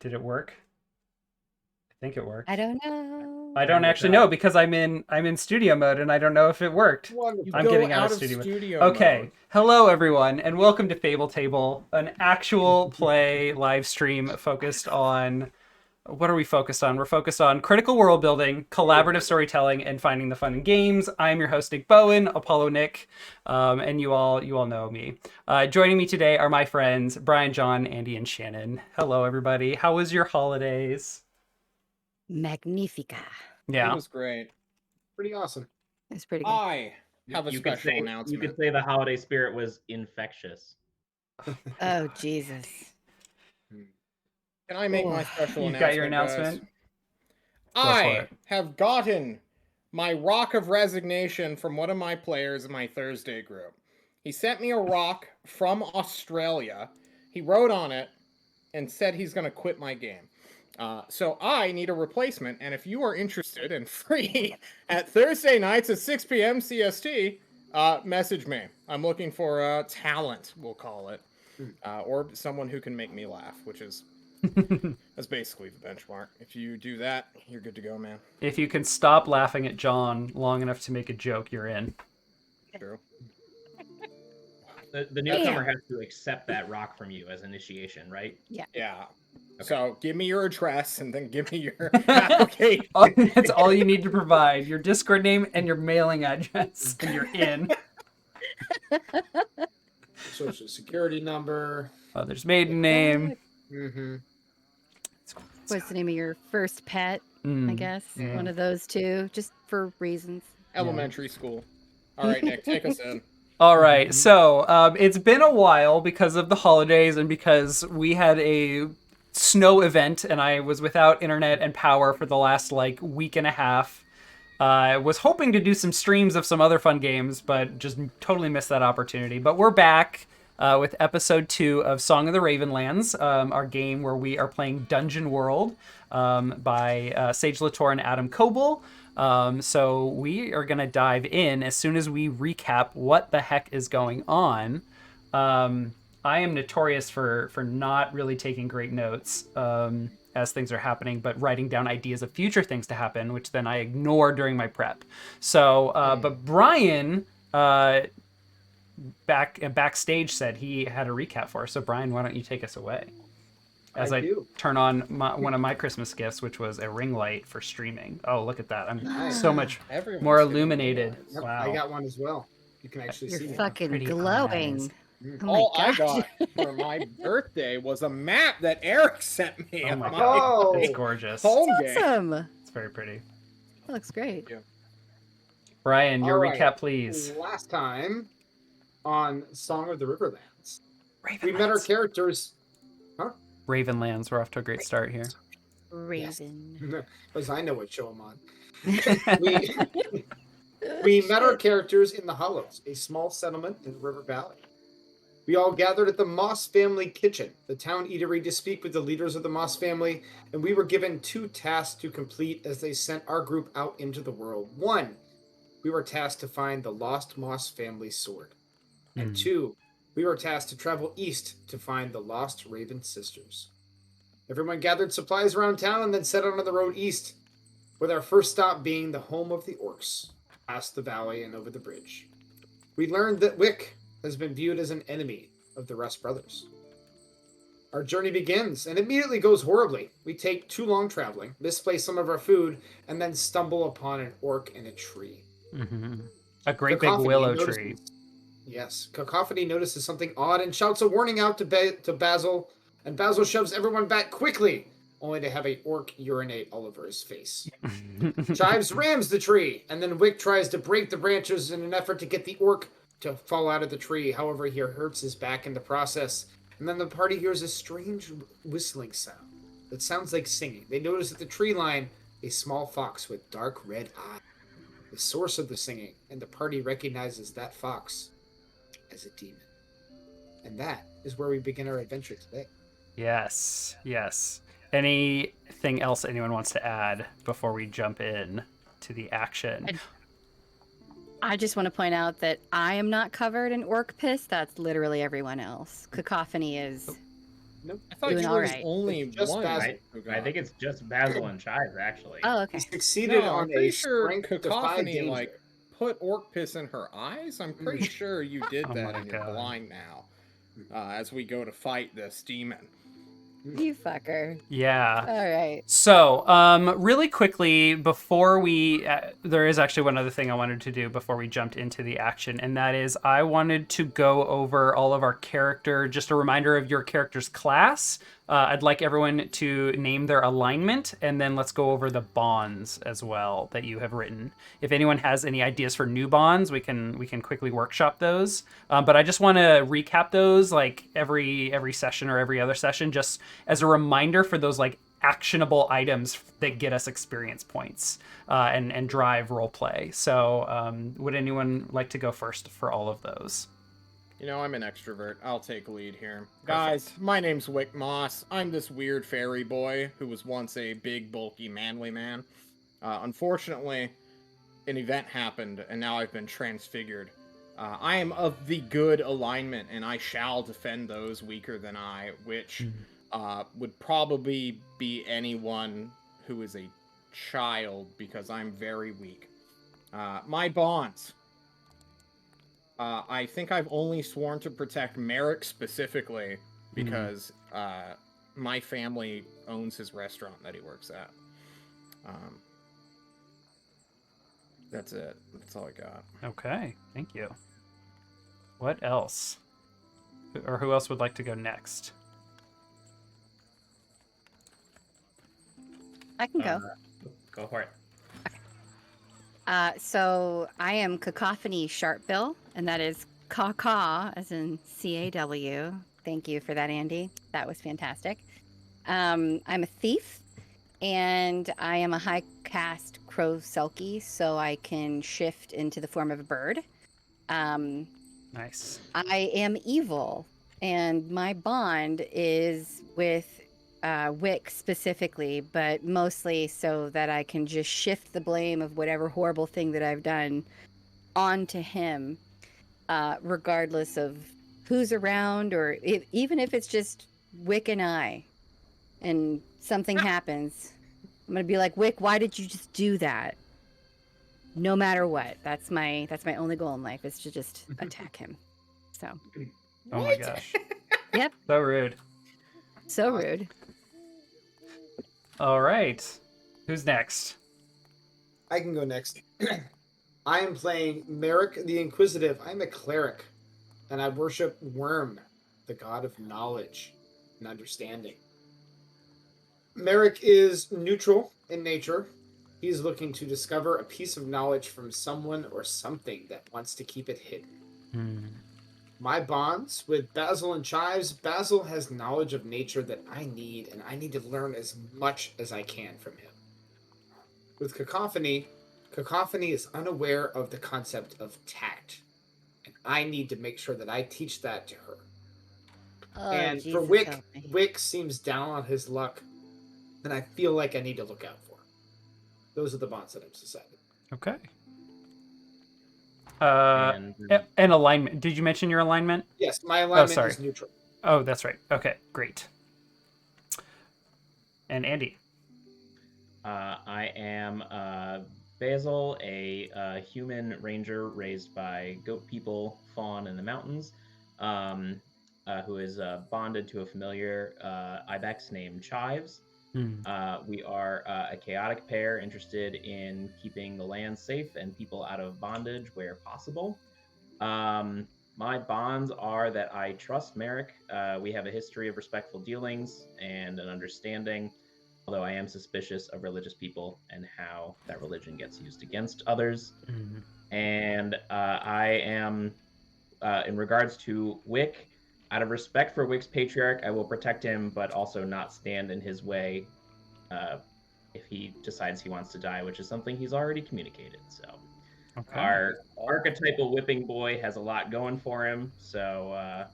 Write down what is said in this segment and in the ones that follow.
Did it work? I think it I worked. don't know. I Trying don't to look actually it know up. because I'm in studio mode and I don't know if it worked. You I'm go getting out of out of studio mode. studio Okay. mode. Hello everyone and welcome to Fable Table, an actual play live stream focused on what are we focused on? We're focused on critical world building, collaborative storytelling, and finding the fun in games. I'm your host Nick Bowen, ApolloNik, and you all know me. Joining me today are my friends Brian, John, Andy, and Shannon. Hello everybody. How was your holidays? Magnifica. It Yeah. was great. Pretty awesome. It's pretty good. I have a You could special say announcement. the holiday spirit was infectious. Oh, Jesus. Can I make my Oh. special You've announcement, got your guys? announcement. Go for I it. have gotten my rock of resignation from one of my players in my Thursday group. He sent me a rock from Australia. He wrote on it and said he's going to quit my game. So I need a replacement, and if you are interested and free at Thursday nights at 6 p.m. CST, message me. I'm looking for talent, we'll call it, or someone who can make me laugh, which is that's basically the benchmark. If you do that, you're good to go, man. If you can stop laughing at John long enough to make a joke, you're in. True. The newcomer has to accept that rock from you as initiation, right? Yeah. Okay. So give me your address and then give me your application. That's all you need to provide. Your Discord name and your mailing address, and you're in. Social security number. Mother's maiden name. Mm-hmm. What's the name of your first pet? I guess one of those two, just for reasons. Elementary school. All right, Nick, take us in. All right, so it's been a while because of the holidays and because we had a snow event and I was without internet and power for the last week and a half. I was hoping to do some streams of some other fun games, but just totally missed that opportunity. But we're back with episode 2 of Song of the Ravenlands, our game where we are playing Dungeon World by Sage Latour and Adam Coble. So we are going to dive in as soon as we recap what the heck is going on. I am notorious for not really taking great notes as things are happening, but writing down ideas of future things to happen, which then I ignore during my prep. So, but Brian backstage said he had a recap for us. So Brian, why don't you take us away? As I turn on one of my Christmas gifts, which was a ring light for streaming. Oh, look at that. I'm so much more illuminated. Yep, Wow. I got one as well. You can actually see You're me. fucking Pretty glowing. eyes. Oh my All I gosh. got for my birthday was a map that Eric sent me. Oh of my my god, Oh. it's gorgeous. home That's game. awesome. It's very pretty. That looks great. Brian, your All right. recap, please. Last time on Song of the Riverlands, we met our characters. Ravenlands. We're off to a great start here. Raven. Because I know what show I'm on. We met our characters in the Hollows, a small settlement in the River Valley. We all gathered at the Moss family kitchen, the town eatery, to speak with the leaders of the Moss family, and we were given 2 tasks to complete as they sent our group out into the world. 1, we were tasked to find the lost Moss family sword. And 2, we were tasked to travel east to find the lost Raven sisters. Everyone gathered supplies around town and then set out on the road east, with our first stop being the home of the orcs, past the valley and over the bridge. We learned that Wick has been viewed as an enemy of the Rust brothers. Our journey begins and immediately goes horribly. We take too long traveling, misplace some of our food, and then stumble upon an orc in a tree. A great big Cacophony willow notices- tree. Yes, Cacophony notices something odd and shouts a warning out to Basil, and Basil shoves everyone back quickly, only to have a orc urinate all over his face. Chives rams the tree, and then Wick tries to break the branches in an effort to get the orc to fall out of the tree. However, he hurts his back in the process, and then the party hears a strange whistling sound that sounds like singing. They notice at the tree line a small fox with dark red eyes, the source of the singing, and the party recognizes that fox as a demon. And that is where we begin our adventure today. Yes. Anything else anyone wants to add before we jump in to the action? I just want to point out that I am not covered in orc piss. That's literally everyone else. Cacophony is Nope. I thought Doing you all were right. only It's just one. Basil. I think it's just Basil and Chives, actually. Oh, He okay. succeeded No, I'm on pretty a sure strength defy Cacophony danger. like put orc piss in her eyes. I'm pretty sure you did Oh that, my and you're God. blind now. As we go to fight this demon. You fucker. Yeah. All right. So, really quickly, before we, there is actually one other thing I wanted to do before we jumped into the action, and that is I wanted to go over all of our character, just a reminder of your character's class. I'd like everyone to name their alignment, and then let's go over the bonds as well that you have written. If anyone has any ideas for new bonds, we can quickly workshop those. But I just want to recap those like every session or every other session, just as a reminder for those like actionable items that get us experience points and drive role play. So would anyone like to go first for all of those? You know, I'm an extrovert. I'll take lead here. Guys, my name's Wick Moss. I'm this weird fairy boy who was once a big, bulky, manly man. Unfortunately, an event happened, and now I've been transfigured. I am of the good alignment, and I shall defend those weaker than I, which would probably be anyone who is a child, because I'm very weak. My bonds. I think I've only sworn to protect Merrick specifically because my family owns his restaurant that he works at. That's it. That's all I got. Okay, thank you. What else? Or who else would like to go next? I can go. Go for it. So I am Cacophony Sharpbill, and that is caw as in CAW. Thank you for that, Andy. That was fantastic. I'm a thief, and I am a high caste crow selkie, so I can shift into the form of a bird. Nice. I am evil, and my bond is with Wick specifically, but mostly so that I can just shift the blame of whatever horrible thing that I've done onto him, regardless of who's around, or even if it's just Wick and I, and something happens. I'm gonna be like, Wick, why did you just do that? No matter what. That's my only goal in life, is to just attack him. So. Oh my gosh. Yep. So rude. So rude. All right. Who's next? I can go next. I am playing Merrick the Inquisitive. I'm a cleric, and I worship Worm, the god of knowledge and understanding. Merrick is neutral in nature. He's looking to discover a piece of knowledge from someone or something that wants to keep it hidden. My bonds with Basil and Chives. Basil has knowledge of nature that I need, and I need to learn as much as I can from him. With Cacophony is unaware of the concept of tact, and I need to make sure that I teach that to her. Oh, And Jesus, for Wick, help me. Wick seems down on his luck, and I feel like I need to look out for him. Those are the bonds that I've decided. Okay. And And alignment. Did you mention your alignment? Yes, my alignment sorry. is neutral. Oh, that's right. Okay, great. And Andy. I am Basil, a human ranger raised by goat people, fawn in the mountains, who is bonded to a familiar ibex named Chives. We are a chaotic pair interested in keeping the land safe and people out of bondage where possible. My bonds are that I trust Merrick. We have a history of respectful dealings and an understanding, although I am suspicious of religious people and how that religion gets used against others. And I am, in regards to Wick, out of respect for Wick's patriarch, I will protect him, but also not stand in his way if he decides he wants to die, which is something he's already communicated. So our archetypal whipping boy has a lot going for him. So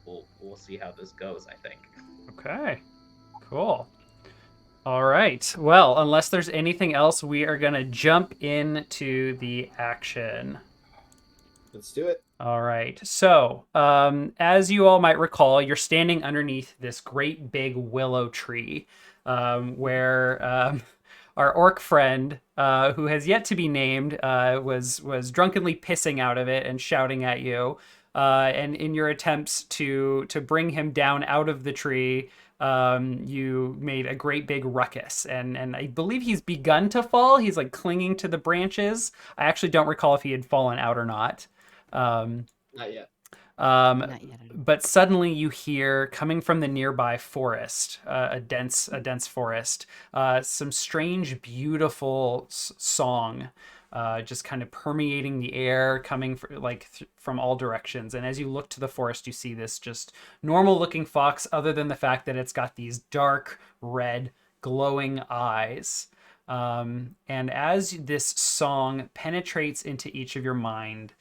we'll see how this goes, I think. Okay, cool. All right. Well, unless there's anything else, we are going to jump into the action. Let's do it. All right. So, as you all might recall, you're standing underneath this great big willow tree, where our orc friend, who has yet to be named, was drunkenly pissing out of it and shouting at you. And in your attempts to bring him down out of the tree, you made a great big ruckus, and I believe he's begun to fall. He's like clinging to the branches. I actually don't recall if he had fallen out or not. Um, Not yet. Not yet. but suddenly you hear coming from the nearby forest, a dense forest, some strange, beautiful song, just kind of permeating the air, coming from all directions. And as you look to the forest, you see this just normal-looking fox, other than the fact that it's got these dark red, glowing eyes. And as this song penetrates into each of your minds,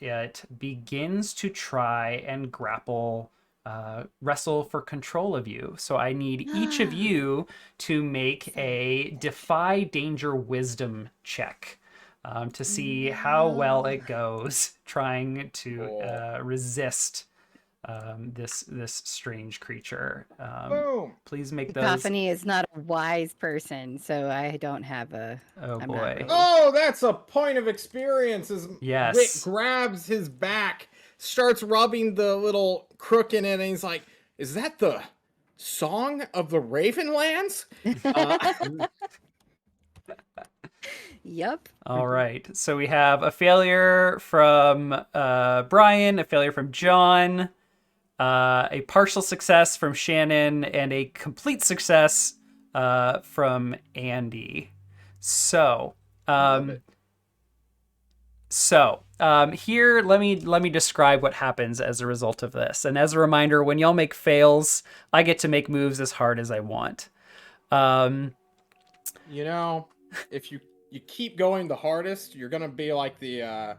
it begins to try and wrestle for control of you. So I need each of you to make a defy danger wisdom check, to see how well it goes trying to resist this strange creature. Boom. Please make those. Cacophony is not a wise person, so I don't have a. Oh I'm boy. not really- Oh, that's a point of experience. As Yes. Wick grabs his back, starts rubbing the little crook in it, and he's like, "Is that the song of the Ravenlands?" Yep. All right. So we have a failure from Brian, a failure from John, a partial success from Shannon, and a complete success from Andy. So, here, let me describe what happens as a result of this. And as a reminder, when y'all make fails, I get to make moves as hard as I want. You know, if you keep going the hardest, you're gonna be like the.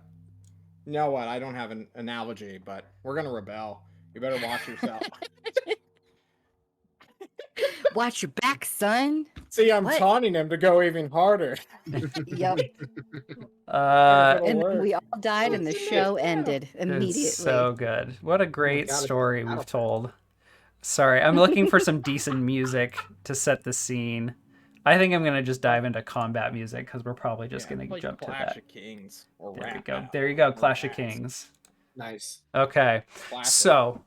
You know what? I don't have an analogy, but we're gonna rebel. You better watch yourself. Watch your back, son. See, I'm What? taunting him to go even harder. Yep. It'll And work. we all died, and the show ended immediately. It's so good. What a great God, it's story we've Battlefield. told. Sorry, I'm looking for some decent music to set the scene. I think I'm gonna just dive into combat music because we're probably just gonna play jump to Clash that. of Kings or There we Rap go. Battle There you go. or Clash of Rats. Kings. Nice. Okay. Classic. So,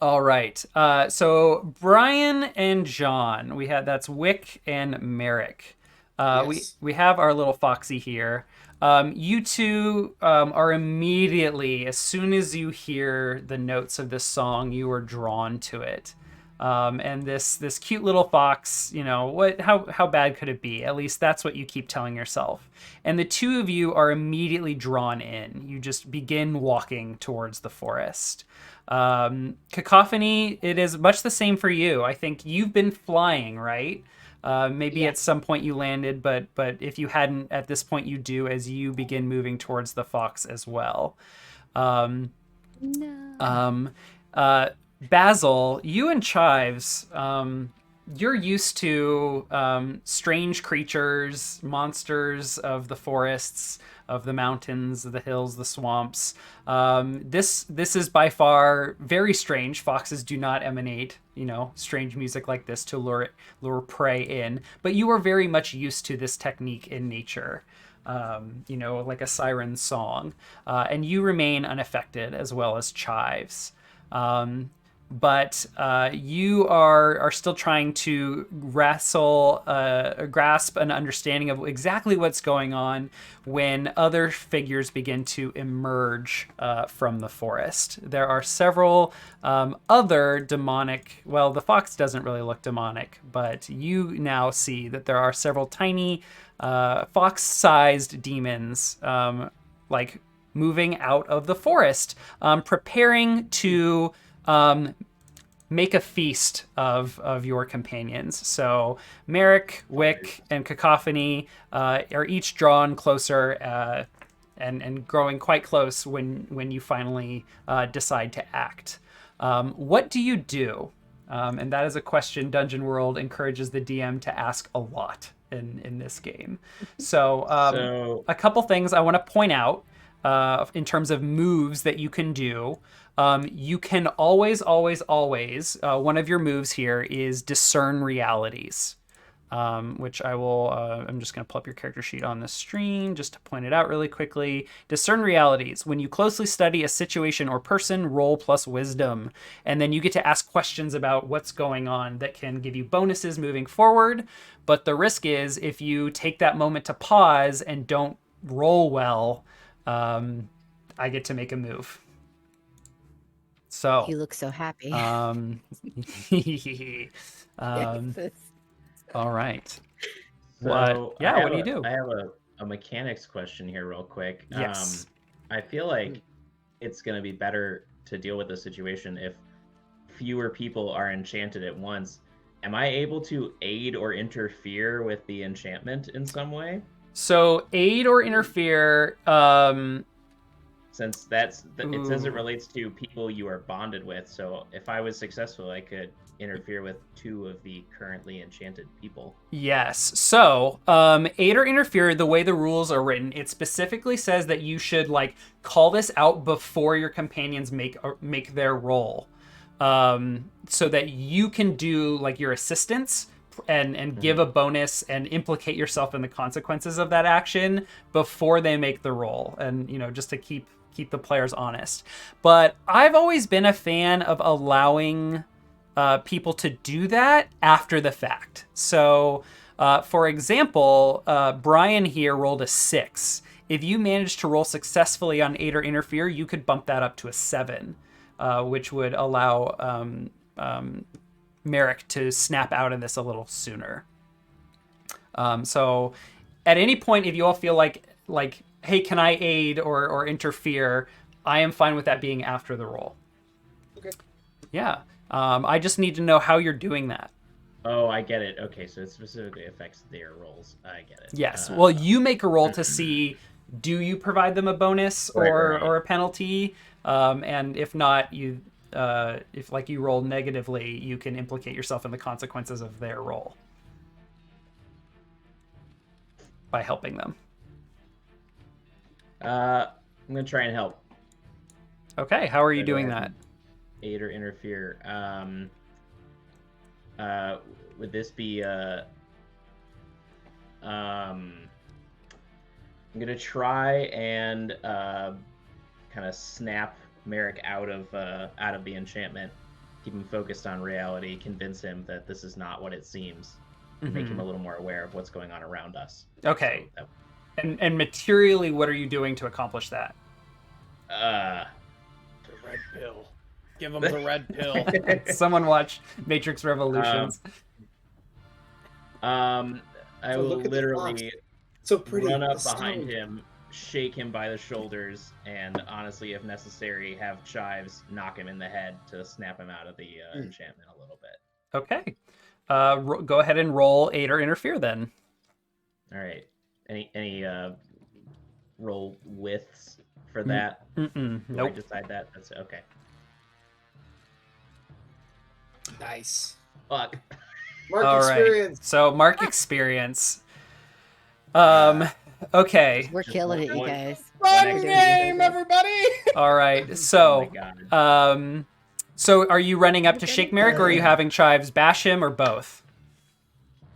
all right. So Brian and John, that's Wick and Merrick. Yes. We have our little foxy here. You two are immediately, as soon as you hear the notes of this song, you are drawn to it. And this cute little fox, how bad could it be? At least that's what you keep telling yourself. And the two of you are immediately drawn in. You just begin walking towards the forest. Cacophony, it is much the same for you. I think you've been flying, right? Maybe at some point you landed, but if you hadn't at this point, you do as you begin moving towards the fox as well. No. Basil, you and Chives, you're used to strange creatures, monsters of the forests, of the mountains, the hills, the swamps. This is by far very strange. Foxes do not emanate, strange music like this to lure prey in. But you are very much used to this technique in nature. Like a siren song, and you remain unaffected as well as Chives. But you are still trying to grasp an understanding of exactly what's going on when other figures begin to emerge from the forest. There are several other demonic, well, the fox doesn't really look demonic, but you now see that there are several tiny fox-sized demons moving out of the forest, preparing to make a feast of your companions. So Merrick, Wick, and Cacophony are each drawn closer and growing quite close when you finally decide to act. What do you do? And that is a question Dungeon World encourages the DM to ask a lot in this game. So a couple things I want to point out. in terms of moves that you can do. You can always, one of your moves here is discern realities, which I will, I'm just going to pull up your character sheet on the screen just to point it out really quickly. Discern realities. When you closely study a situation or person, roll plus wisdom. And then you get to ask questions about what's going on that can give you bonuses moving forward. But the risk is if you take that moment to pause and don't roll well, I get to make a move. So You look so happy. Yes. All right. So Yeah, what do you do? I have a mechanics question here real quick. Yes. I feel like it's going to be better to deal with the situation if fewer people are enchanted at once. Am I able to aid or interfere with the enchantment in some way? So aid or interfere, since it says it relates to people you are bonded with. So if I was successful, I could interfere with 2 of the currently enchanted people. Yes. So aid or interfere, the way the rules are written, it specifically says that you should like call this out before your companions make their roll, so that you can do like your assistance and give a bonus and implicate yourself in the consequences of that action before they make the roll, and just to keep the players honest. But I've always been a fan of allowing people to do that after the fact. So for example, Brian here rolled a 6. If you managed to roll successfully on aid or interfere, you could bump that up to a 7, which would allow Merrick to snap out of this a little sooner. So at any point, if you all feel like, hey, can I aid or interfere, I am fine with that being after the roll. Okay. Yeah. I just need to know how you're doing that. Oh, I get it. Okay, so it specifically affects their rolls. I get it. Yes. Well, you make a roll to see, do you provide them a bonus or a penalty? And if not, if like you roll negatively, you can implicate yourself in the consequences of their roll by helping them. I'm gonna try and help. Okay, how are you doing that? Aid or interfere. Would this be I'm gonna try and kind of snap Merrick out of the enchantment, keep him focused on reality, convince him that this is not what it seems, make him a little more aware of what's going on around us. Okay. So and materially, what are you doing to accomplish that? The red pill. Give him the red pill. Someone watch Matrix Revolutions. I will literally so pretty. Run up behind him, shake him by the shoulders, and honestly, if necessary, have Chives knock him in the head to snap him out of the enchantment a little bit. Okay. Go ahead and roll aid or interfere then. All right. Any roll widths for that? Nope. I decide that? That's okay. Nice. Fuck. Mark All experience. Right. So Mark experience. Okay. We're killing it, you guys. Run game, everybody! All right. Oh So, my God. So are you running up to shake Merrick, or are you having Chives bash him, or both?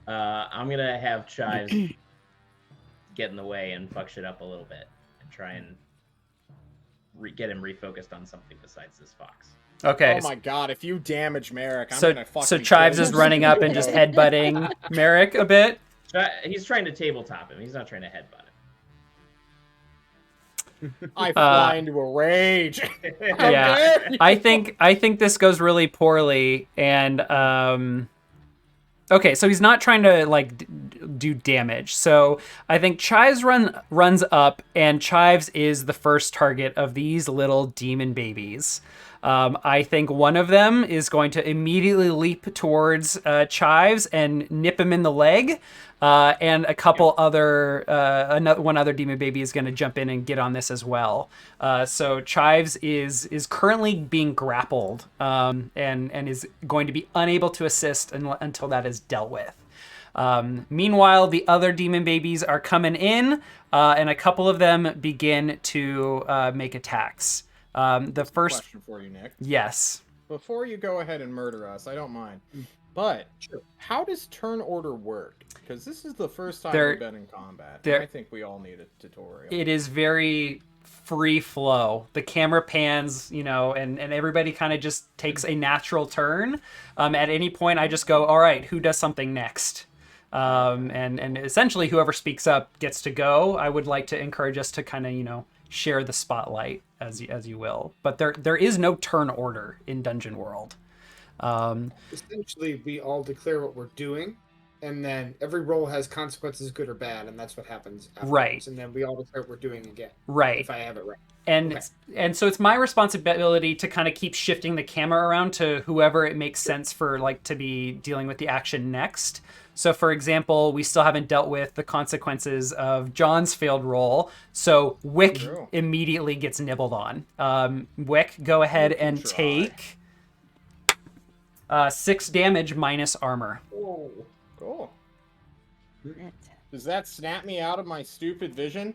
I'm gonna have Chives get in the way and fuck shit up a little bit, and try and get him refocused on something besides this fox. Okay. Oh my God! If you damage Merrick, I'm So gonna fucking. so Chives kill is you. running up and just headbutting Merrick a bit. He's trying to tabletop him. He's not trying to headbutt him. I fly into a rage. How Yeah. dare you? I think this goes really poorly, and okay, so he's not trying to like do damage. So I think Chives runs up, and Chives is the first target of these little demon babies. I think one of them is going to immediately leap towards Chives and nip him in the leg, and a couple one other demon baby is going to jump in and get on this as well. So Chives is currently being grappled, and is going to be unable to assist until that is dealt with. Meanwhile, the other demon babies are coming in, and a couple of them begin to make attacks. The first, Question for you, Nick. yes. Before you go ahead and murder us, I don't mind. But how does turn order work? Because this is the first time we've been in combat. And I think we all need a tutorial. It is very free flow. The camera pans, and everybody kind of just takes a natural turn. At any point, I just go, all right, who does something next? And essentially, whoever speaks up gets to go. I would like to encourage us to kind of, share the spotlight as you will. But there is no turn order in Dungeon World. Essentially, we all declare what we're doing, and then every roll has consequences, good or bad, and that's what happens afterwards. Right. And then we all declare what we're doing again. Right. If I have it right. And so it's my responsibility to kind of keep shifting the camera around to whoever it makes sense for, to be dealing with the action next. So, for example, we still haven't dealt with the consequences of John's failed roll. So Wick immediately gets nibbled on. Wick, go ahead and take 6 damage minus armor. Oh, cool. Does that snap me out of my stupid vision?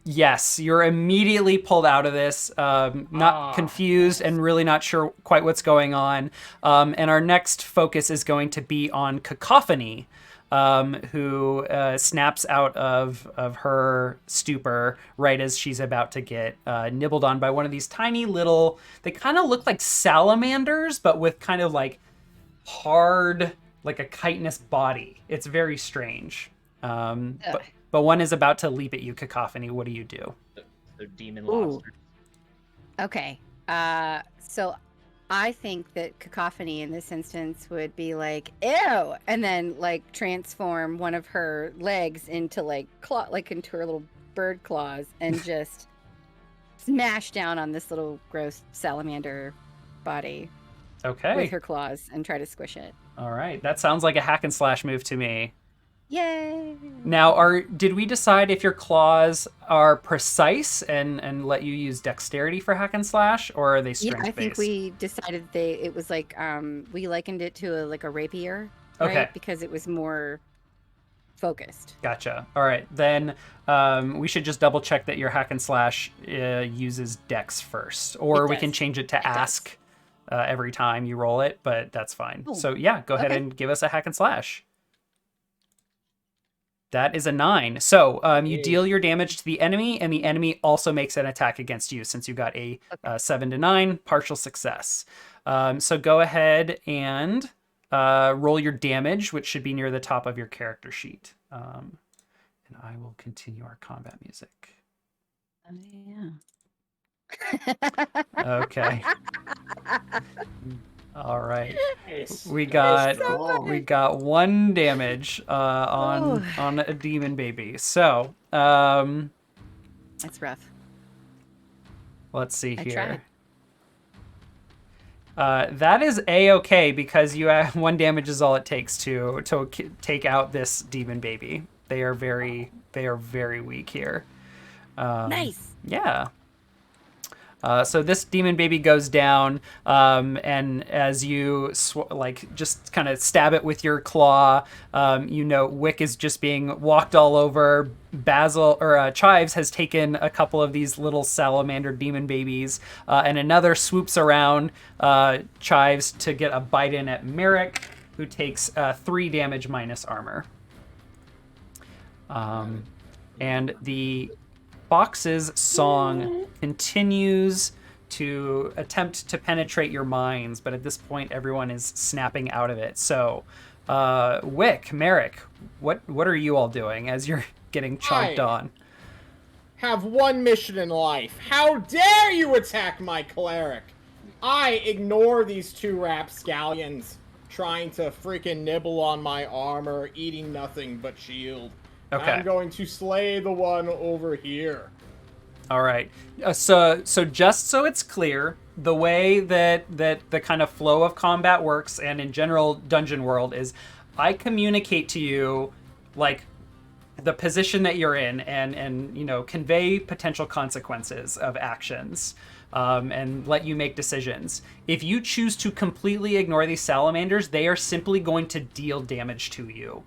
Yes, you're immediately pulled out of this, not confused and really not sure quite what's going on. And our next focus is going to be on Cacophony, who snaps out of her stupor right as she's about to get nibbled on by one of these tiny little, they kind of look like salamanders, but with kind of hard, like a chitinous body. It's very strange. But one is about to leap at you, Cacophony. What do you do? The demon lobster. Okay. So I think that Cacophony in this instance would be like, ew, and then transform one of her legs into into her little bird claws and just smash down on this little gross salamander body. Okay. With her claws and try to squish it. All right. That sounds like a hack and slash move to me. Yay! Now, did we decide if your claws are precise and let you use dexterity for hack and slash, or are they strength based? I think we decided it was we likened it to a rapier, right? Okay. Because it was more focused. Gotcha. All right, then we should just double check that your hack and slash uses dex first, or we can change it to ask every time you roll it, but that's fine. Oh. So yeah, go ahead and give us a hack and slash. That is a 9. So you deal your damage to the enemy, and the enemy also makes an attack against you since you got a 7 to 9 partial success. So go ahead and roll your damage, which should be near the top of your character sheet. And I will continue our combat music. Okay. All right, we got 1 damage on a demon baby. So that's rough. Let's see here. That is a-okay because you have 1 damage is all it takes to take out this demon baby. They are very weak here. Nice. Yeah. So this demon baby goes down, and as you just kind of stab it with your claw, Wick is just being walked all over. Chives has taken a couple of these little salamander demon babies, and another swoops around Chives to get a bite in at Merrick, who takes 3 damage minus armor. And the Fox's song continues to attempt to penetrate your minds, but at this point, everyone is snapping out of it. So, Wick, Merrick, what are you all doing as you're getting chomped on? Have one mission in life. How dare you attack my cleric? I ignore these 2 rapscallions trying to freaking nibble on my armor, eating nothing but shield. Okay. I'm going to slay the one over here. All right. So just so it's clear, the way that the kind of flow of combat works, and in general Dungeon World, is I communicate to you the position that you're in and convey potential consequences of actions. and let you make decisions. If you choose to completely ignore these salamanders, they are simply going to deal damage to you.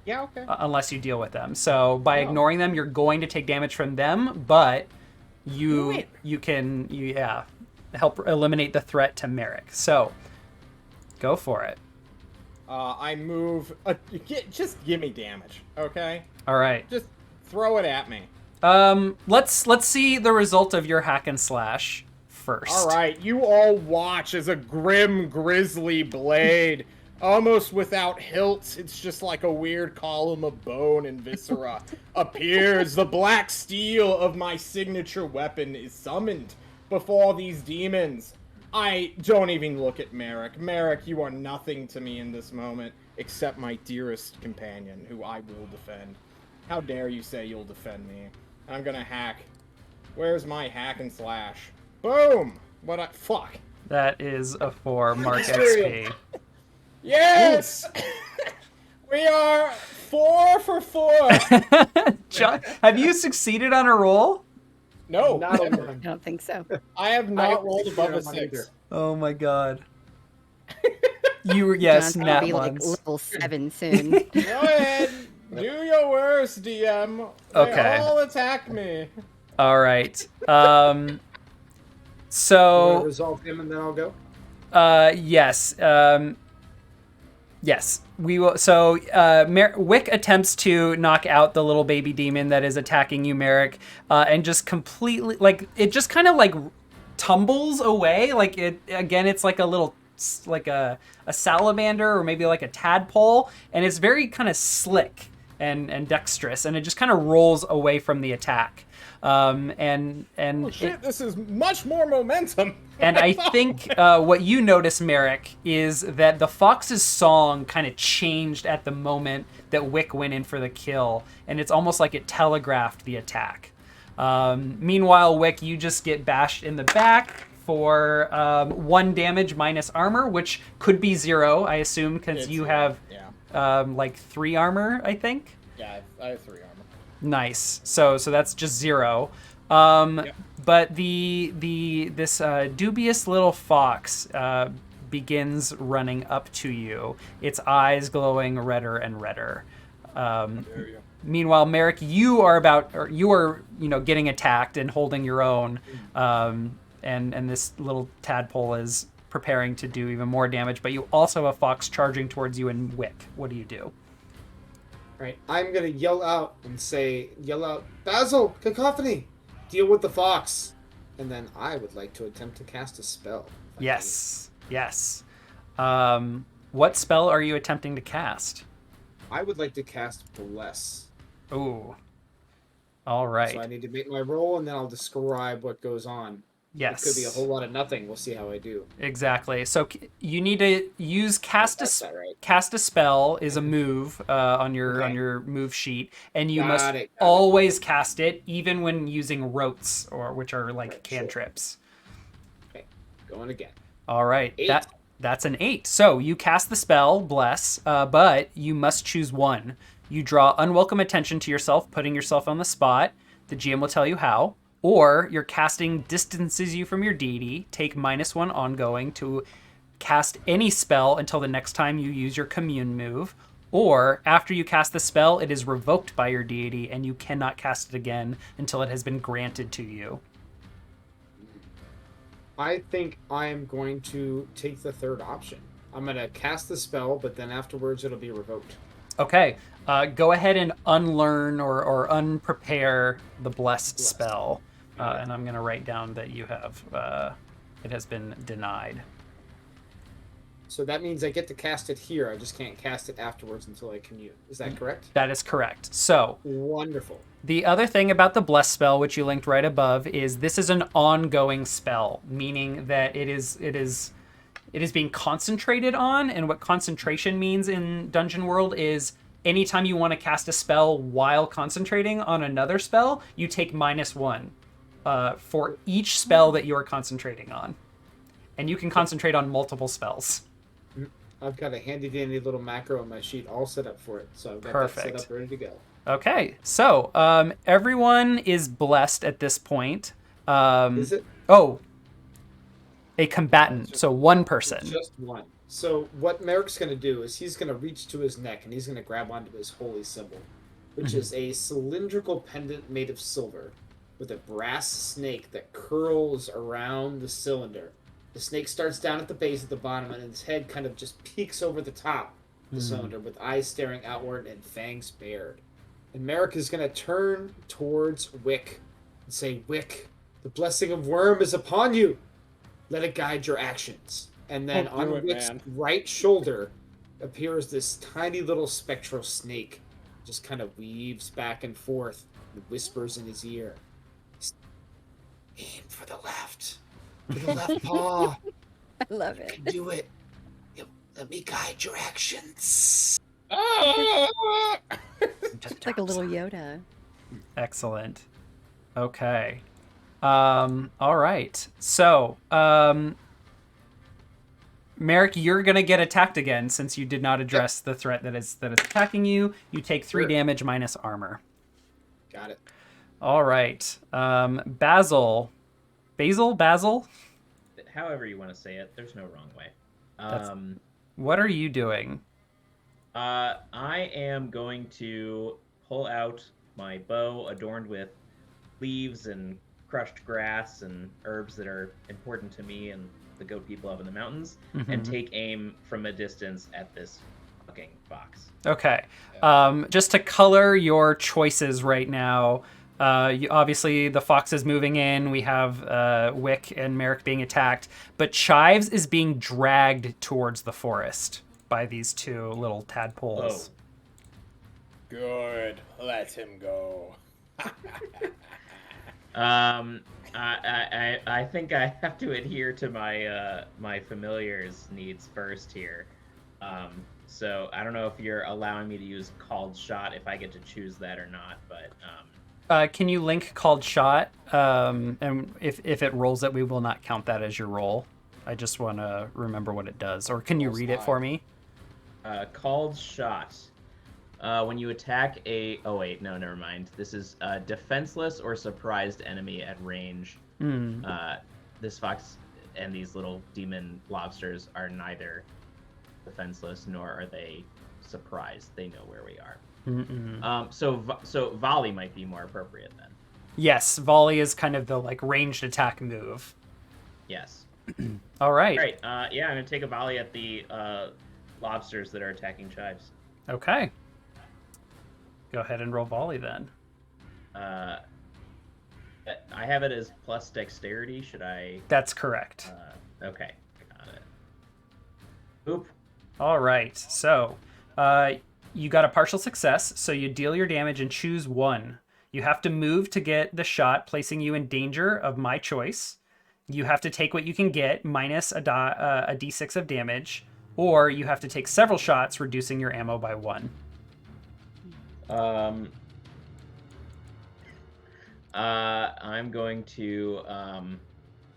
Yeah, okay. Unless you deal with them. So by Oh. ignoring them, you're going to take damage from them, but you Wait. you can help eliminate the threat to Merrick. So go for it. I move. Just give me damage, okay? All right. Just throw it at me. Let's see the result of your hack and slash first. All right, you all watch as a grim, grisly blade, almost without hilts, it's just like a weird column of bone and viscera, appears. The black steel of my signature weapon is summoned before these demons. I don't even look at Merrick. Merrick, you are nothing to me in this moment, except my dearest companion, who I will defend. How dare you say you'll defend me? I'm gonna hack. Where's my hack and slash? Boom! Fuck. That is a 4 mark Material. XP. Yes! We are 4 for 4. John, have you succeeded on a roll? No, Not a never. one. I don't think so. I have not rolled above a Not 6. either. Oh my god. You yes, John's gonna nat be like ones. level 7 soon. Go ahead. Do your worst, DM. They Okay. all attack me. All right. You wanna So resolve him and then I'll go. yes. Yes, we will. So, Wick attempts to knock out the little baby demon that is attacking you, Merrick, and just completely, like, it just kind of, like, tumbles away. Like, it's like a little, like a salamander or maybe like a tadpole, and it's very kind of slick and dexterous, and it just kind of rolls away from the attack. And Oh shit, this is much more momentum. And I think what you notice, Merrick, is that the fox's song kind of changed at the moment that Wick went in for the kill, and it's almost like it telegraphed the attack. Meanwhile, Wick, you just get bashed in the back for 1 damage minus armor, which could be 0, I assume, because It's you 0, have yeah. like 3 armor, I think. Yeah, I have 3 armor. Nice. So that's just 0. Yep. But this dubious little fox begins running up to you, its eyes glowing redder and redder. There you go. Meanwhile, Merrick, you are getting attacked and holding your own, and this little tadpole is preparing to do even more damage. But you also have a fox charging towards you and Wick. What do you do? Right. I'm gonna yell out, Basil, cacophony, deal with the fox. And then I would like to attempt to cast a spell. Yes. What spell are you attempting to cast? I would like to cast Bless. Ooh. All right. So I need to make my roll and then I'll describe what goes on. Yes. It could be a whole lot of nothing. We'll see how I do. Exactly. So you need to use cast That's that right. cast a spell is a move on your Okay. move sheet, and you Got must it. always cast it, even when using rotes which are like Right, sure. cantrips. Okay, going again. All right. 8. That's an 8. So you cast the spell, bless, but you must choose one. You draw unwelcome attention to yourself, putting yourself on the spot. The GM will tell you how. Or your casting distances you from your deity. Take -1 ongoing to cast any spell until the next time you use your commune move. Or after you cast the spell, it is revoked by your deity and you cannot cast it again until it has been granted to you. I think I'm going to take the third option. I'm going to cast the spell, but then afterwards it'll be revoked. Okay, go ahead and unlearn or unprepare the blessed spell. And I'm going to write down that you have, it has been denied. So that means I get to cast it here. I just can't cast it afterwards until I commune. Is that correct? That is correct. So Wonderful. the other thing about the blessed spell, which you linked right above, is this is an ongoing spell, meaning that it is being concentrated on. And what concentration means in Dungeon World is anytime you want to cast a spell while concentrating on another spell, you take -1 for each spell that you are concentrating on. And you can concentrate on multiple spells. I've got a handy dandy little macro on my sheet all set up for it. So I've got Perfect. that set up ready to go. Okay, so everyone is blessed at this point. Is it? Oh, a combatant. So one person. Just one. So what Merrick's going to do is he's going to reach to his neck and he's going to grab onto his holy symbol, which is a cylindrical pendant made of silver with a brass snake that curls around the cylinder. The snake starts down at the base at the bottom and its head kind of just peeks over the top of the cylinder with eyes staring outward and fangs bared. And Merrick is going to turn towards Wick and say, Wick, the blessing of Worm is upon you. Let it guide your actions. And then Don't do on it, Wick's man. right shoulder appears this tiny little spectral snake. Just kind of weaves back and forth and whispers in his ear. Aim for the left. For the left paw. I love You it. can do it. Let me guide your actions. Ah! It's like a little Yoda. Excellent. Okay. All right. So, Merrick, you're gonna get attacked again since you did not address the threat that is attacking you. You take 3 Sure. damage minus armor. Got it. All right. Basil. However you want to say it, there's no wrong way. That's- What are you doing? I am going to pull out my bow adorned with leaves and crushed grass and herbs that are important to me and the goat people up in the mountains, and take aim from a distance at this fucking fox. Okay. Just to color your choices right now, obviously the fox is moving in. We have Wick and Merrick being attacked, but Chives is being dragged towards the forest by these 2 little tadpoles. Good. Let him go. I think I have to adhere to my my familiar's needs first here. So I don't know if you're allowing me to use called shot, if I get to choose that or not, but Can you link called shot? And if it rolls it, we will not count that as your roll. I just want to remember what it does. Or can you read it for me? called shot. When you attack a... Oh, wait, no, never mind. This is a defenseless or surprised enemy at range. This fox and these little demon lobsters are neither defenseless nor are they surprised. They know where we are. So volley might be more appropriate then. Yes, volley is kind of the ranged attack move. Yes. All right. All right. Yeah, I'm gonna take a volley at the lobsters that are attacking Chives. Okay. Go ahead and roll volley then. I have it as plus dexterity. Should I? That's correct. Okay, got it. Oop. All right. So, you got a partial success. So you deal your damage and choose 1. You have to move to get the shot, placing you in danger of my choice. You have to take what you can get minus a d6 of damage, or you have to take several shots, reducing your ammo by 1. I'm going to.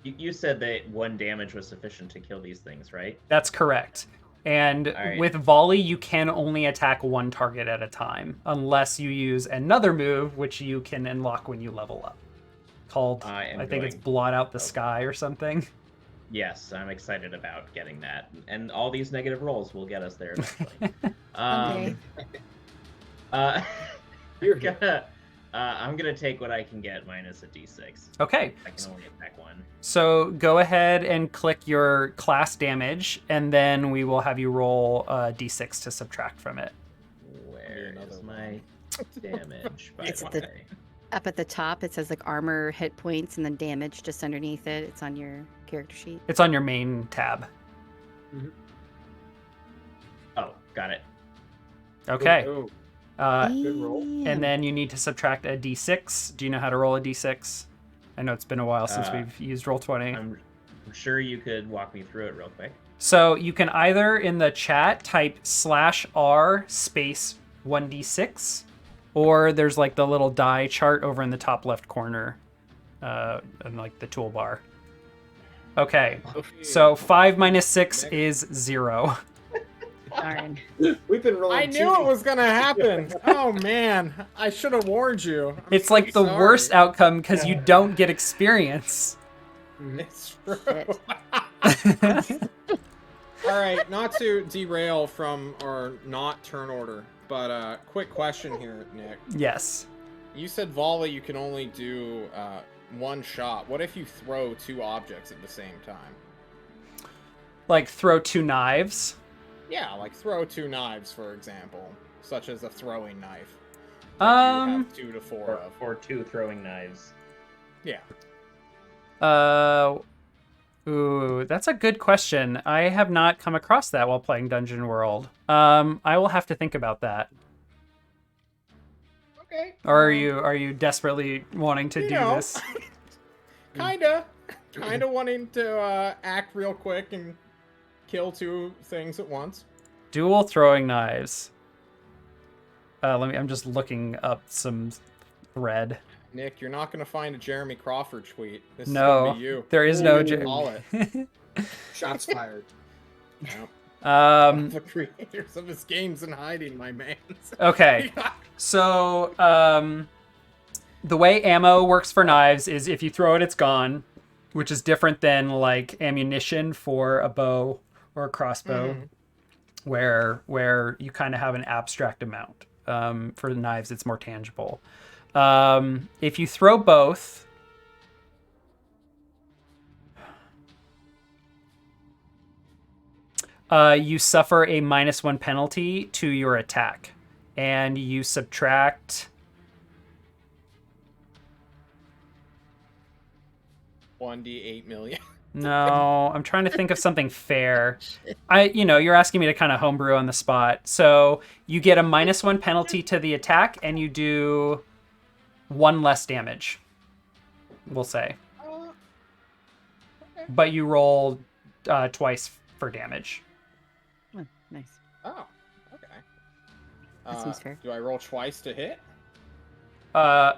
You said that 1 damage was sufficient to kill these things, right? That's correct. And right. with volley, you can only attack 1 target at a time, unless you use another move, which you can unlock when you level up. Called, I think it's blot out the sky or something. Yes, I'm excited about getting that, and all these negative rolls will get us there eventually. Okay. I'm gonna take what I can get minus a d6. Okay. I can only attack 1. So go ahead and click your class damage, and then we will have you roll d6 to subtract from it. Where is my damage? By It's the at the- way? Up at the top, it says armor, hit points, and then damage just underneath it. It's on your character sheet. It's on your main tab. Oh, got it. Okay. Oh, Good roll. And then you need to subtract a d6. Do you know how to roll a d6? I know it's been a while since we've used Roll20. I'm sure you could walk me through it real quick. So you can either in the chat type /r space 1d6, or there's the little die chart over in the top left corner, and the toolbar. Okay, so 5 minus 6 is 0. Darn. We've been rolling. I knew it was gonna happen. Oh man, I should have warned you. It's like the worst outcome because you don't get experience. It's true. Shit. All right, not to derail from our not turn order, but quick question here, Nick. Yes. You said volley you can only do one shot. What if you throw two objects at the same time? Like throw 2 knives. Yeah, like throw 2 knives, for example, such as a throwing knife. that you have 2 to 4 of. Or 2 throwing knives. Yeah. Ooh, that's a good question. I have not come across that while playing Dungeon World. I will have to think about that. Okay. Or are you desperately wanting to do this? Kinda wanting to act real quick and kill 2 things at once. Dual throwing knives. I'm just looking up some thread. Nick, you're not gonna find a Jeremy Crawford tweet. This is No, gonna be you. there is no Call it. Shots fired. Yep. Um, The creators of his games in hiding, my man. okay. So, the way ammo works for knives is if you throw it, it's gone, which is different than like ammunition for a bow or a crossbow, where you kind of have an abstract amount. For the knives, it's more tangible. If you throw both, you suffer a -1 penalty to your attack, and you subtract 1d8 million. No, I'm trying to think of something fair. You're asking me to kind of homebrew on the spot. So you get a -1 penalty to the attack, and you do 1 less damage, we'll say. Okay. But you roll twice for damage. Oh, nice. Oh, okay. That seems fair. Do I roll twice to hit? I'm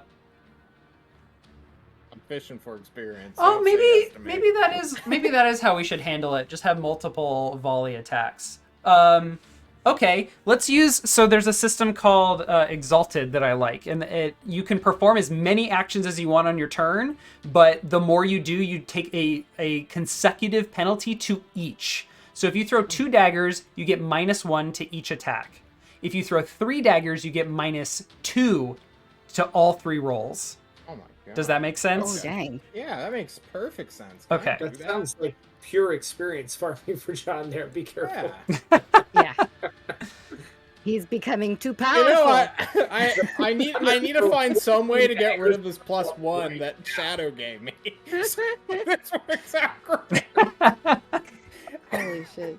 fishing for experience. Oh, Don't say yes to me. maybe that is how we should handle it. Just have multiple volley attacks. Okay, let's use. So there's a system called Exalted that I like, and you can perform as many actions as you want on your turn, but the more you do, you take a consecutive penalty to each. So if you throw 2 daggers, you get -1 to each attack. If you throw 3 daggers, you get -2 to all 3 rolls. Oh my god. Does that make sense? Oh, dang. Yeah, that makes perfect sense. Okay. Can I That do sounds like pure experience farming for John there. Be careful. Yeah. Yeah. He's becoming too You powerful. know what? I need to find some way to get rid of this +1 that Shadow gave me. This works out great. Holy shit.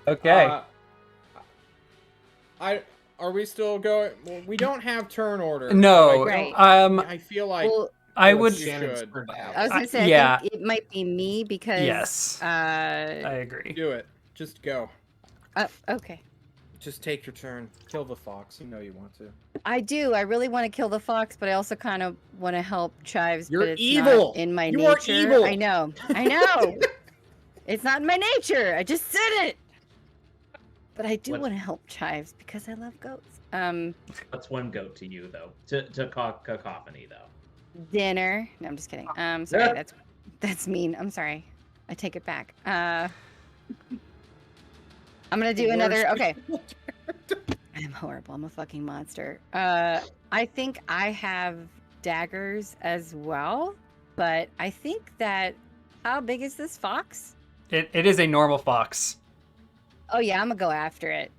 Okay. Are we still going? Well, we don't have turn order. No. Right. I feel like Well, I would. you Shannon's should. turn to have. I was gonna say, Yeah. I think it might be me because. Yes. I agree. do it. Just go. Okay. Just take your turn. Kill the fox. You know you want to. I do. I really want to kill the fox, but I also kind of want to help Chives. You're but it's evil. Not in my You are nature. evil. I know. It's not in my nature. I just said it. But I do What- want to help Chives because I love goats. What's one goat to you, though? To cacophony, though. Dinner. No, I'm just kidding. Sorry. That's mean. I'm sorry. I take it back. I'm gonna do another. Okay. I'm horrible. I'm a fucking monster. I think I have daggers as well, but I think that how big is this fox? It is a normal fox. Oh yeah, I'm gonna go after it.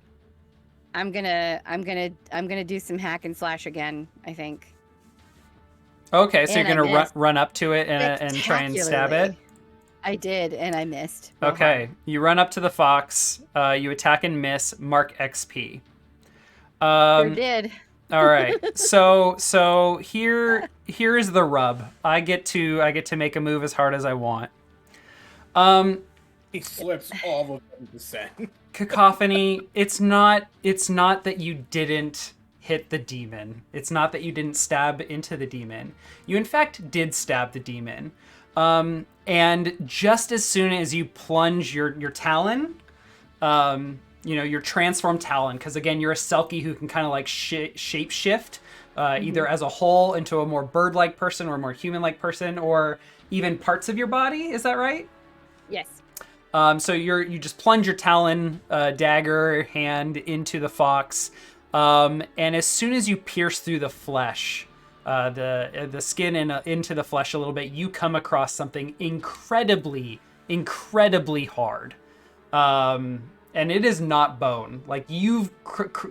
I'm gonna do some hack and slash again, I think. Okay, so And you're I gonna missed. run up to it and try and stab it. I did, and I missed. real Okay, you run up to the fox. You attack and miss. Mark XP. hard. Sure did. All right. So here is the rub. I get to make a move as hard as I want. He slips all of them to send. Cacophony, it's not that you didn't hit the demon. It's not that you didn't stab into the demon. You in fact did stab the demon. And just as soon as you plunge your talon your transformed talon, because again, you're a Selkie who can kind of like shape shift, either as a whole into a more bird-like person or a more human-like person, or even parts of your body. Is that right? Yes. So you just plunge your talon dagger hand into the fox, and as soon as you pierce through the flesh, the skin into the flesh a little bit, you come across something incredibly hard, and it is not bone. Like you've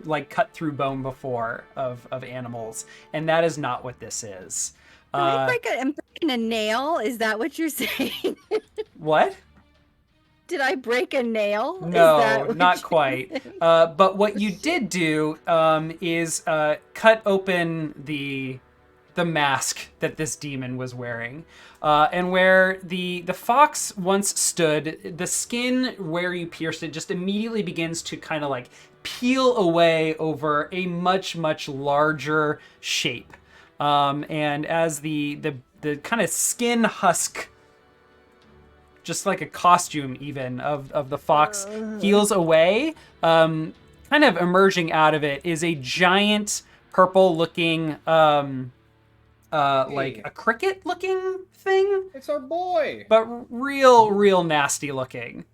like cut through bone before of animals, and that is not what this is. I'm breaking a nail. Is that what you're saying? What? Did I break a nail? No, not quite. But what you did do is cut open the mask that this demon was wearing, and where the fox once stood, the skin where you pierced it just immediately begins to kind of like peel away over a much larger shape, and as the kind of skin husk, just like a costume even of the fox, heals away, kind of emerging out of it is a giant purple looking like a cricket looking thing. It's our boy. But real nasty looking.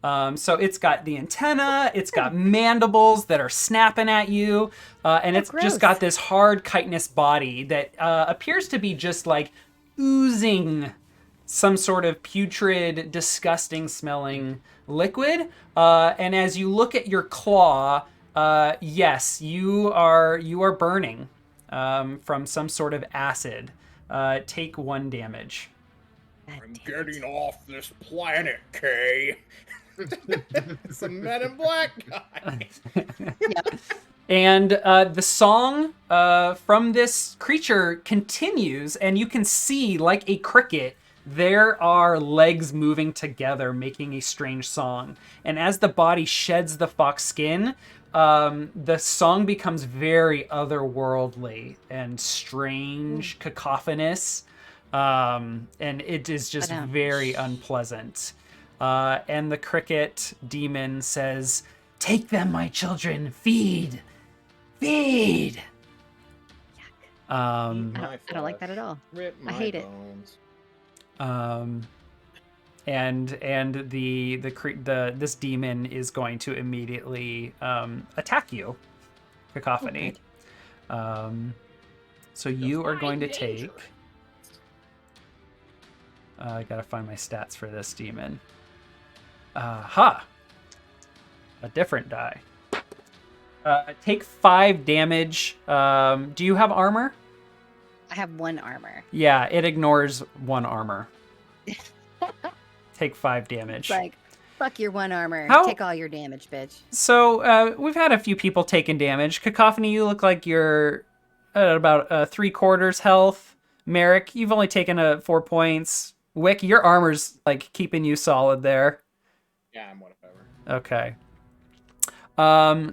So it's got the antenna, it's got mandibles that are snapping at you, and it's just got this hard chitinous body that appears to be just like oozing some sort of putrid, disgusting smelling liquid. And as you look at your claw, yes, you are burning from some sort of acid. Take 1 damage. I'm getting off this planet, Kay. It's a Men in Black guy. And the song from this creature continues, and you can see, like a cricket, there are legs moving together, making a strange song. And as the body sheds the fox skin, the song becomes very otherworldly and strange, cacophonous, and it is just very unpleasant. And the cricket demon says, "Take them, my children, feed. I don't like that at all. I hate it. And this demon is going to immediately attack you, Cacophony. So you are going to take. I gotta find my stats for this demon. A different die. Take 5 damage. Do you have armor? I have 1 armor. Yeah, it ignores 1 armor. Take 5 damage. It's like, fuck your 1 armor. Take all your damage, bitch. So we've had a few people taking damage. Cacophony, you look like you're at about 3/4 health. Merrick, you've only taken 4 points. Wick, your armor's like keeping you solid there. Yeah, I'm whatever. Okay.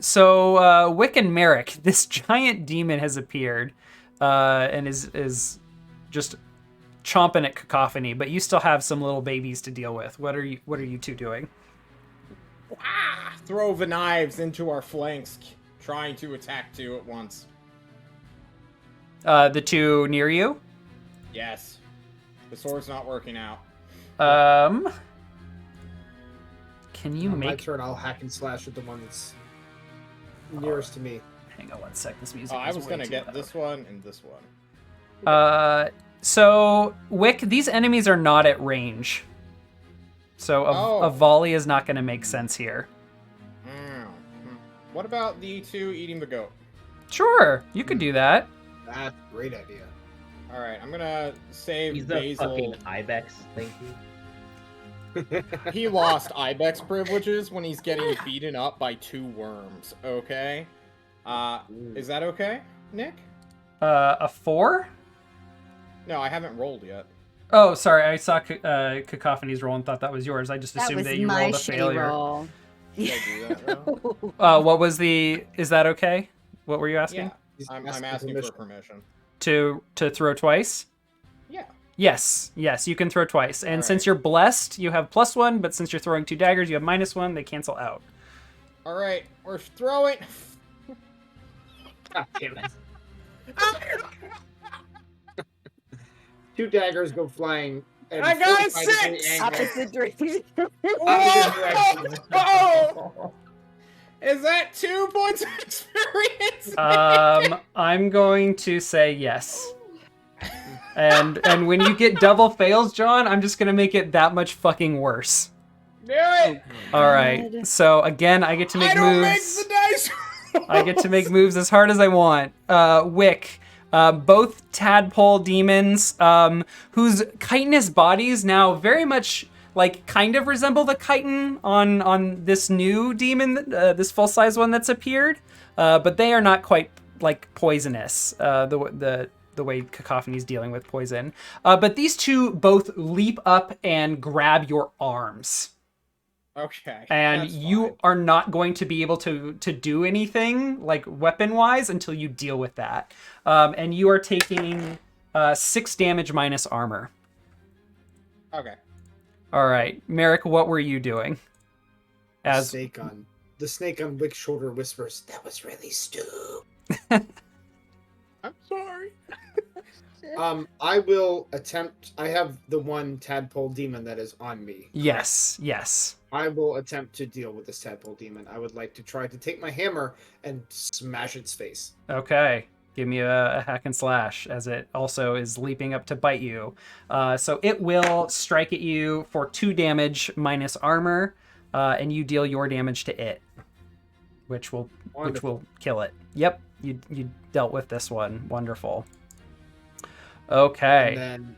So Wick and Merrick, this giant demon has appeared, and is just chomping at Cacophony, but you still have some little babies to deal with. What are you two doing? Throw the knives into our flanks, trying to attack 2 at once. The 2 near you? Yes. The sword's not working out. Can you make... my turn, I'll hack and slash at the one that's nearest to me. Hang on 1 sec, this music I was gonna get loud. this one and this one. So, Wick, these enemies are not at range. So a volley is not going to make sense here. What about the 2 eating the goat? Sure, you could do that. That's a great idea. Alright, I'm gonna save He's the Basil. fucking ibex, thank you. He lost ibex privileges when he's getting beaten up by 2 worms, okay? Is that okay, Nick? A 4? No, I haven't rolled yet. Oh, sorry, I saw Cacophony's roll and thought that was yours. I just assumed that you rolled a failure. Roll. Did I do that, though? What was the... Is that okay? What were you asking? Yeah, I'm asking for permission. To throw twice? Yeah. Yes, you can throw twice. And All since right. you're blessed, you have +1, but since you're throwing 2 daggers, you have -1. They cancel out. All right, we're throwing. God damn it. 2 daggers go flying. And I got 45-degree 6! angle. Opposite direction. Opposite direction. Whoa! Is that 2 points of experience? I'm going to say yes. And when you get double fails, John, I'm just gonna make it that much fucking worse. Do it! All right. So again, I get to make I don't moves. make the dice. I get to make moves as hard as I want. Wick, both tadpole demons, whose chitinous bodies now very much like kind of resemble the chitin on this new demon, this full size one that's appeared, but they are not quite like poisonous. The way Cacophony's dealing with poison. But these two both leap up and grab your arms. Okay. And that's you fine. are not going to be able to do anything like weapon-wise until you deal with that. And you are taking 6 damage minus armor. Okay. All right, Merrick, what were you doing? The snake on Wick's shoulder whispers, "That was really stupid." I'm sorry. I will attempt. I have the one tadpole demon that is on me. Yes. I will attempt to deal with this tadpole demon. I would like to try to take my hammer and smash its face. Okay. Give me a hack and slash, as it also is leaping up to bite you. So it will strike at you for 2 damage minus armor, and you deal your damage to it, which will kill it. Yep, you dealt with this one. Wonderful. Okay. And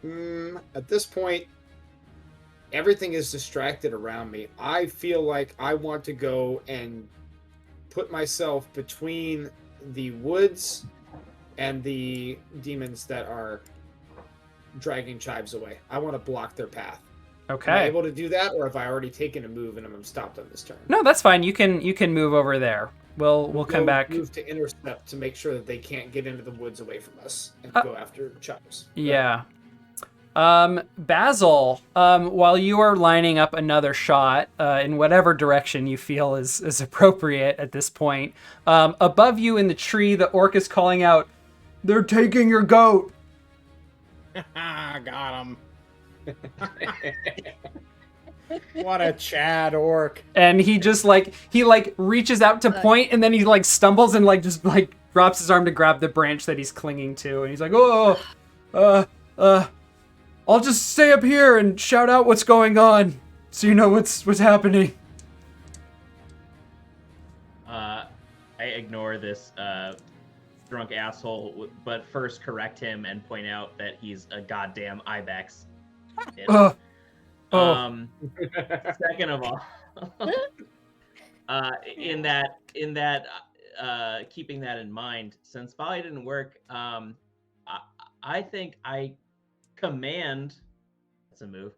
then, at this point, everything is distracted around me. I feel like I want to go and put myself between the woods and the demons that are dragging Chives away. I want to block their path. Okay. Am I able to do that, or have I already taken a move and I'm stopped on this turn? No, that's fine. You can move over there. We'll come back. Move to intercept to make sure that they can't get into the woods away from us and go after Chives. Yeah. Basil, while you are lining up another shot in whatever direction you feel is appropriate at this point, above you in the tree, the orc is calling out, "They're taking your goat!" Got him. What a Chad orc. And he just he reaches out to point, and then he stumbles and just drops his arm to grab the branch that he's clinging to, and he's like, I'll just stay up here and shout out what's going on, so you know what's happening. I ignore this drunk asshole, but first correct him and point out that he's a goddamn ibex. Second of all, in that keeping that in mind, since volley didn't work, I think I command, that's a move,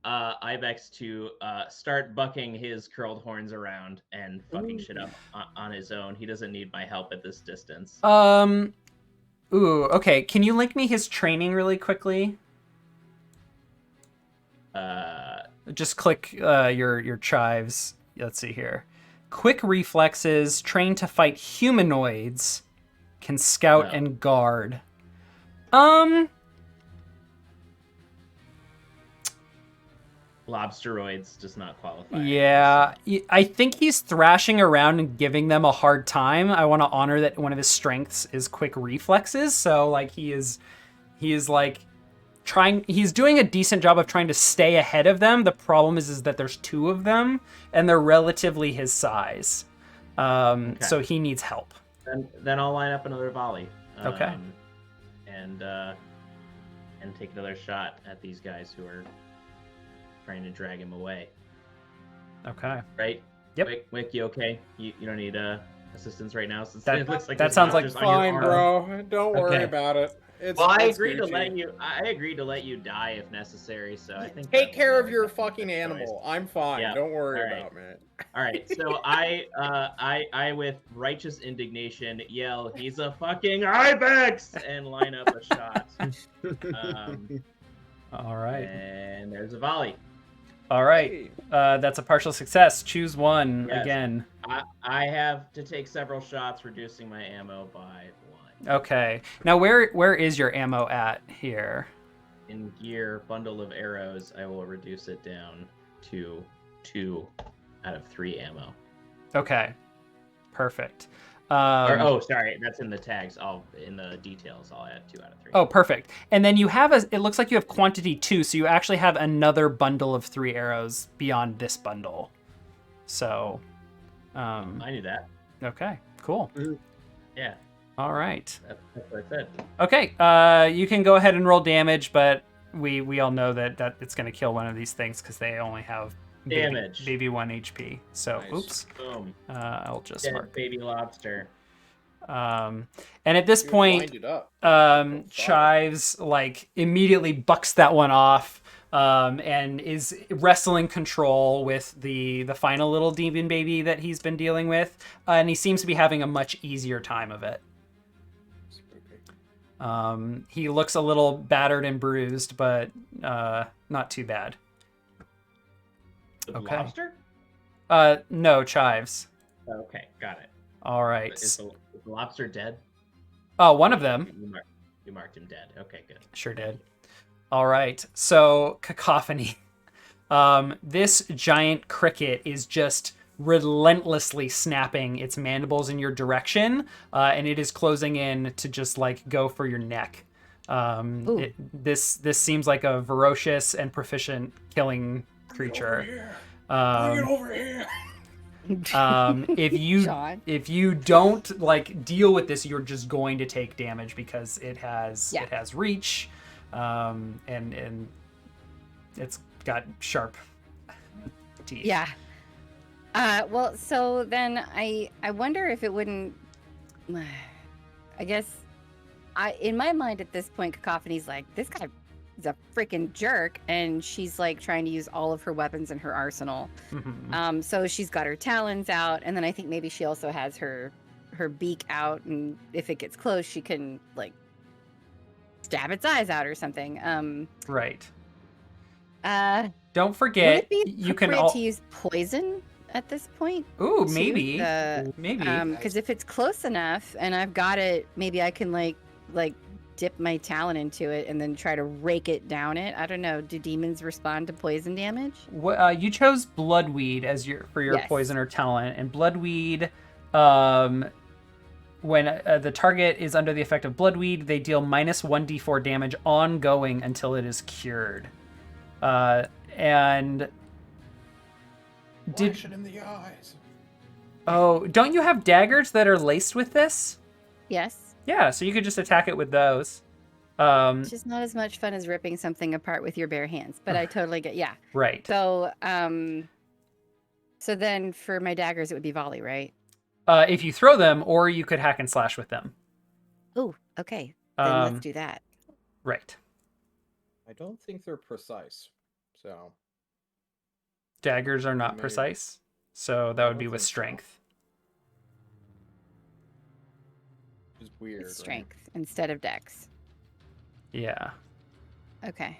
Ibex to start bucking his curled horns around and fucking shit up on his own. He doesn't need my help at this distance. Okay. Can you link me his training really quickly? Just click your chives. Let's see here. Quick reflexes, trained to fight humanoids, can scout and guard. Lobsteroids does not qualify. Yeah, I think he's thrashing around and giving them a hard time. I want to honor that one of his strengths is quick reflexes, so he is he's doing a decent job of trying to stay ahead of them. The problem is that there's 2 of them and they're relatively his size. So he needs help. Then I'll line up another volley. Okay. And take another shot at these guys who are trying to drag him away. Okay. Right? Yep. Wick, you okay? You don't need assistance right now, since That- it looks like that there's sounds like monsters on your Fine, arm. bro. Don't worry Okay. about it. It's, Well, I it's agreed to Gucci. let you die if necessary. So I think Take that care was of your a fucking choice. animal. I'm fine. Yeah, Don't worry all right. about it. All right, so I with righteous indignation yell, "He's a fucking ibex!" and line up a shot. All right. And there's a volley. All right. Hey. That's a partial success. Choose one Yes. again. I have to take several shots, reducing my ammo by 1. Okay. Now, where is your ammo at here? In gear, bundle of arrows, I will reduce it down to 2 out of 3 ammo. Okay. Perfect. Sorry, that's in the tags. In the details, I'll add 2 out of 3. Oh, perfect. And then you have it looks like you have quantity 2, so you actually have another bundle of 3 arrows beyond this bundle. So, I knew that. okay, cool. Yeah, All right. that's what I said. Okay, you can go ahead and roll damage, but we all know that it's going to kill one of these things because they only have Damage. maybe 1 HP. So, Nice. oops. Boom. I'll just Dead mark. baby lobster. And at this You're point, blinded up. Chives like immediately bucks that one off, and is wrestling control with the final little demon baby that he's been dealing with, and he seems to be having a much easier time of it. He looks a little battered and bruised, but not too bad. The Okay. lobster? No, Chives. Okay, got it. All right. Is the lobster dead? Oh, one of them. You marked him dead. Okay, good. Sure did. All right. So, Cacophony. This giant cricket is just relentlessly snapping its mandibles in your direction, and it is closing in to just like go for your neck. This seems like a ferocious and proficient killing creature. Bring it over here. Sean. if you don't like deal with this, you're just going to take damage because it has reach, and it's got sharp teeth. Yeah. Well, so then I wonder if it wouldn't. I guess in my mind at this point, Cacophony's like, this guy is a freaking jerk, and she's like trying to use all of her weapons in her arsenal. Mhm. So she's got her talons out, and then I think maybe she also has her beak out, and if it gets close, she can like stab its eyes out or something. Right. Don't Would forget, it be you can appropriate to use poison at this point? Ooh, too? maybe. Maybe. Maybe. Because if it's close enough and I've got it, maybe I can like dip my talon into it and then try to rake it down it. I don't know. Do demons respond to poison damage? You chose Bloodweed as your Yes. poison or talent, and Bloodweed, when the target is under the effect of Bloodweed, they deal minus 1d4 damage ongoing until it is cured. And Flash it in the eyes. don't you have daggers that are laced with this? Yes. Yeah, so you could just attack it with those. It's just not as much fun as ripping something apart with your bare hands, but I totally get, yeah. Right. So, so then for my daggers, it would be volley, right? If you throw them, or you could hack and slash with them. Oh, okay. Then let's do that. Right. I don't think they're precise. So Daggers are not Maybe. precise, so that would be don't with think so. strength. it's weird. It's strength instead of dex. Yeah. Okay.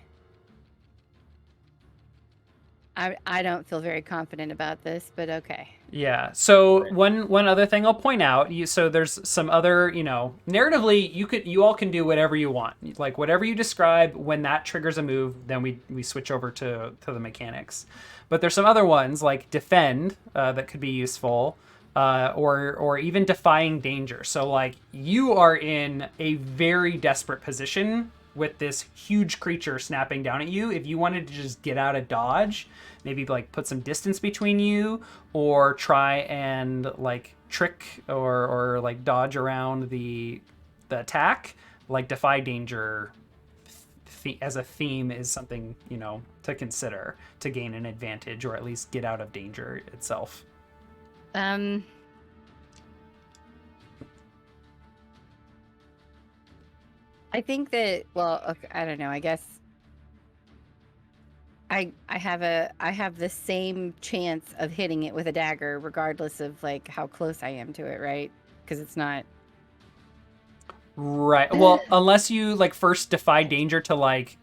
I don't feel very confident about this, but okay. Yeah. So one other thing I'll point out, so there's some other, narratively you all can do whatever you want. Like whatever you describe, when that triggers a move, then we switch over to the mechanics. But there's some other ones like defend that could be useful, or even defying danger. So like you are in a very desperate position with this huge creature snapping down at you. If you wanted to just get out of dodge, maybe like put some distance between you, or try and like trick or like dodge around the attack, like defy danger as a theme is something, to consider to gain an advantage, or at least get out of danger itself. I think that, well, okay, I don't know. I guess I have the same chance of hitting it with a dagger, regardless of like how close I am to it, right? Because it's not. Right. Well, unless you like first defy danger to like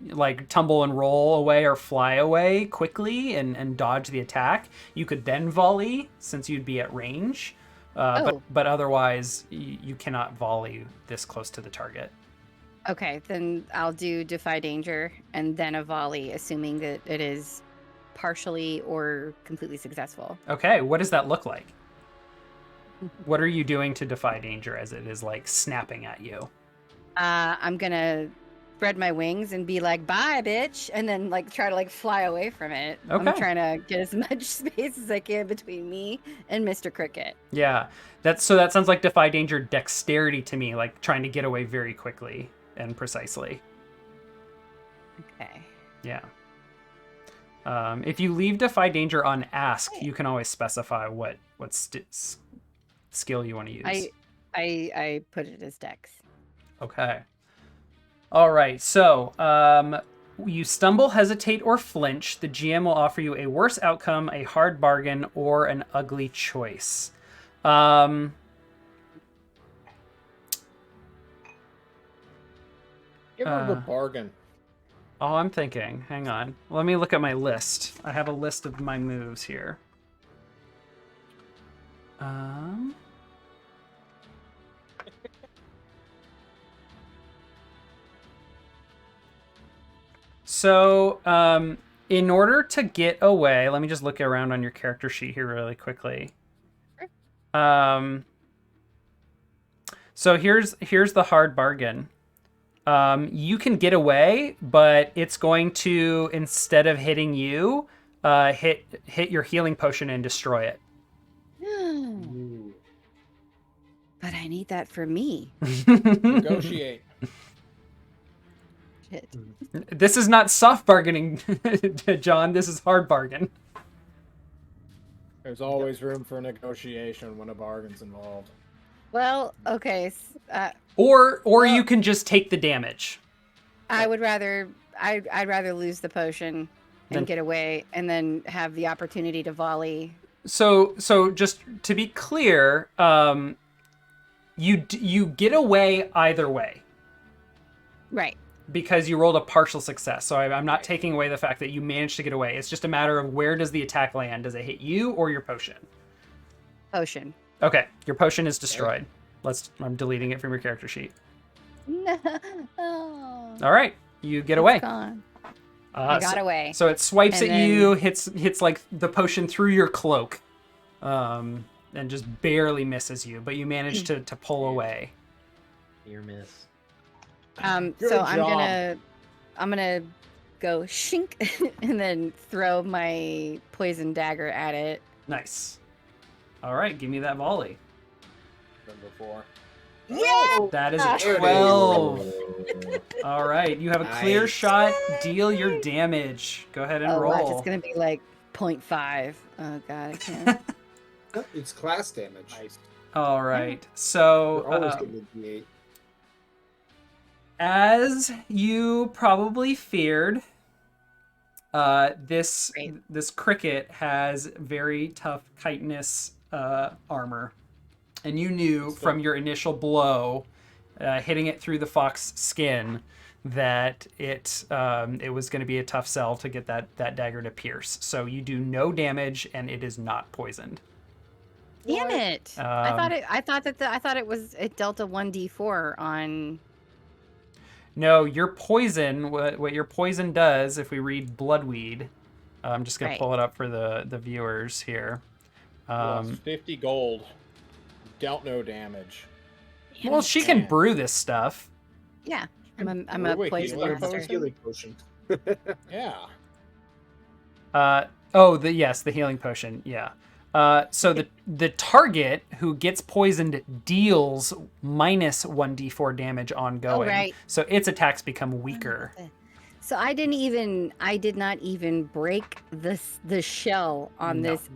like tumble and roll away or fly away quickly and dodge the attack. You could then volley since you'd be at range. But otherwise, you cannot volley this close to the target. Okay, then I'll do Defy Danger and then a volley, assuming that it is partially or completely successful. Okay, what does that look like? What are you doing to defy danger as it is like snapping at you? I'm gonna spread my wings and be like, "Bye, bitch," and then like try to like fly away from it. Okay. I'm trying to get as much space as I can between me and Mr. Cricket. Yeah, that sounds like defy danger dexterity to me, like trying to get away very quickly and precisely. Okay. Yeah. If you leave defy danger on ask, you can always specify what skill you want to use. I put it as Dex. Okay. All right. So, you stumble, hesitate, or flinch. The GM will offer you a worse outcome, a hard bargain, or an ugly choice. Give her a bargain. Oh, I'm thinking. Hang on. Let me look at my list. I have a list of my moves here. So, in order to get away, let me just look around on your character sheet here really quickly. So here's the hard bargain. You can get away, but it's going to, instead of hitting you, hit your healing potion and destroy it. But I need that for me. Negotiate. Shit. This is not soft bargaining, John. This is hard bargain. There's always room for negotiation when a bargain's involved. Well, okay. Or you can just take the damage. I would rather I'd rather lose the potion and get away, and then have the opportunity to volley. So just to be clear, you get away either way. Right. Because you rolled a partial success. So I'm not taking away the fact that you managed to get away. It's just a matter of where does the attack land? Does it hit you or your potion? Potion. Okay, your potion is destroyed. I'm deleting it from your character sheet. No. Oh, All right, you get away. gone. I got away. So it swipes And at you, hits like the potion through your cloak, and just barely misses you. But you manage to pull away. Near miss. So Good job. I'm gonna go shink and then throw my poison dagger at it. Nice. All right, give me that volley. Than before. Yeah. That is a There it is. 12. All right, you have a clear Nice. shot. Deal your damage. Go ahead and Oh, roll. watch, it's gonna be like 0.5. Oh god, I can't. It's class damage. Nice. All right, You're so always getting a D8. as you probably feared, this Great. cricket has very tough chitinous armor, and you knew from your initial blow, hitting it through the fox skin, that it was going to be a tough sell to get that dagger to pierce. So you do no damage, and it is not poisoned. Damn it! I Um, thought it dealt a 1d4 on. No, your poison, what your poison does, if we read Bloodweed, I'm just going Right. to pull it up for the viewers here. Lost 50 gold. Dealt no damage. Well, she can Man. brew this stuff. Yeah, I'm a Wait, poison healing master. potion? Healing potion. Yeah. The healing potion, yeah. So the target who gets poisoned deals minus 1d4 damage ongoing. Oh, right. So its attacks become weaker. So I did not even break the shell on No. this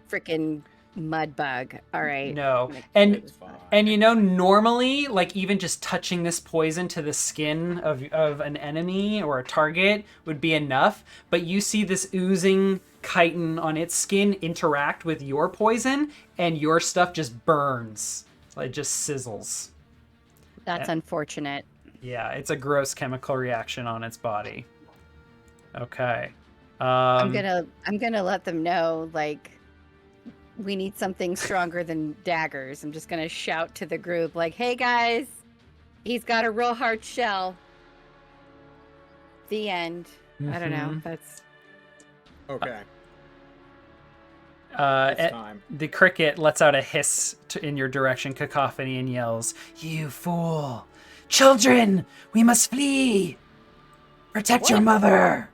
freaking mud bug. All right. No. Like, And It's fine. normally, like even just touching this poison to the skin of an enemy or a target would be enough. But you see this oozing chitin on its skin interact with your poison, and your stuff just burns. It just sizzles. That's unfortunate. Yeah, it's a gross chemical reaction on its body. Okay. I'm gonna let them know, like, we need something stronger than daggers. I'm just gonna shout to the group, like, hey guys, he's got a real hard shell. The end. I don't know. Mhm. That's Okay. Uh, It's time. the cricket lets out a hiss in your direction, cacophony, and yells, "You fool! Children, we must flee! Protect your What? mother!"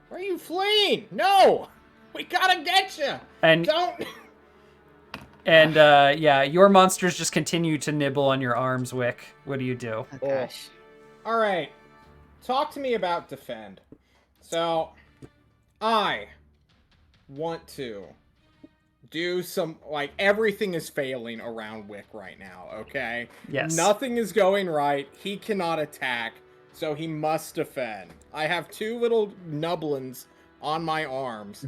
Where are you fleeing? No! We gotta get you! And Don't! yeah, your monsters just continue to nibble on your arms, Wick. What do you do? oh gosh. Alright. Talk to me about defend. So, I want to do some, like, everything is failing around Wick right now, okay? Yes. Nothing is going right. He cannot attack, so he must defend. I have 2 little nublins on my arms.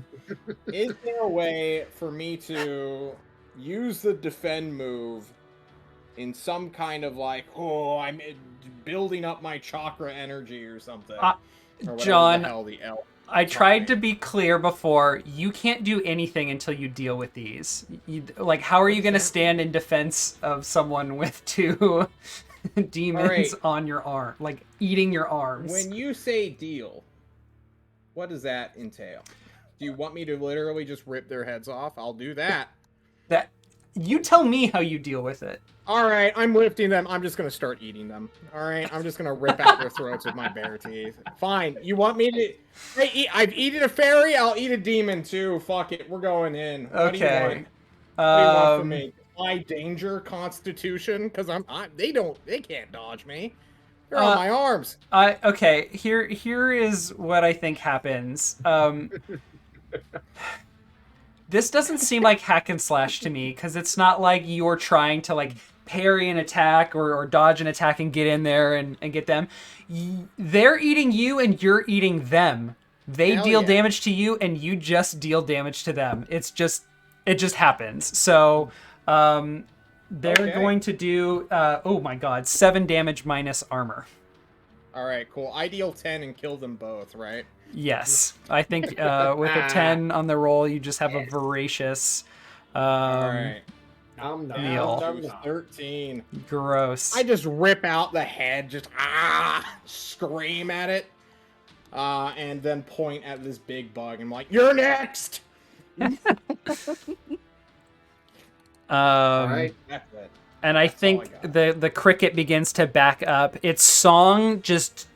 Is there a way for me to use the defend move in some kind of, like, oh, I'm building up my chakra energy or something? Or whatever John, the hell the elf. I tried to be clear before. You can't do anything until you deal with these. Like, how are you going to stand in defense of someone with 2 demons on your arm, like eating your arms? When you say deal, what does that entail? Do you want me to literally just rip their heads off? I'll do that. That you tell me how you deal with it. All right, I'm lifting them. I'm just going to start eating them. All right, I'm just going to rip out their throats with my bare teeth. Fine. You want me to... Hey, I've eaten a fairy. I'll eat a demon, too. Fuck it. We're going in. What do you want? Okay. What do you want from me? My danger constitution? Because they can't dodge me. They're on my arms. Okay, here is what I think happens. This doesn't seem like hack and slash to me, because it's not like you're trying to, like, parry an attack or dodge an attack and get in there and get them. They're eating you and you're eating them. They Hell deal yeah. damage to you and you just deal damage to them. It just happens. So they're going to do oh my god, 7 damage minus armor. All right, cool. I deal 10 and kill them both, right? Yes, I think with a 10 on the roll, you just have a voracious All right. meal. Down to 13. Gross. I just rip out the head, just scream at it, and then point at this big bug. I'm like, "You're next." All right. That's it. And I think all I the cricket begins to back up. Its song just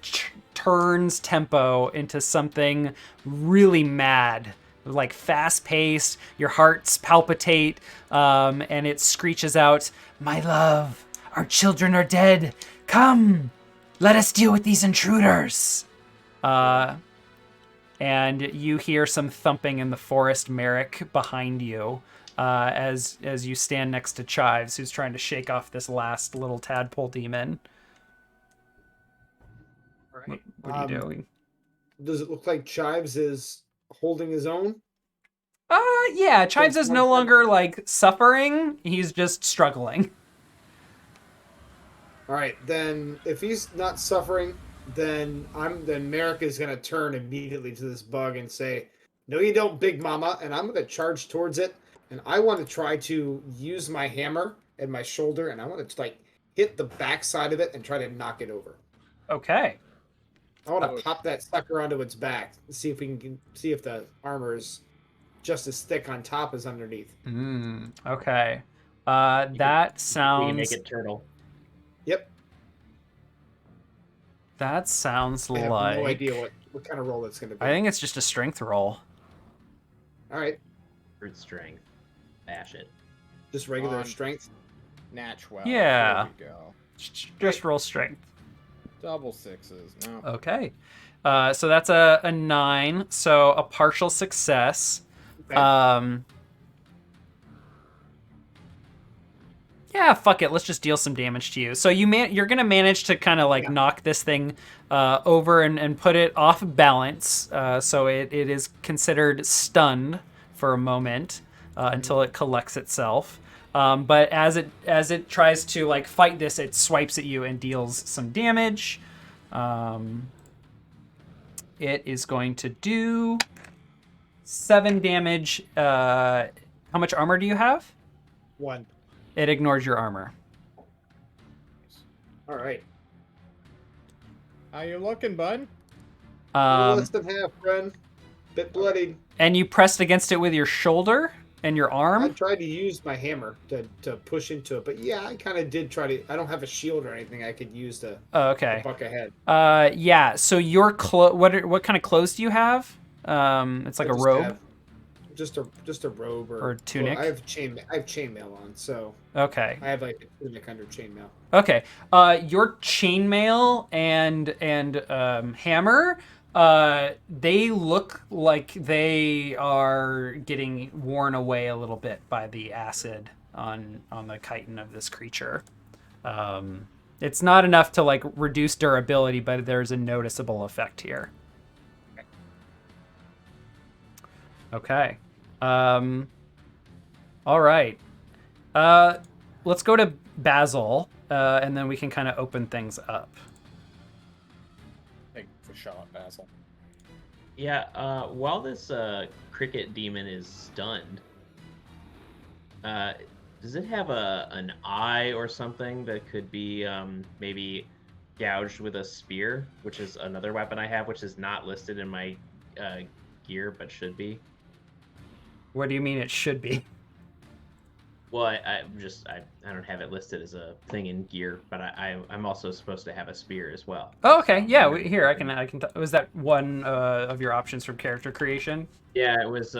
turns tempo into something really mad, like fast-paced. Your hearts palpitate, and it screeches out, "My love, our children are dead. Come, let us deal with these intruders." And you hear some thumping in the forest, Merrick, behind you. As you stand next to Chives, who's trying to shake off this last little tadpole demon. All right. What are you doing? Does it look like Chives is holding his own? Yeah, Chives is no longer, like, suffering. He's just struggling. All right, then if he's not suffering, then Merrick is gonna turn immediately to this bug and say, "No, you don't, Big Mama," and I'm gonna charge towards it. And I want to try to use my hammer and my shoulder, and I want to, like, hit the backside of it and try to knock it over. Okay. I want to pop that sucker onto its back and see if we can see if the armor is just as thick on top as underneath. Okay. That sounds... We can make it turtle. Yep. That sounds I have like... no idea what kind of roll that's going to be. I think it's just a strength roll. All right. Brute strength. Bash it. Just regular On. strength. Natch well. Yeah. There we go. Just roll strength. Double sixes. No. Okay. So that's a 9, so a partial success. Okay. Yeah, fuck it. Let's just deal some damage to you. So you're gonna manage to kind of like knock this thing over and put it off balance. So it is considered stunned for a moment until it collects itself. But as it tries to like fight this, it swipes at you and deals some damage. It is going to do 7 damage. How much armor do you have? 1. It ignores your armor. All right. How you looking, bud? Less than half, friend. Bit bloodied. And you pressed against it with your shoulder and your I arm? tried to use my hammer to push into it, but yeah, I kind of did try to. I don't have a shield or anything I could use to Okay. buck ahead. Yeah, so your what kind of clothes do you have? It's like I a just robe? have just a robe or tunic? Well, I have chainmail on, so Okay. I have like a tunic under chainmail. Okay. Your chainmail and hammer, they look like they are getting worn away a little bit by the acid on the chitin of this creature. It's not enough to like reduce durability, but there's a noticeable effect here. Okay. All right. Let's go to Basil, and then we can kind of open things up. Take the shot, Basil. Yeah, while this cricket demon is stunned, does it have an eye or something that could be maybe gouged with a spear, which is another weapon I have, which is not listed in my gear, but should be? What do you mean it should be? Well, I don't have it listed as a thing in gear, but I'm also supposed to have a spear as well. Oh, okay. Yeah, here I can. Was that one of your options from character creation? Yeah, it was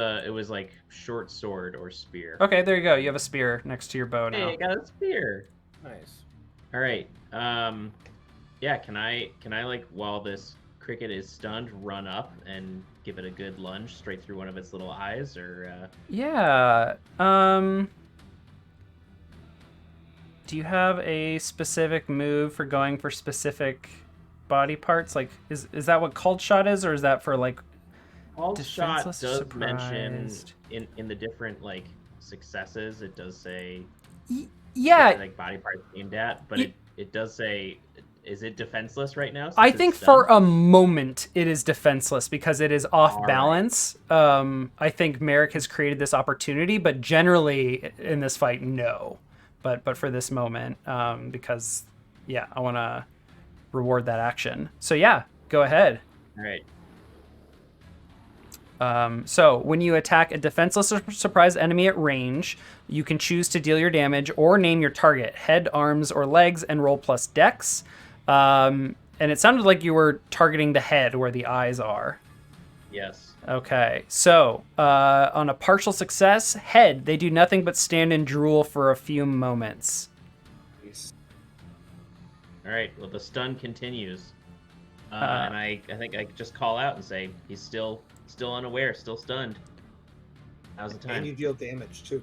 like short sword or spear. Okay, there you go. You have a spear next to your bow now. Hey, I got a spear. Nice. All right. Yeah. Can I like while this cricket is stunned, run up and give it a good lunge straight through one of its little eyes, or? Yeah. Do you have a specific move for going for specific body parts? Like, is that what called shot is, or is that for like? Called shot Defenseless does or mention surprised? in the different like successes. It does say Yeah, like body parts aimed at, but it does say. Is it defenseless right now? I since think it's for stunned? a moment it is defenseless because it is off All right. balance. I think Merrick has created this opportunity, but generally in this fight, no. But for this moment, because yeah, I want to reward that action. So yeah, go ahead. All right. So when you attack a defenseless or surprise enemy at range, you can choose to deal your damage or name your target, head, arms, or legs, and roll plus dex. And it sounded like you were targeting the head where the eyes are. Yes. Okay, so on a partial success, head, they do nothing but stand and drool for a few moments. Nice. All right. Well, the stun continues, and I think I just call out and say he's still unaware, still stunned. Now's the And time. you deal damage too.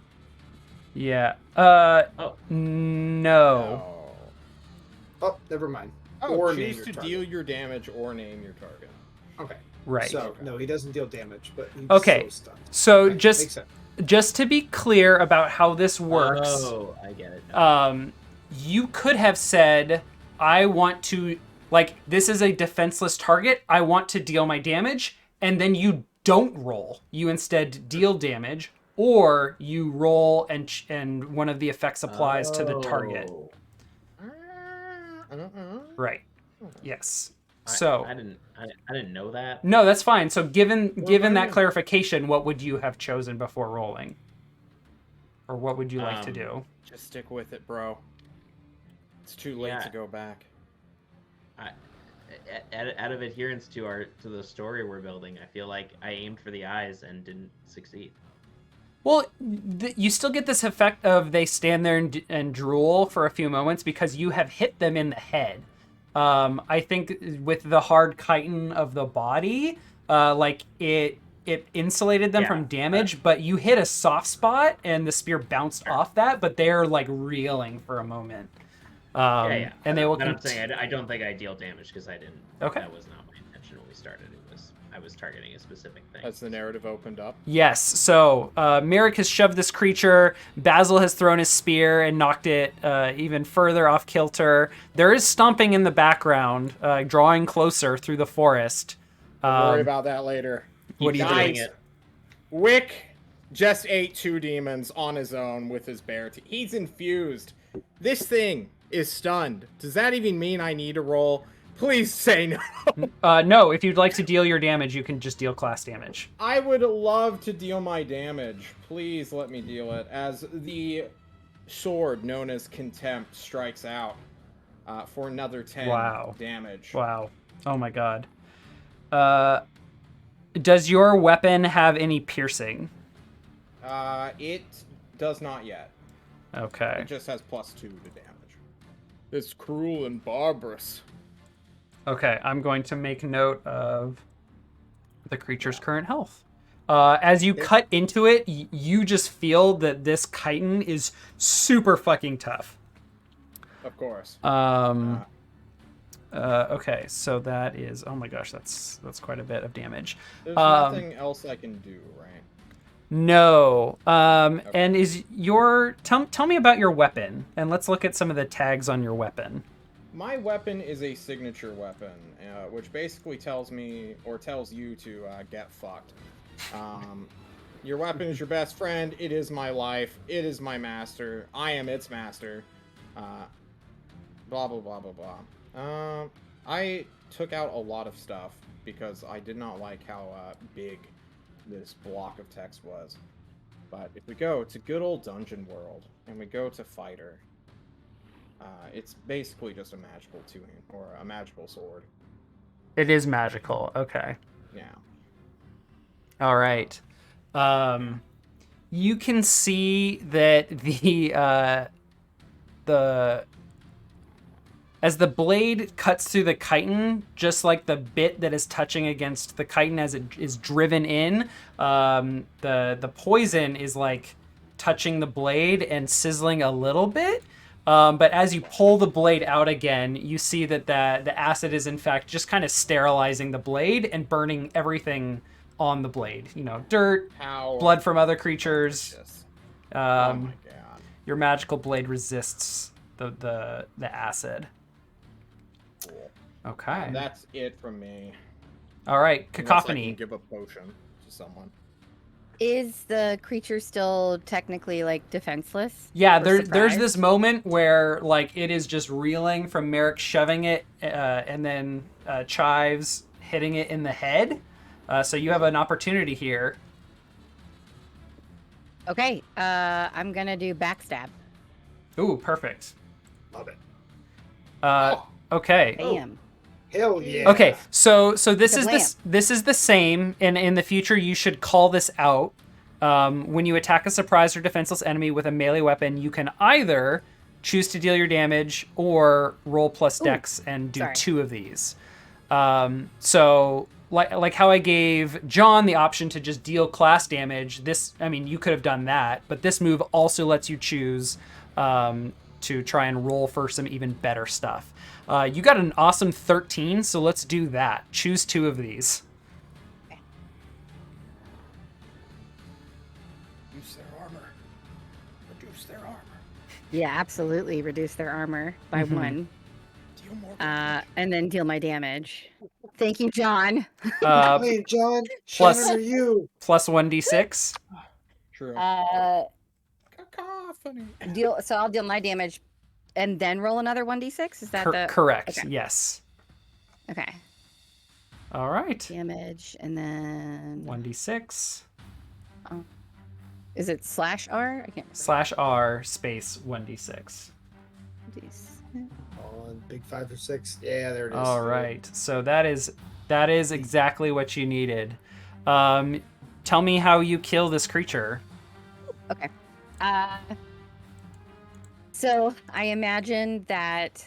Yeah. Oh. No. Oh, never mind. Oh, Or name choose your to target. deal your damage or name your target. Okay. Right. So no, he doesn't deal damage, but he's Okay. so stunned. So Okay, makes sense. just to be clear about how this works. Oh, I get it. You could have said, I want to, like, this is a defenseless target. I want to deal my damage. And then you don't roll. You instead deal damage, or you roll and one of the effects applies to the target. Oh. Right. Yes. So I didn't know that. no, that's fine. So given that fine. clarification, what would you have chosen before rolling? Or what would you like to do? Just stick with it, bro. It's too late Yeah. to go back. Out of adherence to the story we're building, I feel like I aimed for the eyes and didn't succeed. Well, you still get this effect of they stand there and drool for a few moments because you have hit them in the head. I think with the hard chitin of the body, like it insulated them Yeah, from damage, but you hit a soft spot and the spear bounced off that, but they're like reeling for a moment. Yeah. And they will. But I'm saying I don't think I deal damage because I didn't. Okay. That was not my intention when we started. It was I was targeting a specific thing. As the narrative opened up. Yes. So Merrick has shoved this creature. Basil has thrown his spear and knocked it even further off kilter. There is stomping in the background, drawing closer through the forest. Don't worry about that later. What do you Guys, do? Wick just ate 2 demons on his own with his bear team. He's infused. This thing is stunned. Does that even mean I need to roll? Please say no. No, if you'd like to deal your damage, you can just deal class damage. I would love to deal my damage. Please let me deal it. As the sword known as Contempt strikes out for another 10 damage. Wow. Oh my god. Does your weapon have any piercing? It does not yet. Okay. It just has +2 to damage. It's cruel and barbarous. Okay, I'm going to make note of the creature's current health. As you cut into it, you just feel that this chitin is super fucking tough. Of course. Okay, so that is, oh my gosh, that's quite a bit of damage. There's nothing else I can do, right? No. And is your tell me about your weapon, and let's look at some of the tags on your weapon. My weapon is a signature weapon, which basically tells me, or tells you to get fucked. Your weapon is your best friend. It is my life. It is my master. I am its master. Blah, blah, blah, blah, blah. I took out a lot of stuff because I did not like how big this block of text was. But if we go to good old Dungeon World, and we go to Fighter, it's basically just a magical two-hand, or a magical sword. It is magical. Okay. Yeah. All right. You can see that the as the blade cuts through the chitin, just like the bit that is touching against the chitin as it is driven in, the poison is like touching the blade and sizzling a little bit. But as you pull the blade out again, you see that the acid is in fact just kind of sterilizing the blade and burning everything on the blade. You know, dirt, blood from other creatures. Oh my god. Your magical blade resists the acid. Cool. Okay. And that's it from me. All right, Unless I Cacophony. can give a potion to someone. Is the creature still technically like defenseless? Yeah, or there's surprised? this moment where like it is just reeling from Merrick shoving it, and then Chives hitting it in the head. So you have an opportunity here. Okay, I'm gonna do backstab. Ooh, perfect. Love it. Okay. Bam. Hell yeah. Okay, so this is Kablam. this is the same, and in the future you should call this out. When you attack a surprised or defenseless enemy with a melee weapon, you can either choose to deal your damage or roll plus dex and do sorry. 2 of these. So like how I gave John the option to just deal class damage, you could have done that, but this move also lets you choose to try and roll for some even better stuff. You got an awesome 13, so let's do that. Choose 2 of these. Reduce their armor. Reduce their armor. Yeah, absolutely. Reduce their armor by 1. Deal more And then deal my damage. Thank you, John. Hey, John. Plus- Shannon, are you? Plus 1d6. True. Cacophony. So I'll deal my damage and then roll another 1d6? Is that the Correct. Okay. Yes. Okay. All right. Damage and then 1d6 is it /R? I can't /R space 1d6. remember. On big 5 or 6. Yeah, there it is. All right. So that is exactly what you needed. Tell me how you kill this creature. Okay. So I imagine that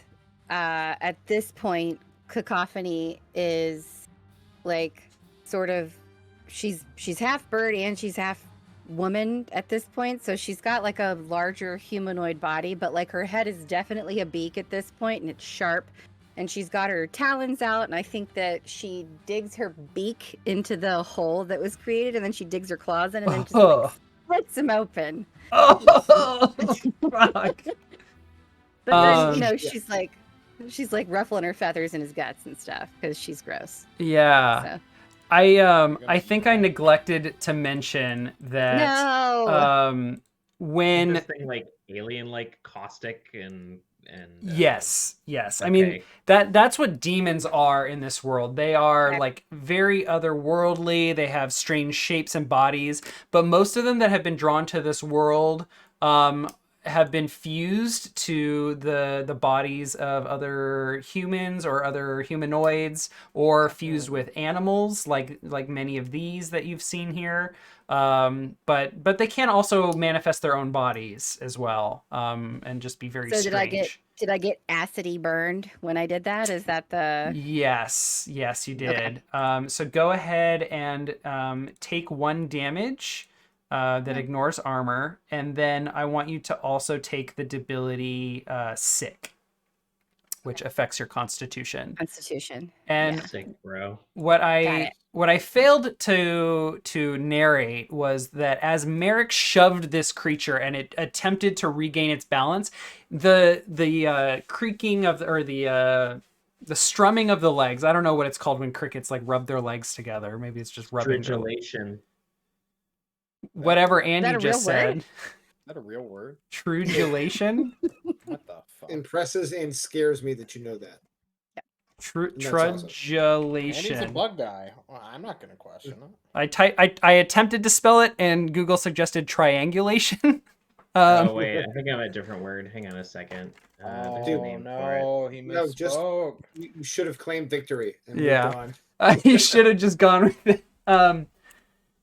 at this point, Cacophony is like sort of she's half bird and she's half woman at this point. So she's got like a larger humanoid body, but like her head is definitely a beak at this point, and it's sharp. and she's got her talons out, and I think that she digs her beak into the hole that was created, and then she digs her claws in, and then just like splits them open. Oh, fuck. But then Um, she's like ruffling her feathers in his guts and stuff because she's gross. Yeah. So I think I neglected to mention that no. when Is this thing like alien, like caustic and yes. I mean okay. that's what demons are in this world. They are Okay. like very otherworldly. They have strange shapes and bodies, but most of them that have been drawn to this world have been fused to the bodies of other humans or other humanoids, or fused with animals, like many of these that you've seen here. But they can also manifest their own bodies as well, and just be very So strange. did I get acidy burned when I did that? Is that the Yes, you did. Okay. So go ahead and take 1 damage that ignores armor, and then I want you to also take the debility sick, which affects your constitution. Constitution? And Sick, bro. what Got I failed to narrate was that as Merrick shoved this creature and it attempted to regain its balance, the creaking of the strumming of the legs. I don't know what it's called when crickets like rub their legs together. Maybe it's just rubbing their Stridulation. whatever Is Andy that a just real word? said. Is that a real word? Trudulation? What the fuck? Impresses and scares me that you know that. That's awesome. And he's a Trudulation. bug guy. Well, I'm not going to question it. I attempted to spell it and Google suggested triangulation. Oh wait, I think I have a different word. Hang on a second. There's a Oh name for it. no, he No, just- misspoke. You should have claimed victory and Yeah. moved on. You should have just gone with it.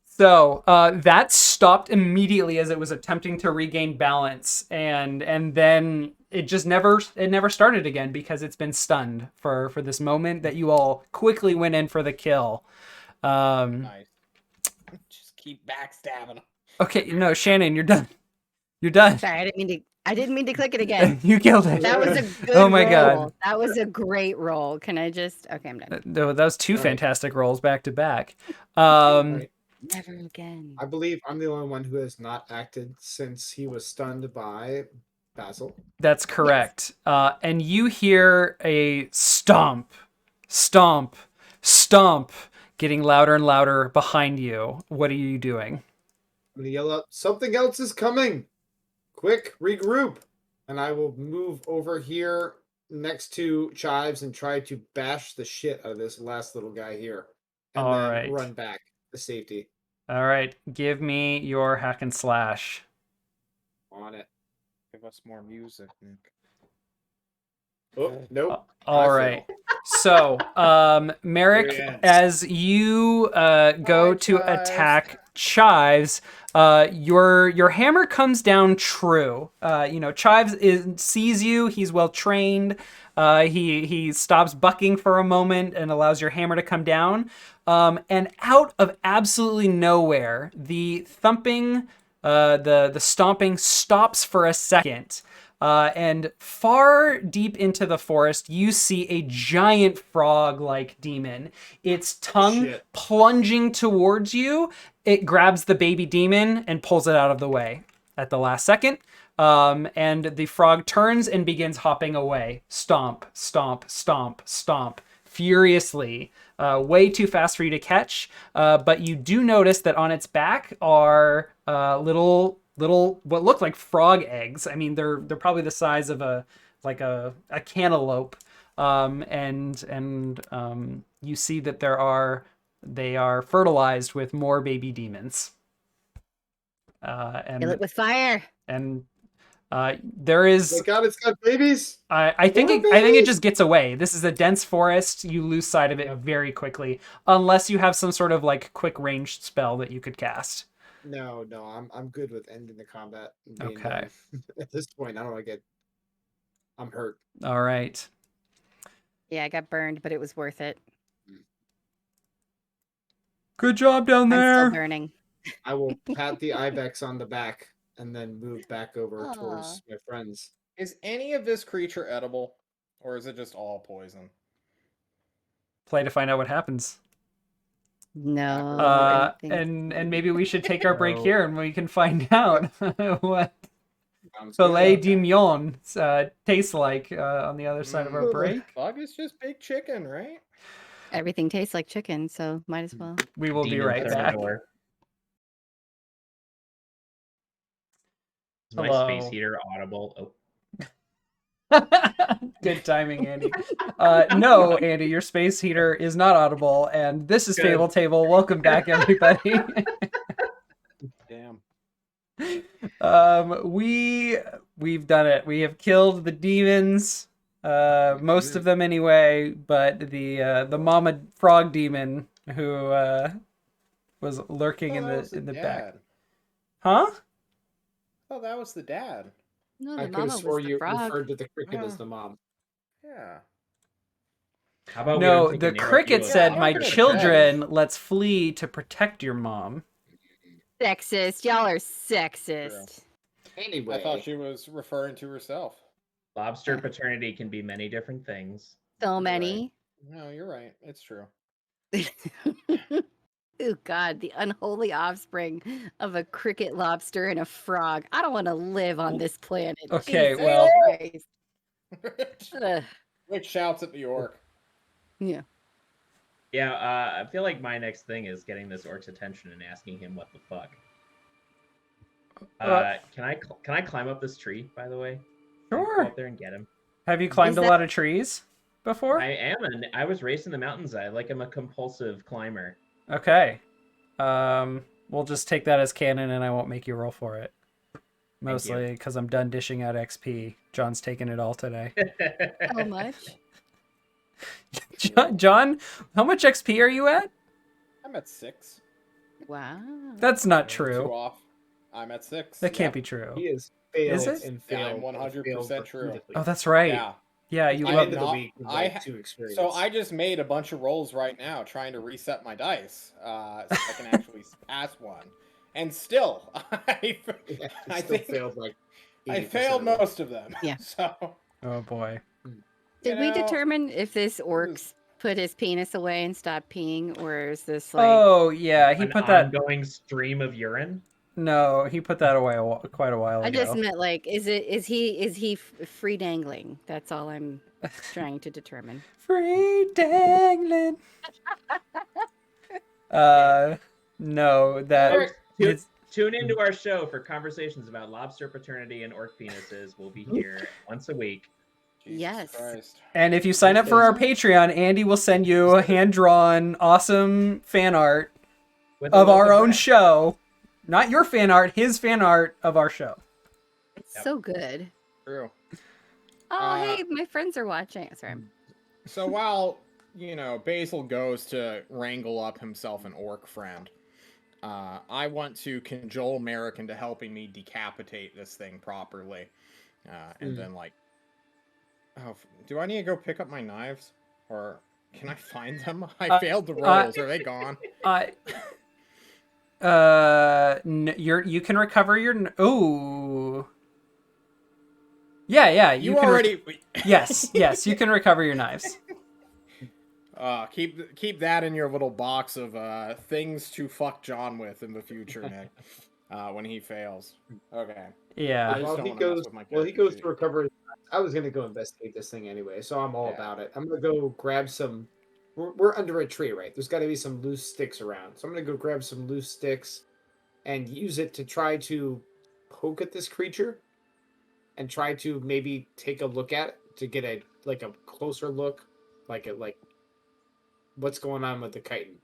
So that stopped immediately as it was attempting to regain balance, and then it just never started again because it's been stunned for this moment that you all quickly went in for the kill. Nice. Just keep backstabbing him. Okay, no, Shannon, you're done. You're done. Sorry, I didn't mean to click it again. You killed it. That was a good Oh my roll. God. That was a great roll. Can I just okay, I'm done. That was 2 All right. fantastic rolls back to back. Right. Never again. I believe I'm the only one who has not acted since he was stunned by Basil. That's correct. And you hear a stomp, stomp, stomp getting louder and louder behind you. What are you doing? I'm gonna yell out, "Something else is coming! Quick, regroup!" And I will move over here next to Chives and try to bash the shit out of this last little guy here, and All then right. run back to safety. All right. Give me your hack and slash. On it. Give us more music, Nick. Oh, nope. All I right. fail. So, Merrick, Very ends. as you go Hi, to Chives. attack Chives, your hammer comes down true. Chives sees you. He's well trained. He stops bucking for a moment and allows your hammer to come down. And out of absolutely nowhere, the thumping, the stomping stops for a second. And far deep into the forest, you see a giant frog-like demon. Its tongue Shit. plunging towards you. It grabs the baby demon and pulls it out of the way at the last second. And the frog turns and begins hopping away. Stomp, stomp, stomp, stomp, furiously. Way too fast for you to catch. But you do notice that on its back are little what look like frog eggs. I mean, they're probably the size of a cantaloupe. And you see that they are fertilized with more baby demons. Kill it with fire. And there is. My God, it's got babies. I think More it babies? just gets away. This is a dense forest. You lose sight of it very quickly, unless you have some sort of like quick ranged spell that you could cast. No, I'm good with ending the combat. and being Okay. done. At this point, I don't want to get. I'm hurt. All right. Yeah, I got burned, but it was worth it. Good job down I'm there. still burning. I will pat the ibex on the back and then move back over Aw. towards my friends. Is any of this creature edible? Or is it just all poison? Play to find out what happens. No, I don't think And maybe we should take our break No. here and we can find out what Sounds filet good. mignon tastes like on the other side of our Mm. break. Bug is just big chicken, right? everything tastes like chicken, so might as well. We will be Demon right back. Thermidor. Is my Hello. space heater audible? Oh. Good timing, Andy. No, Andy, your space heater is not audible, and this is Good. Fable Table. Welcome back, everybody. Damn. We've done it. We have killed the demons, most of them anyway, but the mama frog demon who was lurking in the back. Huh? Oh, that was the dad. No, I the could have mama swore was the you frog. referred to the cricket as Yeah. the mom. Yeah. How about we No, don't take the a narrow cricket view of said, I'm "My not gonna children, let's flee to protect your mom." Sexist. Y'all are sexist. Anyway, I thought she was referring to herself. Lobster paternity can be many different things. So You're many. No, you're right. It's true. Oh God, the unholy offspring of a cricket, lobster, and a frog. I don't want to live on this planet. Okay, Jesus well- Christ. Ugh. Rick shouts at the orc. Yeah. Yeah, I feel like my next thing is getting this orc's attention and asking him what the fuck. Can I climb up this tree, by the way? Can I go Sure. up there and get him? Have you climbed Is a that- lot of trees before? I am, and I was raised in the mountains. I'm a compulsive climber. Okay. We'll just take that as canon, and I won't make you roll for it. Mostly because I'm done dishing out XP. John's taking it all today. How much? John, how much XP are you at? I'm at 6. Wow. That's not 2 true. off. I'm at 6. That can't Yep. be true. he is failed Is it? and Yeah, failed. I'm and 100% failed true. repeatedly. Oh, that's right. Yeah. Yeah, you By I the love end of not- the week, with, I like, ha- 2 experience. So I just made a bunch of rolls right now trying to reset my dice so I can actually pass one. And still, I Yeah, I still think failed like I 80% failed of them. most of them. Yeah. So Oh boy. Did we know, determine if this orc was- put his penis away and stopped peeing, or is this like? Oh yeah, he An put that. ongoing stream of urine. No, he put that away quite a while I ago. just meant like, is he free dangling? That's all I'm trying to determine. Free dangling. No, that Folks, it's tune into our show for conversations about lobster paternity and orc penises. We'll be here once a week. Jesus Yes. Christ. and if you sign up for our Patreon, Andy will send you hand-drawn, awesome fan art With a of loaf our own bread. show. Not your fan art, his fan art of our show. It's Yep. so good. True. Oh, hey, my friends are watching. Sorry. So while, Basil goes to wrangle up himself an orc friend, I want to cajole Merrick into helping me decapitate this thing properly. And then, do I need to go pick up my knives? Or can I find them? I failed the rolls. Are they gone? You can recover your. Ooh. Yeah. You can already... Yes, you can recover your knives. Keep that in your little box of things to fuck John with in the future, Nick. When he fails. Okay. Yeah. I just While don't he wanna mess goes, with my well, he character goes sheet. to recover. I was gonna go investigate this thing anyway, so I'm all Yeah. about it. I'm gonna go grab some. We're under a tree, right? There's got to be some loose sticks around, so I'm gonna go grab some loose sticks, and use it to try to poke at this creature, and try to maybe take a look at it to get a closer look, like what's going on with the chitin.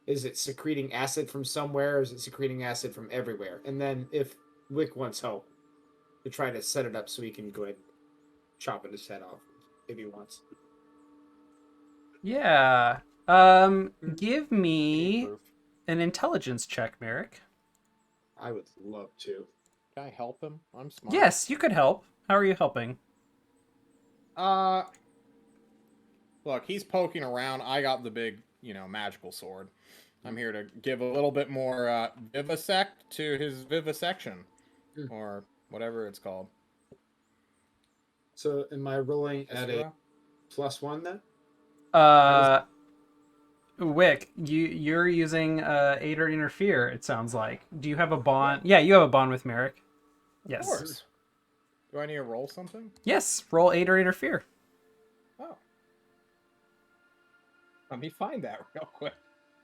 Is it secreting acid from somewhere, or is it secreting acid from everywhere? And then if Wick wants help, to try to set it up so he can go ahead and chop his head off if he wants. Yeah. Give me Proof. an intelligence check, Merrick. I would love to. Can I help him? I'm smart. Yes, you could help. How are you helping? Look, he's poking around. I got the big, magical sword. I'm here to give a little bit more vivisect to his vivisection, or whatever it's called. So am I rolling at a Viscera? +1 then? Wick, you're using aid or interfere. It sounds like. Do you have a bond? Yeah, you have a bond with Merrick. Yes. Of course. Do I need to roll something? Yes. Roll aid or interfere. Oh. Let me find that real quick.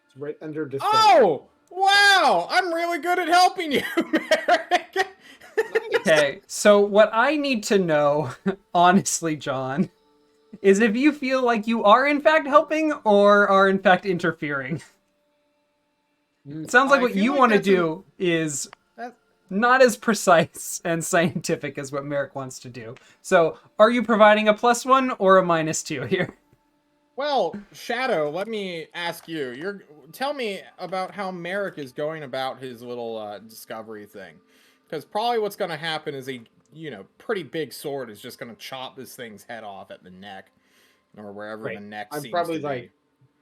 It's right under defense. Oh! Wow! I'm really good at helping you, Merrick! Okay, so what I need to know, honestly, John, is if you feel like you are in fact helping or are in fact interfering. It sounds like I what feel you like want to that's do is That- not as precise and scientific as what Merrick wants to do. So, are you providing a +1 or a -2 here? Well, Shadow, let me ask you. Tell me about how Merrick is going about his little discovery thing. Because probably what's going to happen is a pretty big sword is just going to chop this thing's head off at the neck, or wherever Right. the neck I'm seems probably to be.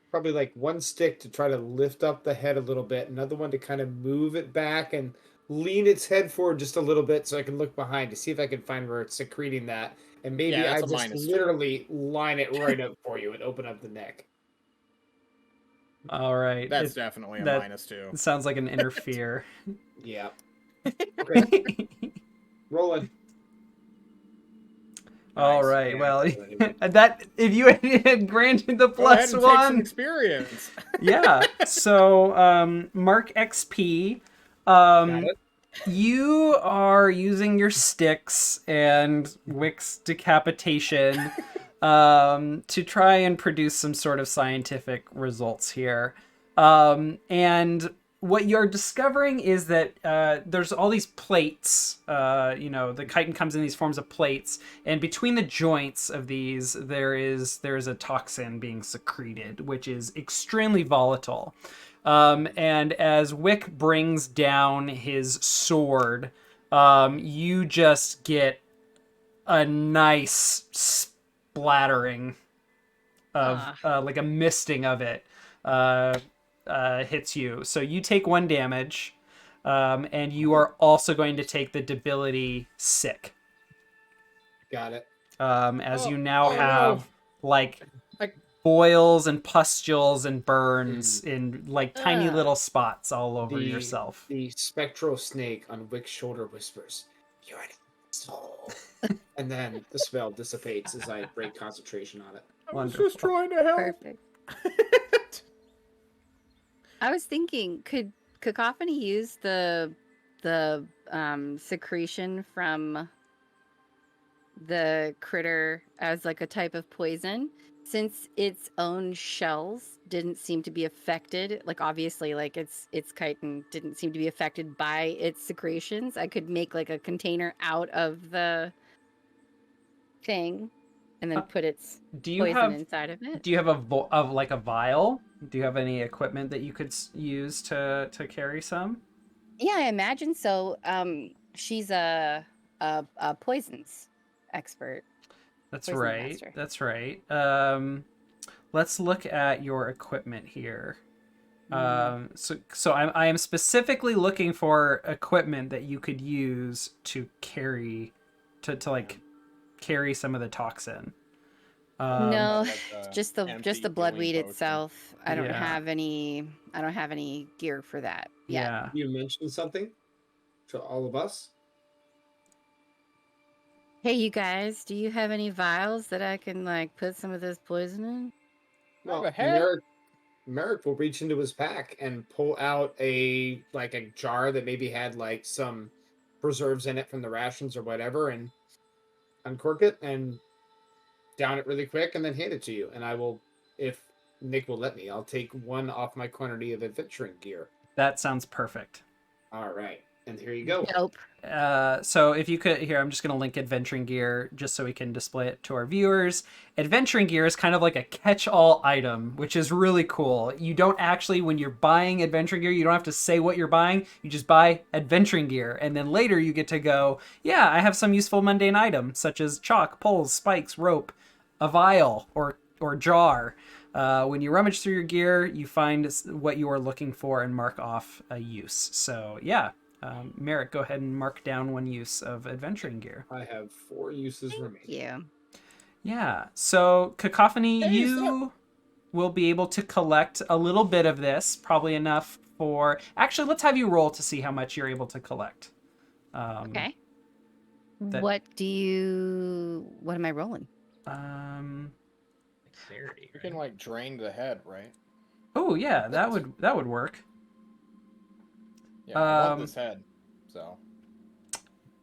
probably like one stick to try to lift up the head a little bit, another one to kind of move it back and lean its head forward just a little bit so I can look behind to see if I can find where it's secreting that. And maybe Yeah, I that's a just -2. literally line it right up for you and open up the neck. All right. That's definitely a that- -2. It sounds like an interfere. Yeah. Okay, rolling. All Nice. right. Yeah, Well, anyway. that if you had granted the Go ahead and take some +1, experience. yeah. So, mark XP. Got it. You are using your sticks and Wick's decapitation to try and produce some sort of scientific results here. And what you're discovering is that there's all these plates. The chitin comes in these forms of plates, and between the joints of these, there is a toxin being secreted, which is extremely volatile. And as Wick brings down his sword, you just get a nice splattering of like a misting of it hits you. So you take 1 damage, and you are also going to take the debility sick. Got it. As you now oh, have no. like I- boils and pustules and burns in like tiny little spots all over yourself. The spectral snake on Wick's shoulder whispers, "You're an asshole." And then the spell dissipates as I break concentration on it. I was Wonderful. just trying to help. Perfect. I was thinking, could Cacophony use the secretion from the critter as like a type of poison, since its own shells didn't seem to be affected? Like obviously, like its chitin didn't seem to be affected by its secretions. I could make like a container out of the thing, and then put its Do you poison have inside of it. Do you have a vial? Do you have any equipment that you could use to carry some? Yeah, I imagine so. She's a poisons expert. That's Poison right. master. That's right. Let's look at your equipment here. So I am specifically looking for equipment that you could use to carry to like carry some of Um, No, like the just the empty bloodweed healing potion. itself. I don't Yeah. have any. I don't have any gear for that yet. Yeah. You mentioned something to all of us. Hey, you guys, do you have any vials that I can like put some of this poison in? Well, the heck? Merrick will reach into his pack and pull out a jar that maybe had like some preserves in it from the rations or whatever, and uncork it and down it really quick, and then hand it to you. And I will, if Nick will let me, I'll take 1 off my quantity of adventuring gear. That sounds perfect. All right, and here you go. Nope. So if you could, here, I'm just going to link adventuring gear just so we can display it to our viewers. Adventuring gear is kind of like a catch-all item, which is really cool. You don't actually, when you're buying adventuring gear, you don't have to say what you're buying. You just buy adventuring gear. And then later you get to go, yeah, I have some useful mundane item, such as chalk, poles, spikes, rope, a vial, or jar. When you rummage through your gear, you find what you are looking for and mark off a use. So yeah. Merrick, go ahead and mark down 1 use of adventuring gear. I have 4 uses remaining. Yeah. Yeah. So, Cacophony, Hey, you will be able to collect a little bit of this, probably enough for. Actually, let's have you roll to see how much you're able to collect. Okay. that- What am I rolling? Dexterity. You can right? like drain the head, right? Oh yeah, that would work. Yeah, I want Um, this head. So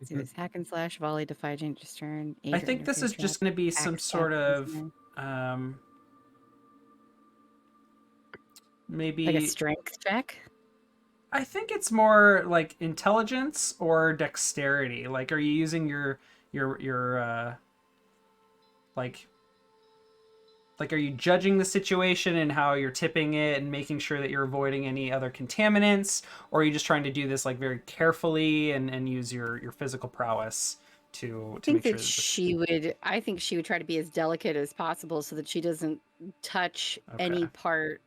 See this hack and slash, volley, defy, dangerous turn. I think this is just going to be some sort of maybe like a strength check. I think it's more like intelligence or dexterity. Like, are you using your like are you judging the situation and how you're tipping it and making sure that you're avoiding any other contaminants, or are you just trying to do this like very carefully and use your physical prowess to I think make sure that that she would. I think she would try to be as delicate as possible so that she doesn't touch any Okay. part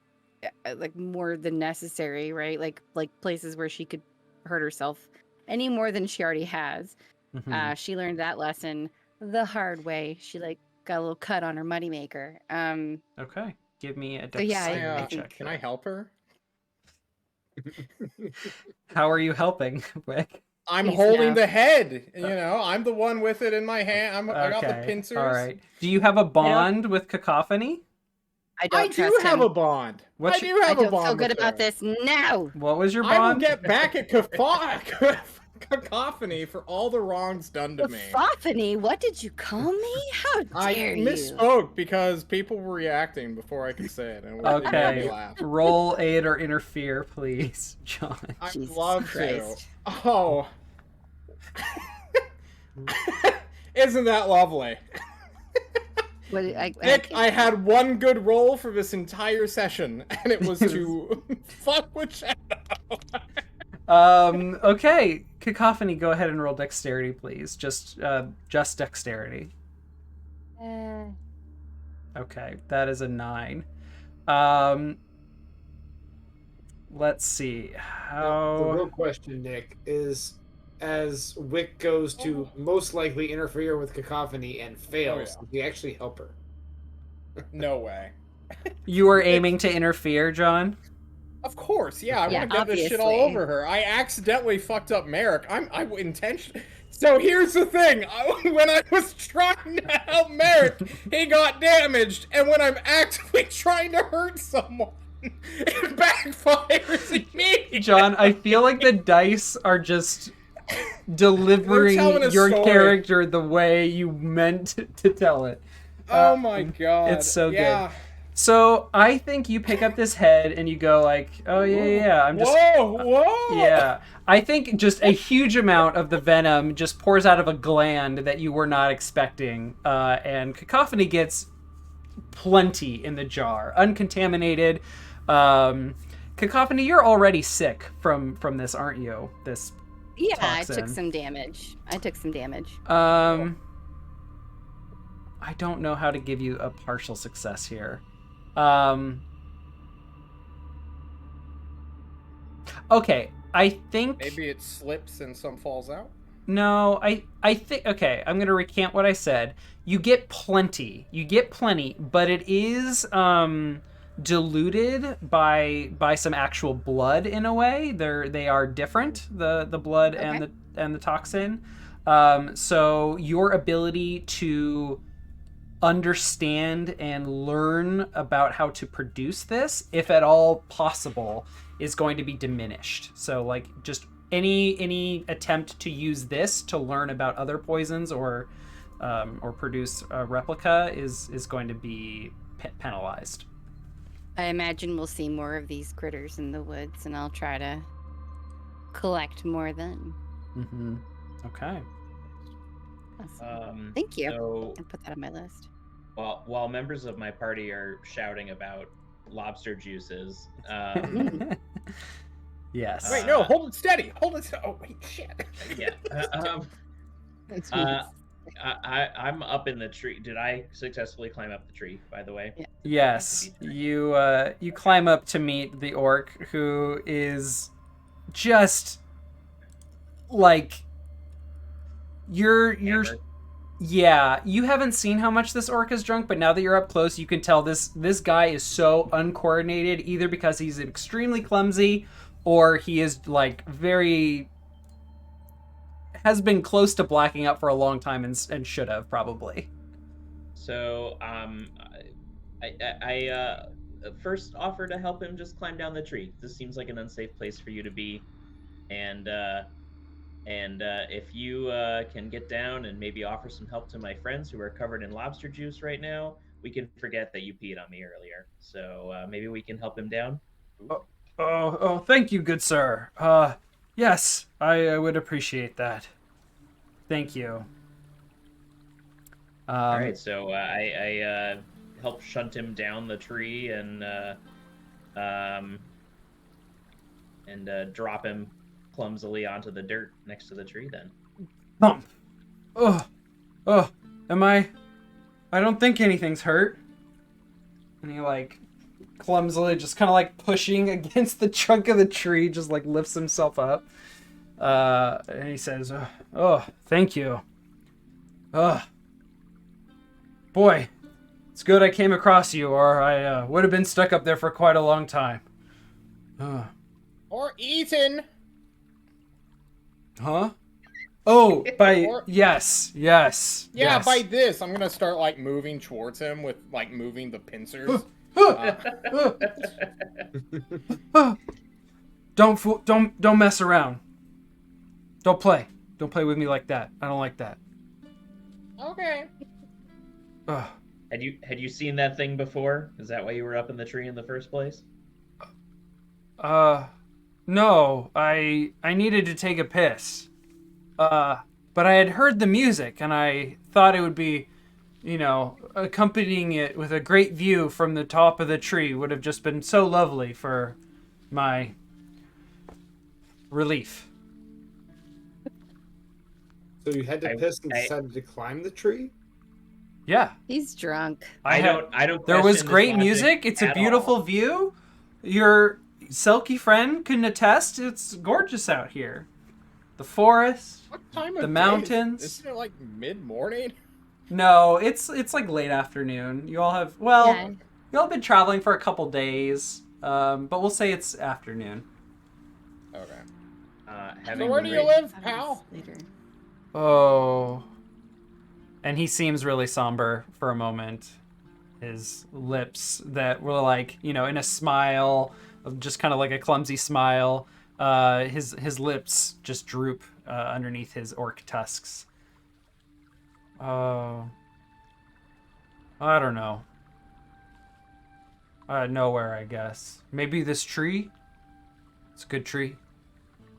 like more than necessary, right? Like places where she could hurt herself any more than she already has. Mhm. She learned that lesson the hard way. She like got a little cut on her moneymaker. Okay, give me a So yeah, dexterity I check. think can I help her? How are you helping, Wick? I'm Please, holding no. the head. I'm the one with it in my hand. I got the Okay, pincers. all right. Do you have a bond with Cacophony? I I don't do trust have him. a bond. What's I your- do I have a don't feel bond good with about her. this now. What was your I will bond? get back at Cacophony for all the wrongs done to me. Cacophony, what did you call me? How I dare you? misspoke because people were reacting before I could say it, and it made me Okay, laugh. roll, aid, or interfere, please, John. I'd Jesus love Christ. to. Oh. Isn't that lovely? What I Nick, can't- I had one good roll for this entire session, and it was to fuck with Shannon. Okay, Cacophony, go ahead and roll dexterity, please. Just dexterity. Okay, that is a 9. Let's see Now, the how. real question, Nick, is as Wick goes to most likely interfere with Cacophony and fails, yeah. does he actually help her? No way. You were aiming to interfere, John? Of course, yeah. I Yeah, want to get this shit all obviously. over her. I accidentally fucked up Merrick. I intentionally. So here's the thing. When I was trying to help Merrick, he got damaged, and when I'm actively trying to hurt someone, it backfires immediately. John, I feel like the dice are just delivering They're telling a your story. character the way you meant to tell it. Oh my god. It's so yeah. good. So I think you pick up this head and you go like, oh yeah, I'm just Whoa! yeah. I think just a huge amount of the venom just pours out of a gland that you were not expecting, and Cacophony gets plenty in the jar, uncontaminated. Cacophony, you're already sick from this, aren't you? This Yeah, toxin. I took some damage. I don't know how to give you a partial success here. Okay, I think Maybe it slips and some falls out. no, I think okay, I'm going to recant what I said. You get plenty, but it is diluted by some actual blood in a way. They are different, the blood Okay. and the toxin. So your ability to understand and learn about how to produce this, if at all possible, is going to be diminished. So like just any attempt to use this to learn about other poisons or produce a replica is going to be penalized. I imagine we'll see more of these critters in the woods, and I'll try to collect more then. Mm-hmm. Okay. Awesome. Thank you. So I'll put that on my list. while members of my party are shouting about lobster juices, Yes. Wait, no, hold it steady. Hold it. Oh wait, shit. yeah, I'm up in the tree. Did I successfully climb up the tree? By the way. Yeah. Yes, you climb up to meet the orc, who is just like you're Hammered. Yeah, you haven't seen how much this orc is drunk, but now that you're up close, you can tell this guy is so uncoordinated, either because he's extremely clumsy, or he is like has been close to blacking out for a long time and should have probably. So, I first offer to help him just climb down the tree. This seems like an unsafe place for you to be, and if you can get down and maybe offer some help to my friends who are covered in lobster juice right now, we can forget that you peed on me earlier. So maybe we can help him down. Oh, thank you, good sir. Yes, I would appreciate that. Thank you. All right, so I help shunt him down the tree and drop him clumsily onto the dirt next to the tree. Then. Am I don't think anything's hurt. And he like clumsily just kind of like pushing against the trunk of the tree, just like lifts himself up. And he says, "Oh, thank you. Boy, it's good I came across you, or I would have been stuck up there for quite a long time." Or eaten. Huh? Oh, yes. Yeah, Yes. by this, I'm gonna start like moving towards him with like moving the pincers. Don't mess around. Don't play with me like that. I don't like that. Okay. Had you seen that thing before? Is that why you were up in the tree in the first place? No. I needed to take a piss. But I had heard the music and I thought it would be, accompanying it with a great view from the top of the tree would have just been so lovely for my relief. So you had to piss and decided to climb the tree? Yeah. He's drunk. I don't. There was question great this music. logic It's a at beautiful all. view. Your Selkie friend can attest. It's gorgeous out here. The forest. What time of The day mountains. Isn't it like mid-morning? No, it's like late afternoon. You all have you all have been traveling for a couple days. But we'll say it's afternoon. Okay. So where do you live, pal? Later. Oh. And he seems really somber for a moment. His lips that were like, in a smile, just kind of like a clumsy smile. His lips just droop underneath his orc tusks. Oh. I don't know. Nowhere, I guess. Maybe this tree? It's a good tree.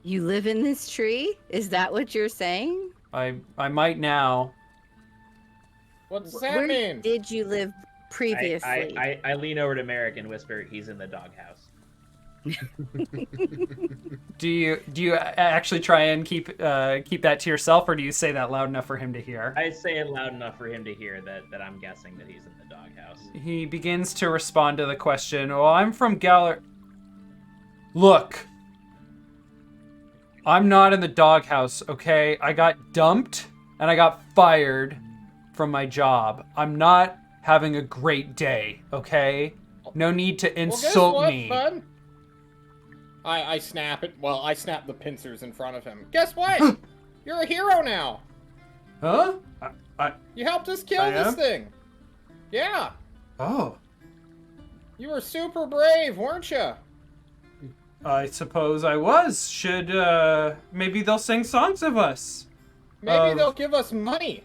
You live in this tree? Is that what you're saying? I might now. What does that Where mean? did you live previously? I lean over to Merrick and whisper, "He's in the doghouse." Do you actually try and keep that to yourself, or do you say that loud enough for him to hear? I say it loud enough for him to hear that I'm guessing that he's in the doghouse. He begins to respond to the question. Well, I'm from Galler. Look, I'm not in the doghouse, okay? I got dumped and I got fired from my job. I'm not having a great day, okay? No need to insult well, guess what, me. Bud? I snap it. Well, I snap the pincers in front of him. Guess what? You're a hero now. Huh? You helped us kill I this am? thing. Yeah. Oh, You were super brave, weren't you? I suppose I was. Should, maybe they'll sing songs of us. Maybe they'll give us money.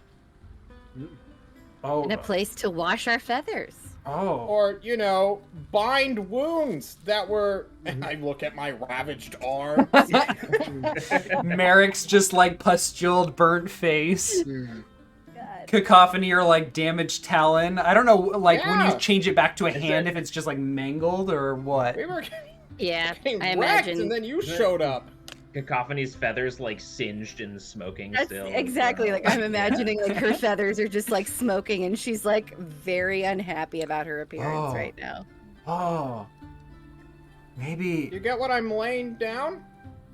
Oh. And a place to wash our feathers. Oh. Or, bind wounds that were... And I look at my ravaged arm. Merrick's just like pustuled, burnt face. God. Cacophony or like damaged talon. I don't know, like when you Yeah. change it back to a hand, it- if it's just like mangled or what. We were Yeah, getting I wrecked, imagine. and then you showed up. Cacophony's feathers like singed and smoking That's still. exactly like I'm imagining like her feathers are just like smoking and she's like very unhappy about her appearance Oh. right now. Oh. Maybe You get what I'm laying down?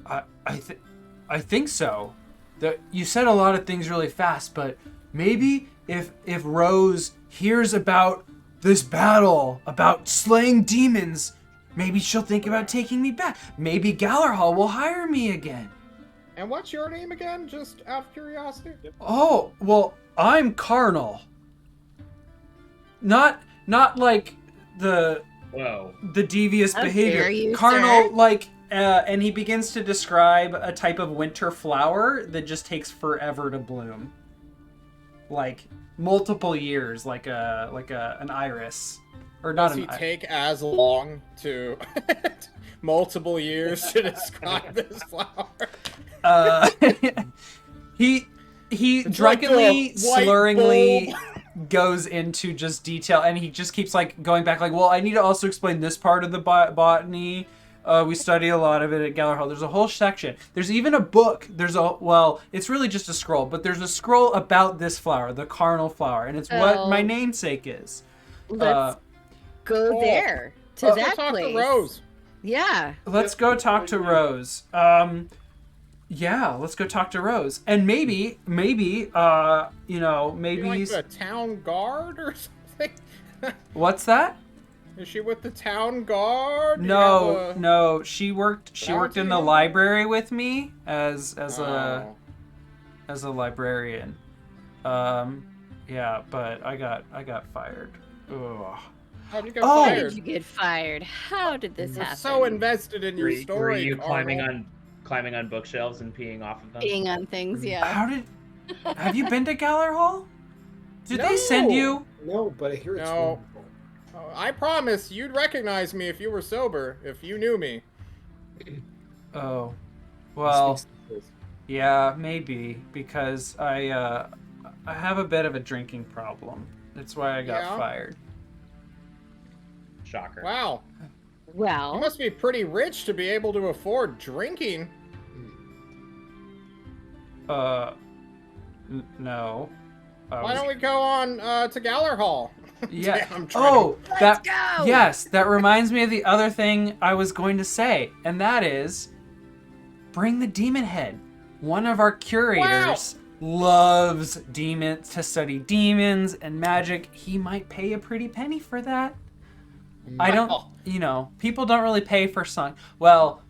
I think so. You said a lot of things really fast, but maybe if Rose hears about this battle, about slaying demons, maybe she'll think about taking me back. Maybe Gallarhall will hire me again. And what's your name again? Just out of curiosity. Oh, well, I'm Carnal. Not like the Whoa. devious How behavior. dare you, Carnal, sir? like, and he begins to describe a type of winter flower that just takes forever to bloom, like multiple years, like an iris, or not Does an he iris. take as long to multiple years to describe this flower? He It's drunkenly, like the white slurringly goes into just detail, and he just keeps like going back, like, well, I need to also explain this part of the botany. We study a lot of it at Gallarhall. There's a whole section. There's even a book. It's really just a scroll, but there's a scroll about this flower, the carnal flower, and it's what my namesake is. Let's go there to that talk place. to Rose. Yeah. Let's go talk to Rose. Yeah, let's go talk to Rose, and maybe, maybe Like the town guard or something? what's that? Is she with the town guard? Do you No, have a- no. She worked in the bounty? library with me as Oh. a librarian. Yeah, but I got fired. Ugh. How'd you get Oh! How fired? did you get fired? How did this We're happen? so invested in your Were story. you Carl. climbing on bookshelves and peeing off of them? Being on things, yeah. Have you been to Gallarhall? Did they send No. you? No, but I hear it's No. wonderful. I promise you'd recognize me if you were sober, if you knew me. Oh, well, Speaks the truth. yeah, maybe because I have a bit of a drinking problem. That's why I got Yeah? fired. Shocker. Wow. You Well, must be pretty rich to be able to afford drinking. No. Why don't we go on to Gallarhall? Yeah. Damn, I'm trying Oh, that. go! Yes, that reminds me of the other thing I was going to say, and that is, bring the demon head. One of our curators loves to study demons and magic. He might pay a pretty penny for that. I don't. People don't really pay for songs. Well,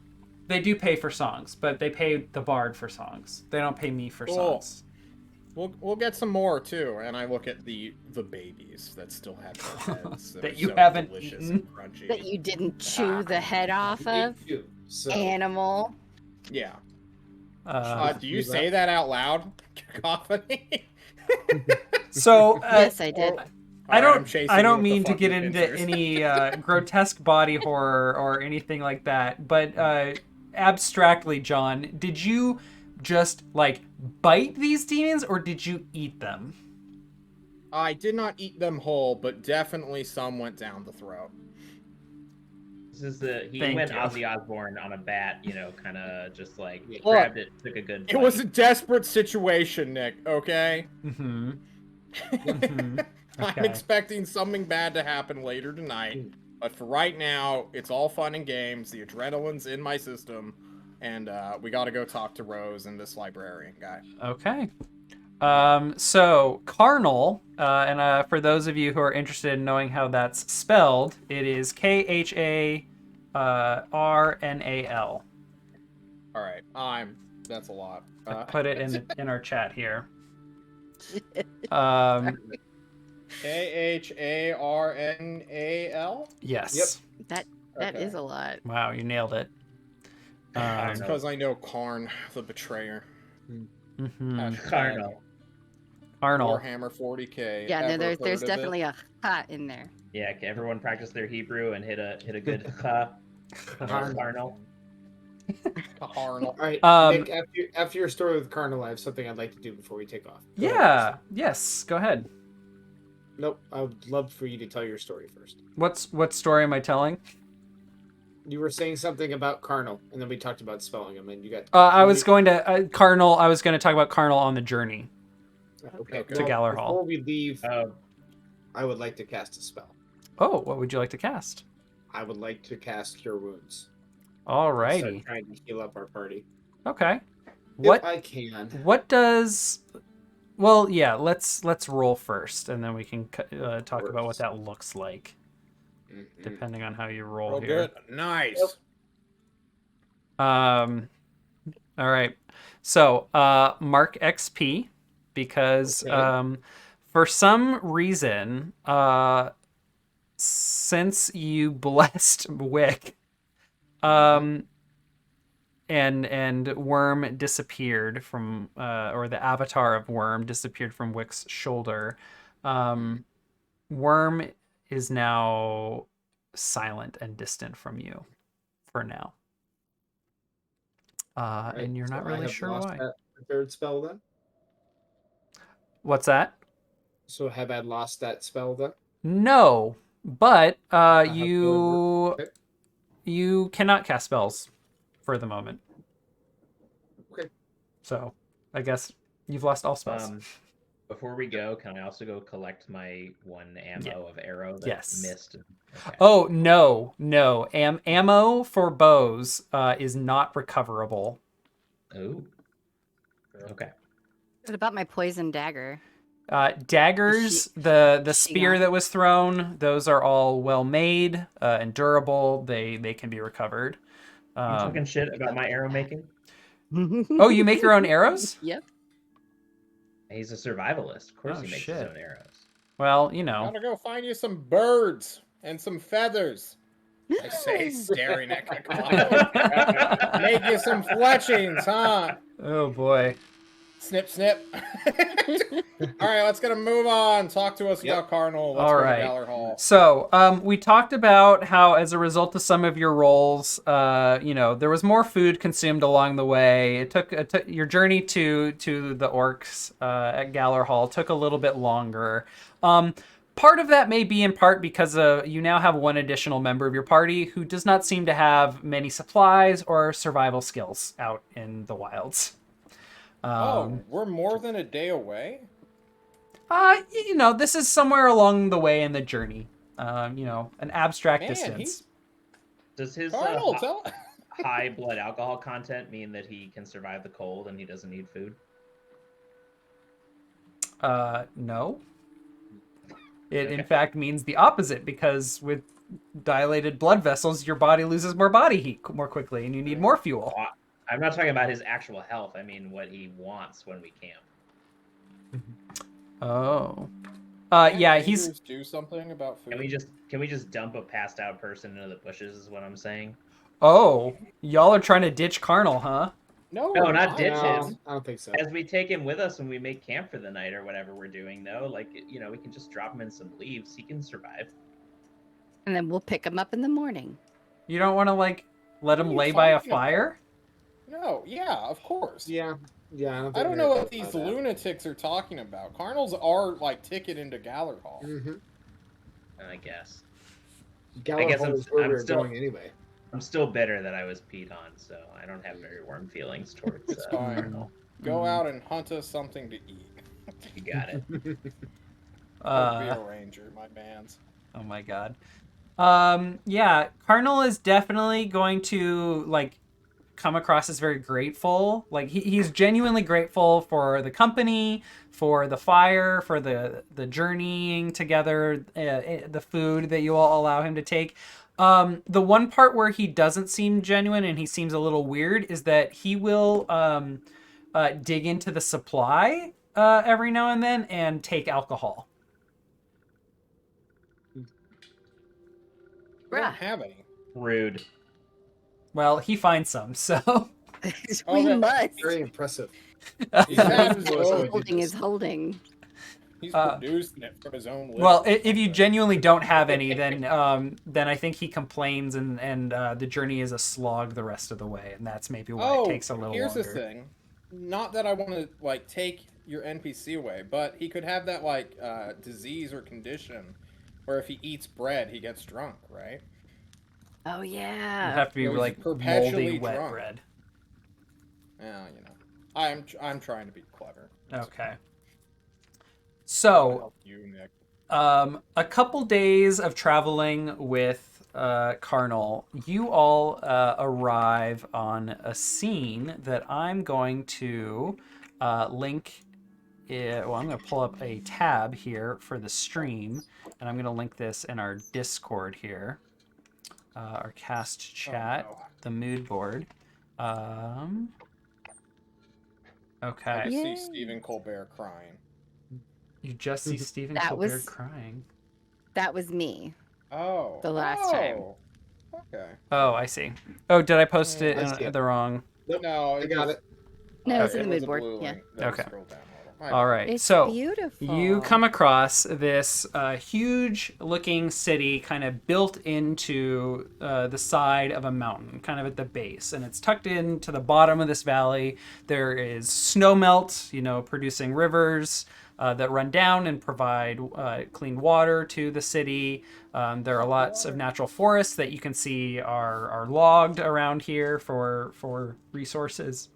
they do pay for songs, but they pay the bard for songs. They don't pay me for Cool. songs. We'll get some more too, and I look at the babies that still have their heads That are you so haven't delicious eaten. and crunchy. that you didn't chew the head off of. Me too. So, Animal. Yeah. Do you do say that out loud? Cacophony. So Yes, I did. I Alright, I'm don't. chasing I you don't with the mean to get fucking into pincers. any grotesque body horror or anything like that. But abstractly, John, did you just like bite these demons, or did you eat them? I did not eat them whole, but definitely some went down the throat. This is he Thank went you. Ozzy Osbourne on a bat, kind of just like Yeah. grabbed it, took a good. It was a desperate situation, Nick. Okay. Mm-hmm. I'm Okay. expecting something bad to happen later tonight, but for right now, it's all fun and games. The adrenaline's in my system, and we got to go talk to Rose and this librarian guy. Okay. So Carnal, and for those of you who are interested in knowing how that's spelled, it is KHARNAL. All right, that's a lot. I put it in our chat here. Um, KHARNAL. yes. That Okay. is a lot. Wow, you nailed it. That's because I know Karn, the betrayer. Mhm. Carnal. Arnold. Warhammer 40K. Yeah, no, Ever there's heard of it? definitely a ha in there. Yeah, everyone practice their Hebrew and hit a good ha. Carnal. Carnal. all right, Um, Nick. After your story with Carnal, I have something I'd like to do before we take off. Go ahead. Yeah. Yes. Go ahead. Nope. I would love for you to tell your story first. What story am I telling? You were saying something about Carnal, and then we talked about spelling them, and you got. I was going to Carnal. I was going to talk about Carnal on the journey. Okay. To Gallarhall. Before we leave, Oh, I would like to cast a spell. Oh, what would you like to cast? I would like to cast Cure Wounds. Alrighty. Start trying to heal up our party. Okay. What If I can. what does Well, yeah. Let's roll first, and then we can talk about what First. that looks like, Mhm. depending on how you roll Real here. good. Nice. Um. All right. So, mark XP because Okay. for some reason, since you blessed Wick, um, and Worm disappeared from, or the avatar of Worm disappeared from Wick's shoulder. Worm is now silent and distant from you for now. Right, And you're so not I really have sure lost why. that prepared spell then. What's that? So have I lost that spell then? No, but I have one. you Okay. you cannot cast spells for the moment. Okay. So I guess you've lost all spells. Before we go, can I also go collect my one ammo of arrow that Yes. missed? Okay. Oh no, no. Ammo for bows is not recoverable. Oh. Okay. What about my poison dagger? Daggers, Is the she spear gone? that was thrown, those are all well made and durable. They can be recovered. You talking shit about my arrow making? Oh, you make your own arrows? Yep. He's a survivalist. Of course Oh, he makes his shit. own arrows. Well, you know. Gotta go find you some birds and some feathers. I say, staring at Kakao. Make you some fletchings, huh? Oh boy. Snip, snip. All right, let's get a move on. Talk to us Yep. about Cardinal. Let's All go right. to Galler Hall. So, we talked about how, as a result of some of your rolls, there was more food consumed along the way. It took your journey to the orcs at Galler Hall took a little bit longer. Part of that may be in part because you now have one additional member of your party who does not seem to have many supplies or survival skills out in the wilds. We're more than a day away? This is somewhere along the way in the journey. An abstract Man, distance. Does his Cardinal, tell... high blood alcohol content mean that he can survive the cold and he doesn't need food? No. It in fact means the opposite, because with dilated blood vessels, your body loses more body heat more quickly, and you need more fuel. I'm not talking about his actual health. I mean what he wants when we camp. Oh. Can't Yeah, rangers do something about food? Can we just dump a passed out person into the bushes? Is what I'm saying. Oh, y'all are trying to ditch Carnal, huh? No, No, we're not ditch No, him. I don't think so. As we take him with us when we make camp for the night or whatever we're doing, though, we can just drop him in some leaves. He can survive. And then we'll pick him up in the morning. You don't want to let What him are you lay by a fighting about? fire? No, yeah, of course. Yeah. I don't know what these lunatics are talking about. Cardinals are ticket into Galler Hall. Mm-hmm. I guess. Galler Hall is where we're going anyway. I'm still bitter that I was peed on, so I don't have very warm feelings towards It's fine. Cardinal. Go out and hunt us something to eat. You got it. Don't be a ranger, my man's. Oh my god. Yeah, Cardinal is definitely going to come across as very grateful. He's genuinely grateful for the company, for the fire, for the journeying together, the food that you all allow him to take. The one part where he doesn't seem genuine and he seems a little weird is that he will dig into the supply every now and then and take alcohol. We don't have any. Rude. Well, he finds some, so. We must. Very impressive. He's had his own. Holding is holding. He's producing it from his own lips. Well, if you genuinely don't have any, then I think he complains, and the journey is a slog the rest of the way, and that's maybe why it takes a little here's longer. the thing. Not that I want to take your NPC away, but he could have that disease or condition where if he eats bread, he gets drunk, right? Oh It'd yeah. have to be Or he's perpetually moldy wet drunk. bread. Yeah, I'm trying to be clever. Okay. I'll So, help you, Nick. a couple days of traveling with Carnal, you all arrive on a scene that I'm going to link well, I'm going to pull up a tab here for the stream, and I'm going to link this in our Discord here, our cast chat, no. the mood board. Okay. I just see Yay. Stephen Colbert crying. You just see Stephen That Colbert was- crying. That was me. Oh. The last time. Okay. Oh, I see. Oh, did I post it I see in it. the wrong? Nope, No, I got it. No, it's in Okay. the was mood a board. blue Yeah. link. Let me Okay. scroll down a little. All right. It's So beautiful. you come across this huge-looking city, kind of built into the side of a mountain, kind of at the base, and it's tucked into the bottom of this valley. There is snow melt, producing rivers that run down and provide clean water to the city. There are lots of natural forests that you can see are logged around here for resources.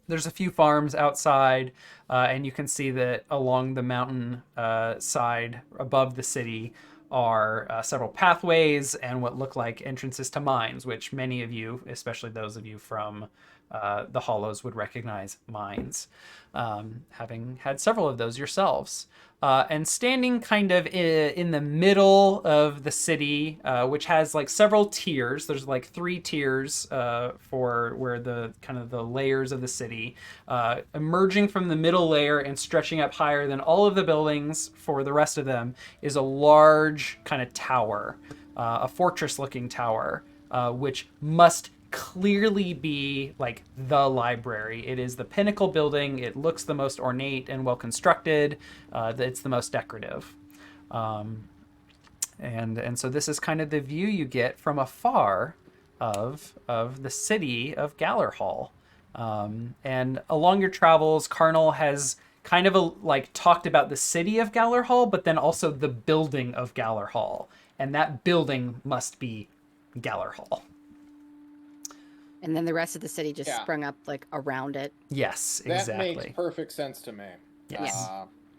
There's a few farms outside, and you can see that along the mountain side above the city are several pathways and what look like entrances to mines, which many of you, especially those of you from the Hollows, would recognize mines, having had several of those yourselves. And standing kind of in the middle of the city, which has like several tiers. There's like 3 tiers for where the kind of the layers of the city. Emerging from the middle layer and stretching up higher than all of the buildings for the rest of them is a large kind of tower, a fortress-looking tower, which must clearly be like the library. It is the pinnacle building. It looks the most ornate and well constructed. It's the most decorative. And so this is kind of the view you get from afar of the city of Gallerhall. And along your travels, Carnal has kind of talked about the city of Gallerhall, but then also the building of Gallerhall. And that building must be Gallerhall. And then the rest of the city just Yeah. sprung up like around it. Yes, That exactly. makes perfect sense to me. Yes.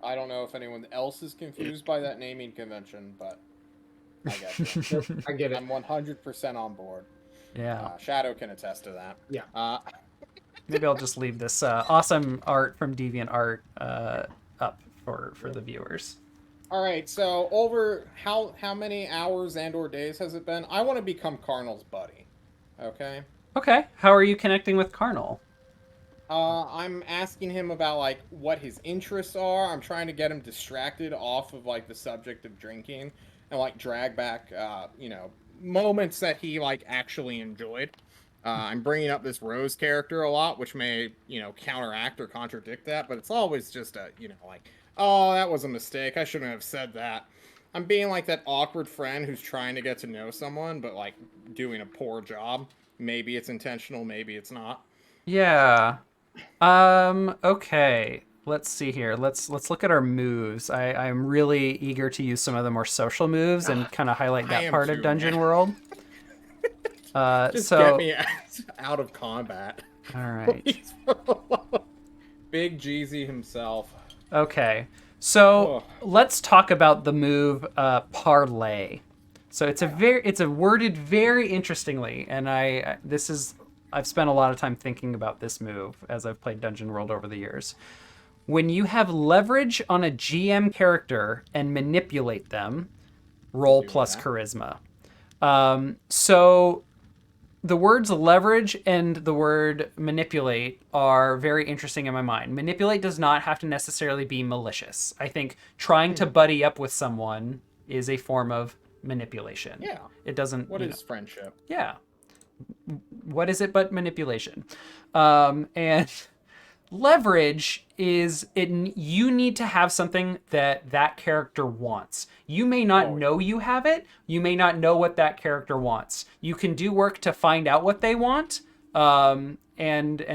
I don't know if anyone else is confused by that naming convention, but I get you. I get it. I'm 100% on board. Yeah. Shadow can attest to that. Yeah. Maybe I'll just leave this awesome art from DeviantArt up for the viewers. All right, so over how many hours and/or days has it been? I want to become Carnal's buddy. Okay. Okay. How are you connecting with Carnal? I'm asking him about like what his interests are. I'm trying to get him distracted off of like the subject of drinking and like drag back, moments that he like actually enjoyed. I'm bringing up this Rose character a lot, which may counteract or contradict that, but it's always just a like, oh, that was a mistake. I shouldn't have said that. I'm being like that awkward friend who's trying to get to know someone, but like doing a poor job. Maybe it's intentional, maybe it's not. Yeah. Okay. Let's see here. Let's look at our moves. I'm really eager to use some of the more social moves and kind of highlight I that am part too, of Dungeon man. World. Just So get me out of combat. all right. Big Jeezy himself. Okay. So Ugh. let's talk about the move parlay. So it's worded very interestingly, and I've spent a lot of time thinking about this move as I've played Dungeon World over the years. When you have leverage on a GM character and manipulate them, roll plus that. charisma. So the words leverage and the word manipulate are very interesting in my mind. Manipulate does not have to necessarily be malicious. I think trying to buddy up with someone is a form of manipulation. Yeah. It doesn't. What is friendship? Yeah. What is it but manipulation? And leverage is you need to have something that character wants. You may not know you have it. You may not know what that character wants. You can do work to find out what they want. And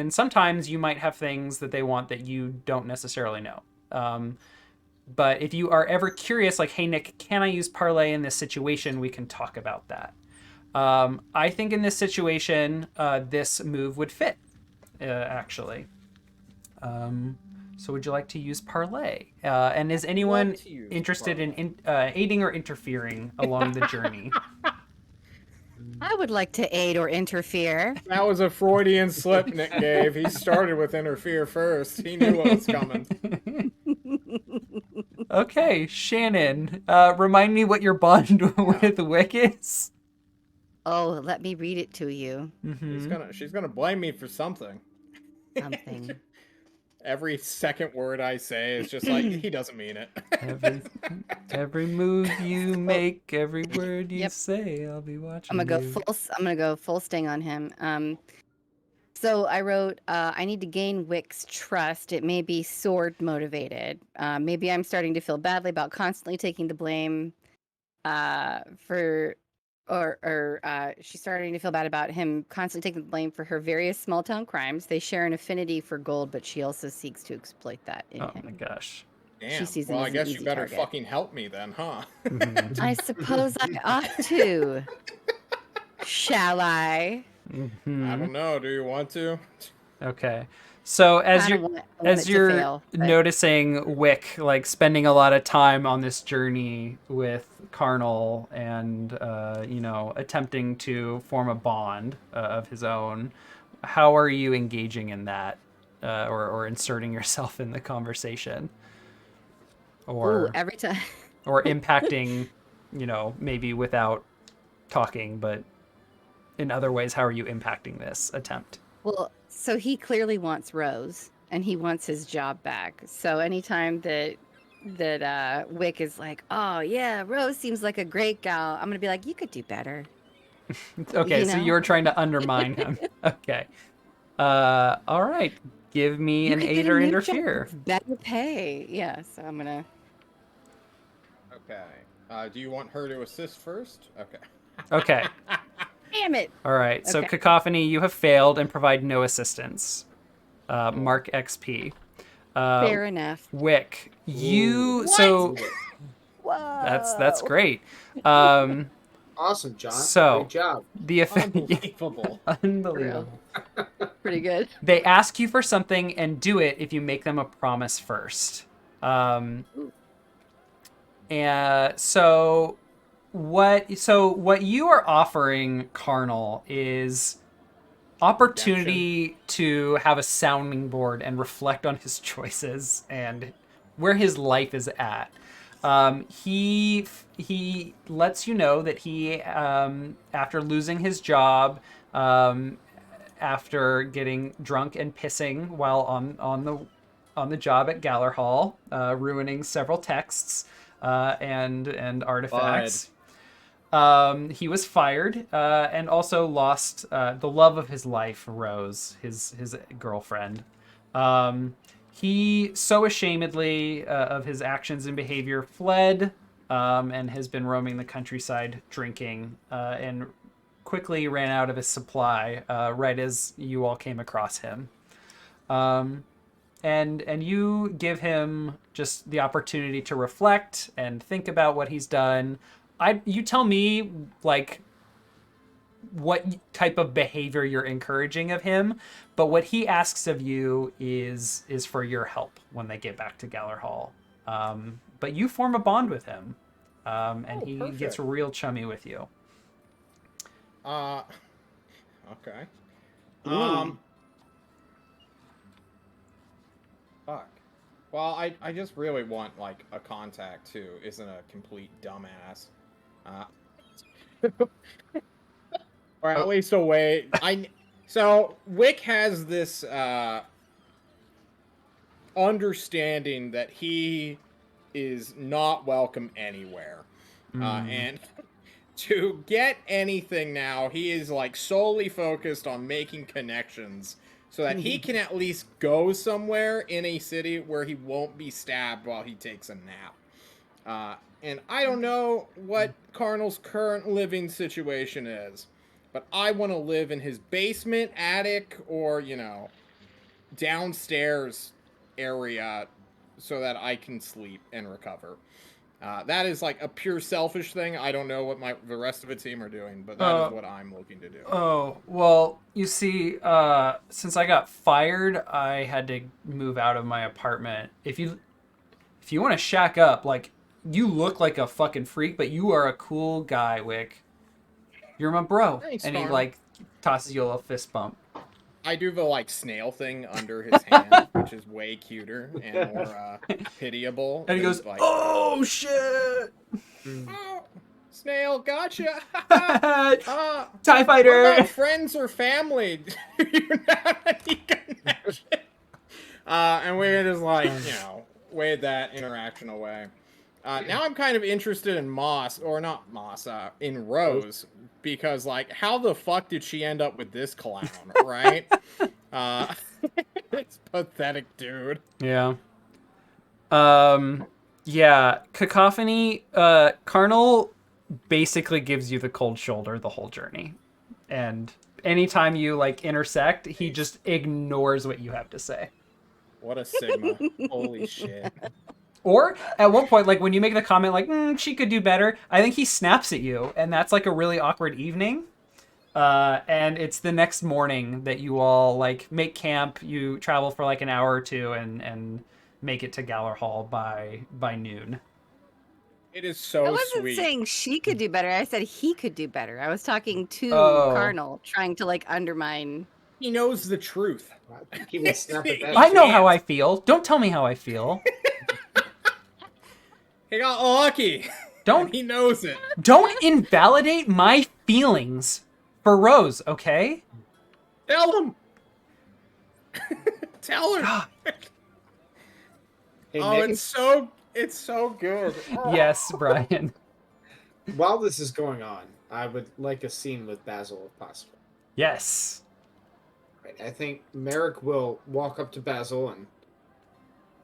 sometimes you might have things that they want that you don't necessarily know. But if you are ever curious, like, hey, Nick, can I use parlay in this situation? We can talk about that. I think in this situation, this move would fit, actually. So would you like to use parlay? And is anyone Love to use interested parlay. in aiding or interfering along the journey? I would like to aid or interfere. That was a Freudian slip Nick gave. He started with interfere first. He knew what was coming. Okay, Shannon, remind me what your bond with Wick is. Oh, let me read it to you. She's gonna blame me for something. Something. Every second word I say is just like he doesn't mean it. Every move you make, every word you Yep. say, I'll be watching. I'm gonna go full sting on him. So I wrote, I need to gain Wick's trust. It may be sword motivated. Maybe I'm starting to feel badly about constantly taking the blame she's starting to feel bad about him constantly taking the blame for her various small town crimes. They share an affinity for gold, but she also seeks to exploit that in Oh him. my gosh. Damn. She sees him Well, as I an guess you easy better target. fucking help me then, huh? I suppose I ought to. Shall I? I don't know. Do you want to? Okay. So as Kinda you're want it to you're fail, but- noticing Wick like spending a lot of time on this journey with Carnal and attempting to form a bond of his own, how are you engaging in that or inserting yourself in the conversation Ooh, or every time. or impacting, maybe without talking, but in other ways, how are you impacting this attempt? Well, so he clearly wants Rose, and he wants his job back. So anytime that Wick is like, "Oh yeah, Rose seems like a great gal," I'm gonna be like, "You could do better." Okay, You so know? you're trying to undermine him. Okay. All right. Give me You an could aid get a or new job interfere. with better pay. Yeah, so I'm gonna. Okay. Do you want her to assist first? Okay. Okay. Damn it! All right. So Okay. Cacophony, you have failed and provide no assistance. Mark XP. Fair enough. Wick, you Ooh. so Whoa. that's great. Um, Awesome, John. So- Great job. the effect Unbelievable. unbelievable. Pretty good. They ask you for something and do it if you make them a promise first. And so what you are offering Carnal is opportunity to have a sounding board and reflect on his choices and where his life is at. He lets you know that he after losing his job, after getting drunk and pissing while on the job at Galler Hall, ruining several texts and artifacts. He was fired and also lost the love of his life, Rose, his girlfriend. He so ashamedly of his actions and behavior fled and has been roaming the countryside drinking and quickly ran out of his supply right as you all came across him. And you give him just the opportunity to reflect and think about what he's done. You tell me like what type of behavior you're encouraging of him, but what he asks of you is for your help when they get back to Galler Hall. But you form a bond with him, and he perfect. gets real chummy with you. Okay. Fuck. Well, I just really want like a contact who isn't a complete dumbass. Or at least a way so Wick has this understanding that he is not welcome anywhere. And to get anything now, he is like solely focused on making connections so that he can at least go somewhere in a city where he won't be stabbed while he takes a nap. And I don't know what Carnal's current living situation is, but I want to live in his basement, attic, or, downstairs area so that I can sleep and recover. That is like a pure selfish thing. I don't know what the rest of the team are doing, but that is what I'm looking to do. Oh, well, you see, since I got fired, I had to move out of my apartment. If you want to shack up, like, you look like a fucking freak, but you are a cool guy, Wick. You're my bro. Thanks, And he Carl. like tosses you a little fist bump. I do the like snail thing under his hand, which is way cuter and more pitiable. And he than, goes, like, "Oh shit! "Oh, snail, gotcha." TIE What fighter!" about friends or family? Do you have any connection? And we just like, wade that interaction away. Now I'm kind of interested in in Rose, because like, how the fuck did she end up with this clown, right? It's pathetic, dude. Yeah. Yeah. Cacophony. Carnal basically gives you the cold shoulder the whole journey, and anytime you like intersect, he just ignores what you have to say. What a sigma. Holy shit. Or at one point, like when you make the comment like she could do better, I think he snaps at you, and that's like a really awkward evening. And it's the next morning that you all like make camp. You travel for like an hour or two and make it to Galler Hall by noon. It is so I wasn't sweet. saying she could do better. I said he could do better. I was talking to Oh. Cardinal, trying to like undermine. He knows the truth. I think he would snap at that. I know how I feel. Don't tell me how I feel. He got lucky. Don't He knows it. don't invalidate my feelings for Rose, okay? Tell him. Tell her. God. Hey, Oh, Nick, it's so good. Yes, Brian. while this is going on, I would like a scene with Basil if possible. Yes. Right. I think Merrick will walk up to Basil, and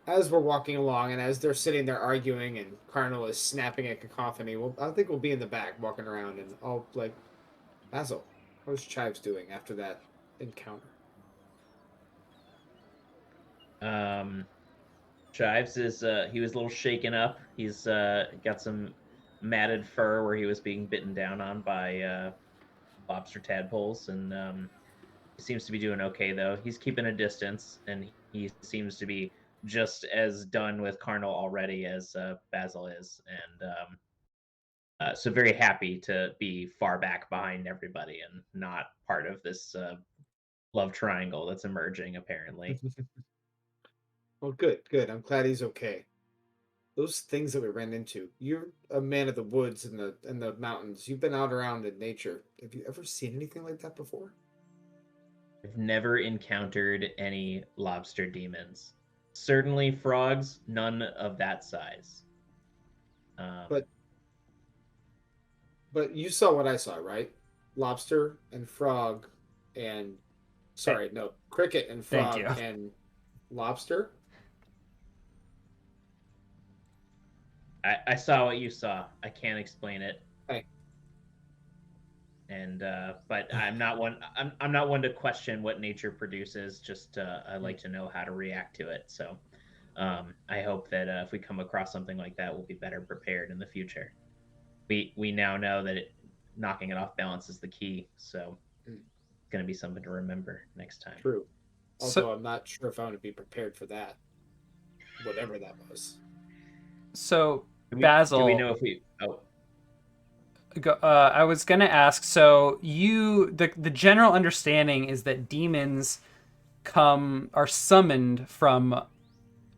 as we're walking along, and as they're sitting there arguing, and Carnal is snapping at Cacophony, I think we'll be in the back walking around, and I'll like, Basil, how's Chives doing after that encounter? Chives is he was a little shaken up. He's got some matted fur where he was being bitten down on by lobster tadpoles, and he seems to be doing okay though. He's keeping a distance, and he seems to be just as done with Carnal already as Basil is, and so very happy to be far back behind everybody and not part of this love triangle that's emerging apparently. Well, good. I'm glad he's okay. Those things that we ran into. You're a man of the woods and the mountains. You've been out around in nature. Have you ever seen anything like that before? I've never encountered any lobster demons. Certainly frogs, none of that size. But you saw what I saw, right? Lobster and frog and cricket and Thank frog you. and lobster. I saw what you saw. I can't explain it. Hey. And but I'm not one. I'm not one to question what nature produces. Just I like to know how to react to it. So I hope that if we come across something like that, we'll be better prepared in the future. We now know that knocking it off balance is the key. So it's going to be something to remember next time. True. Although I'm not sure if I want to be prepared for that. Whatever that was. So Basil, Basil, do we know if we? Oh, I was gonna ask. So the general understanding is that demons are summoned from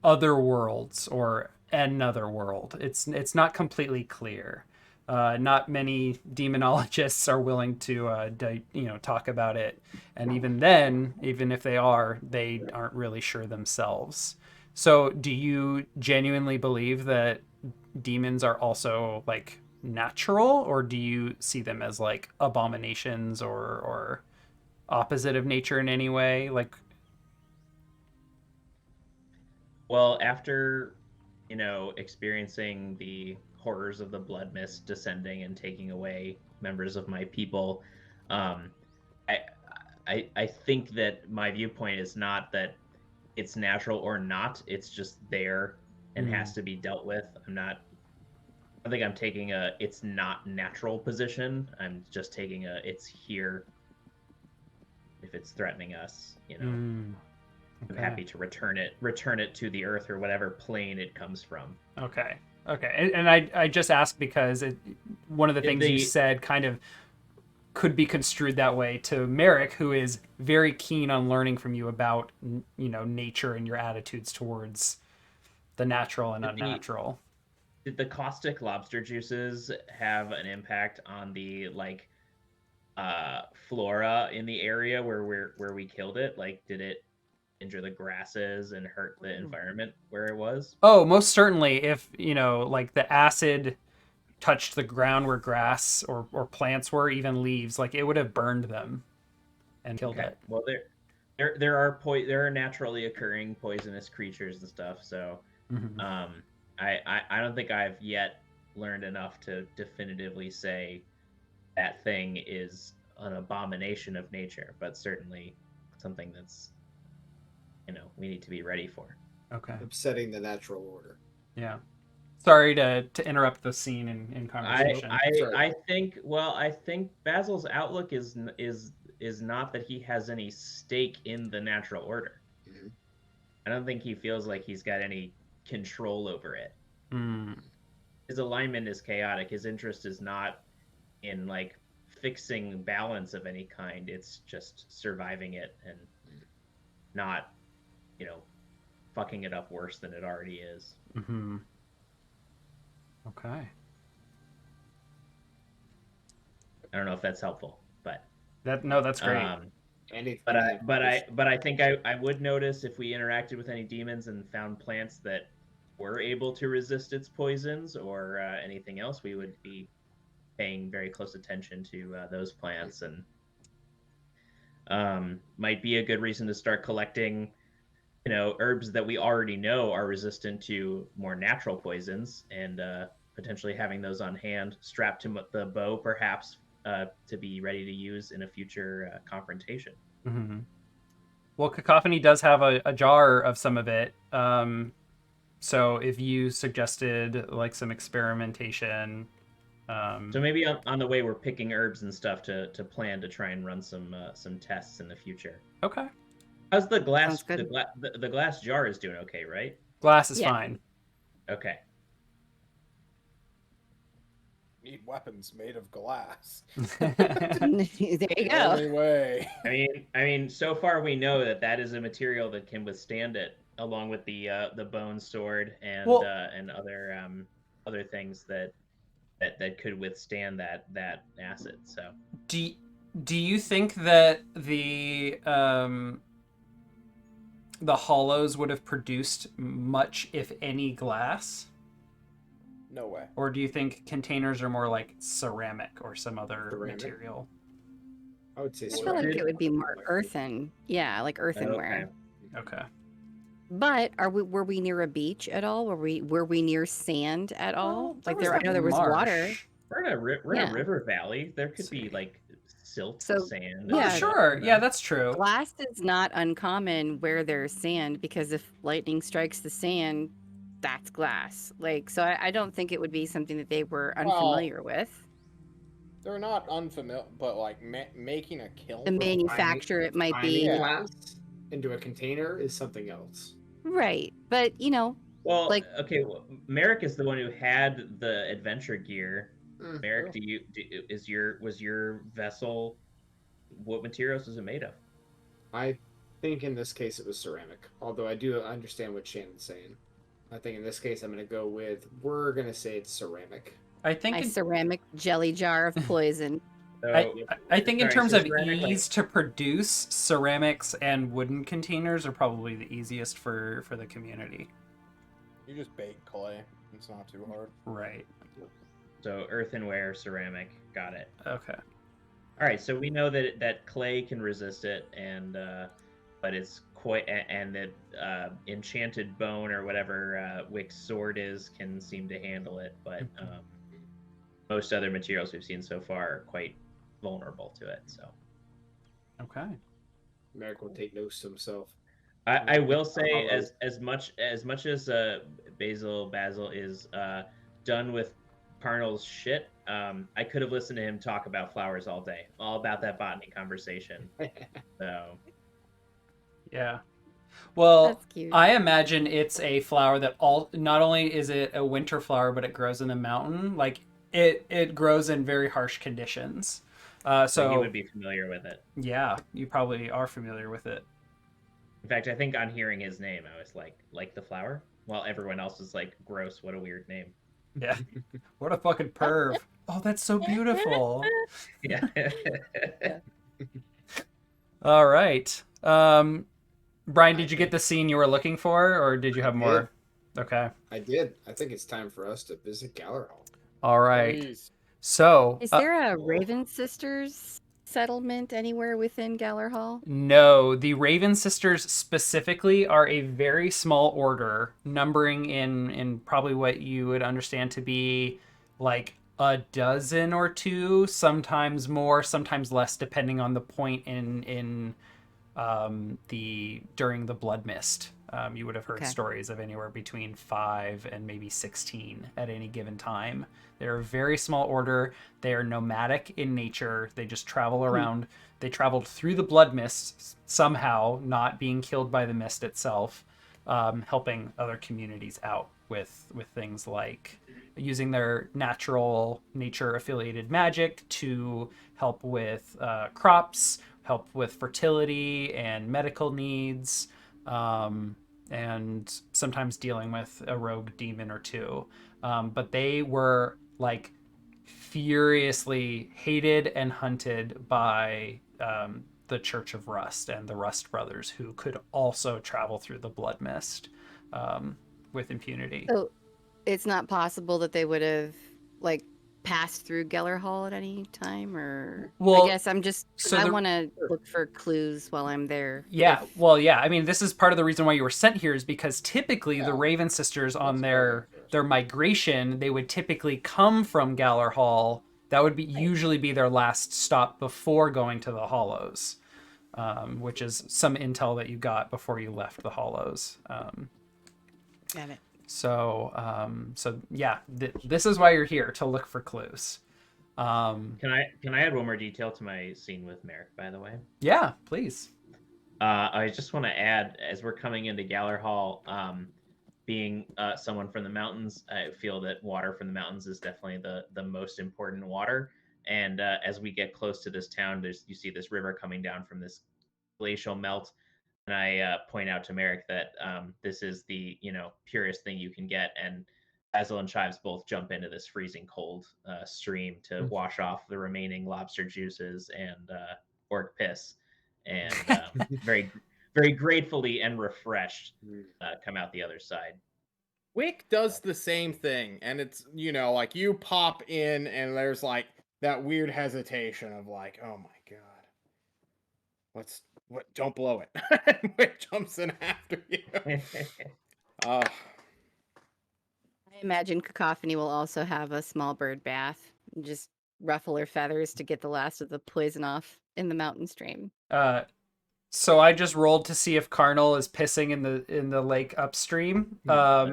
other worlds or another world. It's not completely clear. Not many demonologists are willing to talk about it, and even then, even if they aren't really sure themselves. So, do you genuinely believe that demons are also like natural, or do you see them as like abominations or opposite of nature in any way? Like, well, after experiencing the horrors of the blood mist descending and taking away members of my people, I think that my viewpoint is not that it's natural or not. It's just there and has to be dealt with. I think I'm taking a it's not natural position. I'm just taking a it's here if it's threatening us, I'm happy to return it to the earth or whatever plane it comes from. Okay. And I just asked because one of the things you said kind of could be construed that way to Merrick, who is very keen on learning from you about, nature and your attitudes towards the natural and Did the unnatural. did the caustic lobster juices have an impact on the flora in the area where we killed it? Like, did it injure the grasses and hurt the environment where it was? Oh, most certainly. If like the acid touched the ground where grass or plants were, even leaves, like it would have burned them and killed Okay. it. Well, there are naturally occurring poisonous creatures and stuff. So, Mhm. I don't think I've yet learned enough to definitively say that thing is an abomination of nature, but certainly something that's we need to be ready for. Okay. Upsetting the natural order. Yeah. Sorry to interrupt the scene in I conversation. I think Basil's outlook is not that he has any stake in the natural order. Mhm. I don't think he feels like he's got any control over it. Mm. His alignment is chaotic. His interest is not in like fixing balance of any kind. It's just surviving it and not, fucking it up worse than it already is. Mm-hmm. Okay. I don't know if that's helpful, but That's great. Anything but I think I would notice if we interacted with any demons and found plants that were able to resist its poisons or anything else, we would be paying very close attention to those plants, and might be a good reason to start collecting herbs that we already know are resistant to more natural poisons, and potentially having those on hand, strapped to the bow, perhaps, to be ready to use in a future confrontation. Mm-hmm. Well, Cacophony does have a jar of some of it. So if you suggested like some experimentation. So maybe on the way we're picking herbs and stuff to plan to try and run some tests in the future. Okay. How's the glass? Sounds good. The glass jar is doing okay, right? Glass is Yeah. fine. Okay. Need weapons made of glass. There you The go. only way. I mean, so far we know that is a material that can withstand it, along with the bone sword and Well- and other things that could withstand that acid. So Do you think that the hollows would have produced much, if any, glass? No way. Or do you think containers are more like ceramic or some other Ceramic? material? I would say I feel ceramic. like it would be more earthen. Yeah, like earthenware. Okay. But were we near a beach at all? Were we near sand at all? Well, Like was I know there was water. marsh. We're in a Yeah. river valley. There could be like silt So, sand. Oh, yeah, sure. Yeah, that's true. Glass is not uncommon where there's sand, because if lightning strikes the sand, that's glass. Like, so I don't think it would be something that they were unfamiliar with. They're not unfamiliar, but like making a kiln. The from manufacturer, it might be Finding glass into a container is something else. right, but Well, like- okay. Well, Merrick is the one who had the adventure gear. Mm, Merrick, sure. was your vessel? What materials was it made of? I think in this case it was ceramic. Although I do understand what Shannon's saying. I think in this case we're going to say it's ceramic. I think a ceramic jelly jar of poison. So, I think in sorry, terms so of ceramic, ease to produce, ceramics and wooden containers are probably the easiest for the community. You just bake clay. It's not too hard. Right. So earthenware, ceramic, got it. Okay. All right, so we know that clay can resist it, and but it's quite and that enchanted bone or whatever Wick's sword is can seem to handle it, but most other materials we've seen so far are quite vulnerable to it. So Okay. Merrick will take notes to himself. I will say as much as Basil is done with Parnell's shit. I could have listened to him talk about flowers all day, all about that botany conversation. So Yeah. Well, That's cute. I imagine it's a flower that not only is it a winter flower, but it grows in the mountain. Like it grows in very harsh conditions. So he So would be familiar with it. yeah, you probably are familiar with it. In fact, I think on hearing his name, I was like the flower, while everyone else was like, gross, what a weird name. Yeah. What a fucking perv. Oh, that's so beautiful. Yeah. All right. Brian, did you get the scene you were looking for, or did you have more? Okay. I did. I think it's time for us to visit Galler Hall. All right. Please. So, Is there a Raven Sisters settlement anywhere within Galler Hall? no, the Raven sisters specifically are a very small order, numbering in probably what you would understand to be like a dozen or two, sometimes more, sometimes less, depending on the point in the during the Blood Mist. You would have heard Okay. stories of anywhere between 5 and maybe 16 at any given time. They're a very small order. They are nomadic in nature. They just travel around. They traveled through the Blood Mist somehow, not being killed by the mist itself, helping other communities out with things like using their natural nature affiliated magic to help with crops, help with fertility and medical needs, and sometimes dealing with a rogue demon or two. But they were like furiously hated and hunted by the Church of Rust and the Rust Brothers, who could also travel through the Blood Mist with impunity. So it's not possible that they would have like passed through Geller Hall at any time, or Well, I guess I'm just so I the- want to look for clues while I'm there. Yeah, if- well, yeah. I mean, this is part of the reason why you were sent here is because typically the Yeah. Raven sisters on That's their very migration, they would typically come from Galler Hall. That would be usually be their last stop before going to the Hollows, which is some intel that you got before you left the Hollows. Got it. So yeah, this is why you're here, to look for clues. Can I add one more detail to my scene with Merrick, by the way? Yeah, please. I just want to add, as we're coming into Galler Hall, being someone from the mountains, I feel that water from the mountains is definitely the most important water. And as we get close to this town, you see this river coming down from this glacial melt, and I point out to Merrick that this is the purest thing you can get, and Basil and Chives both jump into this freezing cold stream to wash off the remaining lobster juices and orc piss, and very very gratefully and refreshed come out the other side. Wick does the same thing, and it's like you pop in and there's like that weird hesitation of like, oh my god, don't blow it. And Wick jumps in after you. I imagine Cacophony will also have a small bird bath, and just ruffle her feathers to get the last of the poison off in the mountain stream. So I just rolled to see if Carnal is pissing in the lake upstream. yeah?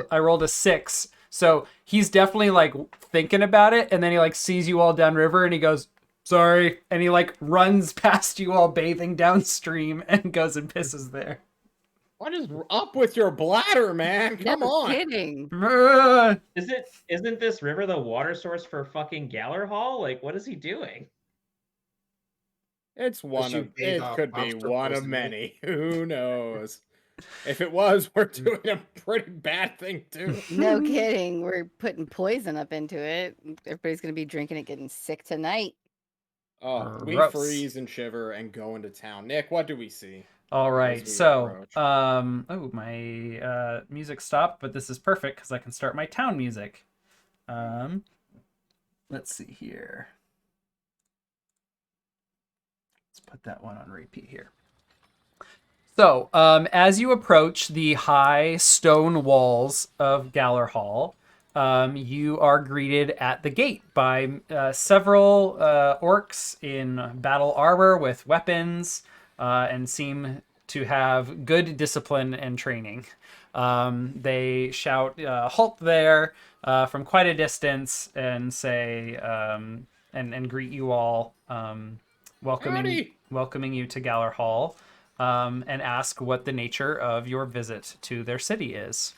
I rolled a 6. So he's definitely like thinking about it, and then he like sees you all downriver and he goes, "Sorry," and he like runs past you all bathing downstream and goes and pisses there. What is up with your bladder, man? Come No on. kidding. Isn't this river the water source for fucking Galler Hall? Like, what is he doing? It's one you of bathe it off could be lobster one of poisoning. many. Who knows? If it was, we're doing a pretty bad thing too. No kidding. We're putting poison up into it. Everybody's going to be drinking it, getting sick tonight. Oh, we Gross. freeze and shiver and go into town. Nick, what do we see? All right, As we so approach. oh, my music stopped, but this is perfect because I can start my town music. Let's see here. Let's put that one on repeat here. So, as you approach the high stone walls of Galler Hall, you are greeted at the gate by several orcs in battle armor with weapons, and seem to have good discipline and training. They shout, "Halt there!" From quite a distance, and say, and greet you all, welcoming you to Galler Hall, and ask what the nature of your visit to their city is.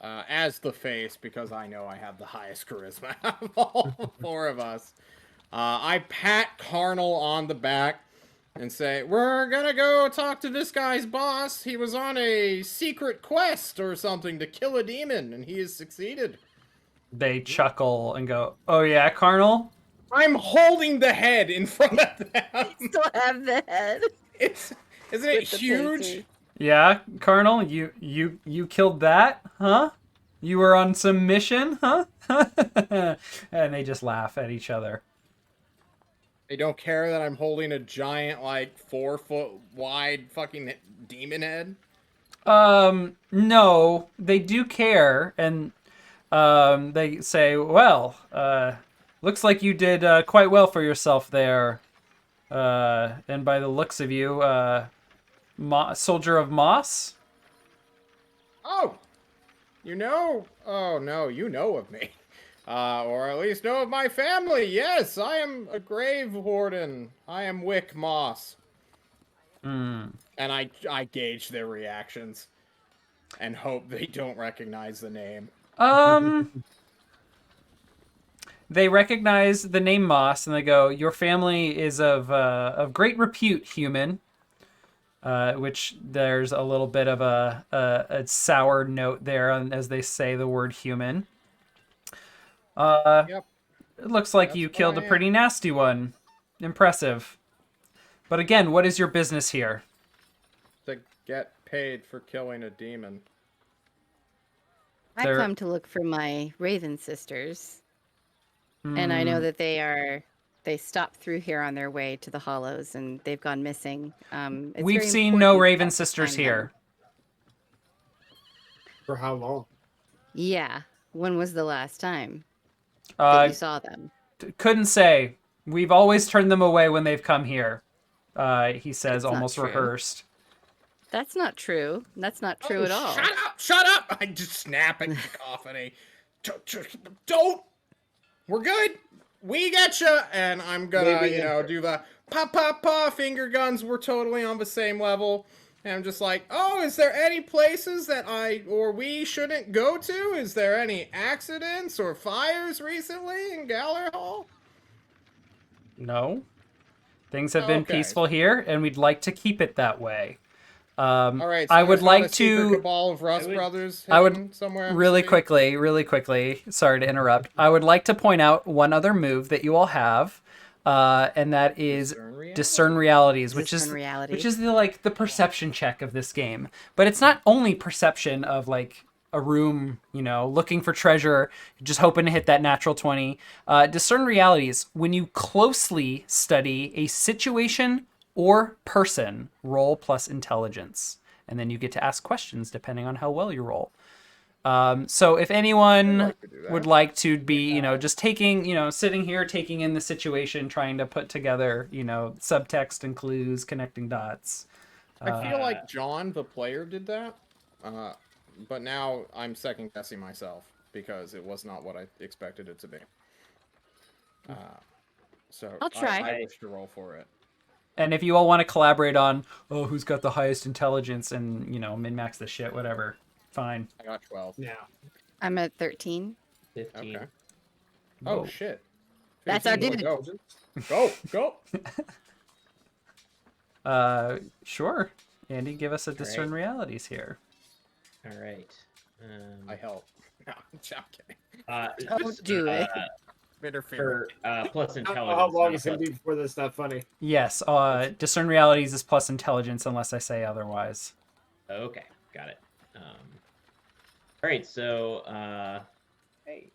As the face, because I know I have the highest charisma of all 4 of us, I pat Carnal on the back and say, "We're gonna go talk to this guy's boss. He was on a secret quest or something to kill a demon, and he has succeeded." They chuckle and go, "Oh yeah, Carnal." I'm holding the head in front of them. Still have the head. Isn't it With the huge? pincers. Yeah, Colonel, you killed that, huh? You were on some mission, huh? And they just laugh at each other. They don't care that I'm holding a giant, like 4-foot wide fucking demon head. No, they do care, and they say, "Well, looks like you did quite well for yourself there. And by the looks of you, soldier of Moss." Oh, you know? Oh no, you know of me. Or at least know of my family. Yes, I am a grave warden. I am Wick Moss. Mm. And I gauge their reactions and hope they don't recognize the name. They recognize the name Moss, and they go, "Your family is of great repute, human." Which there's a little bit of a sour note there as they say the word human. Yep. It looks like That's you what killed I a pretty nasty one. Impressive. But again, what is your business here? To get paid for killing a demon. I They're- come to look for my Raven sisters, and I know that they stopped through here on their way to the Hollows, and they've gone missing. It's We've very seen no important Raven to sisters find them. here. For how long? Yeah. When was the last time that you Uh, saw them? couldn't say. We've always turned them away when they've come here. He says, That's not almost true. rehearsed. That's not true. That's not true at all. Shut up! Shut up! I just snap at Cacophony. Don't! We're good! We getcha! And I'm gonna, Maybe do the pa finger guns. We're totally on the same level. And I'm just like, oh, is there any places that I or we shouldn't go to? Is there any accidents or fires recently in Galler Hall? No. Things have been Okay. peaceful here, and we'd like to keep it that way. All right, so I would there's not like a secret to cabal of Rust I would- Brothers I would hidden somewhere in the really city? quickly, sorry to interrupt. I would like to point out one other move that you all have, and that is discern realities, which Discern reality. is the perception check of this game. But it's not only perception of like a room, looking for treasure, just hoping to hit that natural 20. Discern realities, when you closely study a situation or person, roll plus intelligence. And then you get to ask questions depending on how well you roll. So if anyone I'd like to do that. would like to be, just taking, sitting here, taking in the situation, trying to put together, subtext and clues, connecting dots. I feel like John, the player, did that. But now I'm second guessing myself because it was not what I expected it to be. So I'll try. I wish to roll for it. And if you all want to collaborate on, who's got the highest intelligence and, min-max the shit, whatever, fine. I got 12. Yeah. I'm at 13. 15. Okay. Oh Whoa. shit. That's our 15, dude. Go. Sure. Andy, give us a discern Right. realities here. All right. I help. No, I'm joking. Don't do it. Interfere. For plus I don't intelligence. know how long not it's gonna plus- be before this stuff funny. Yes, discern realities is plus intelligence unless I say otherwise. Okay, got it. All right, so hey,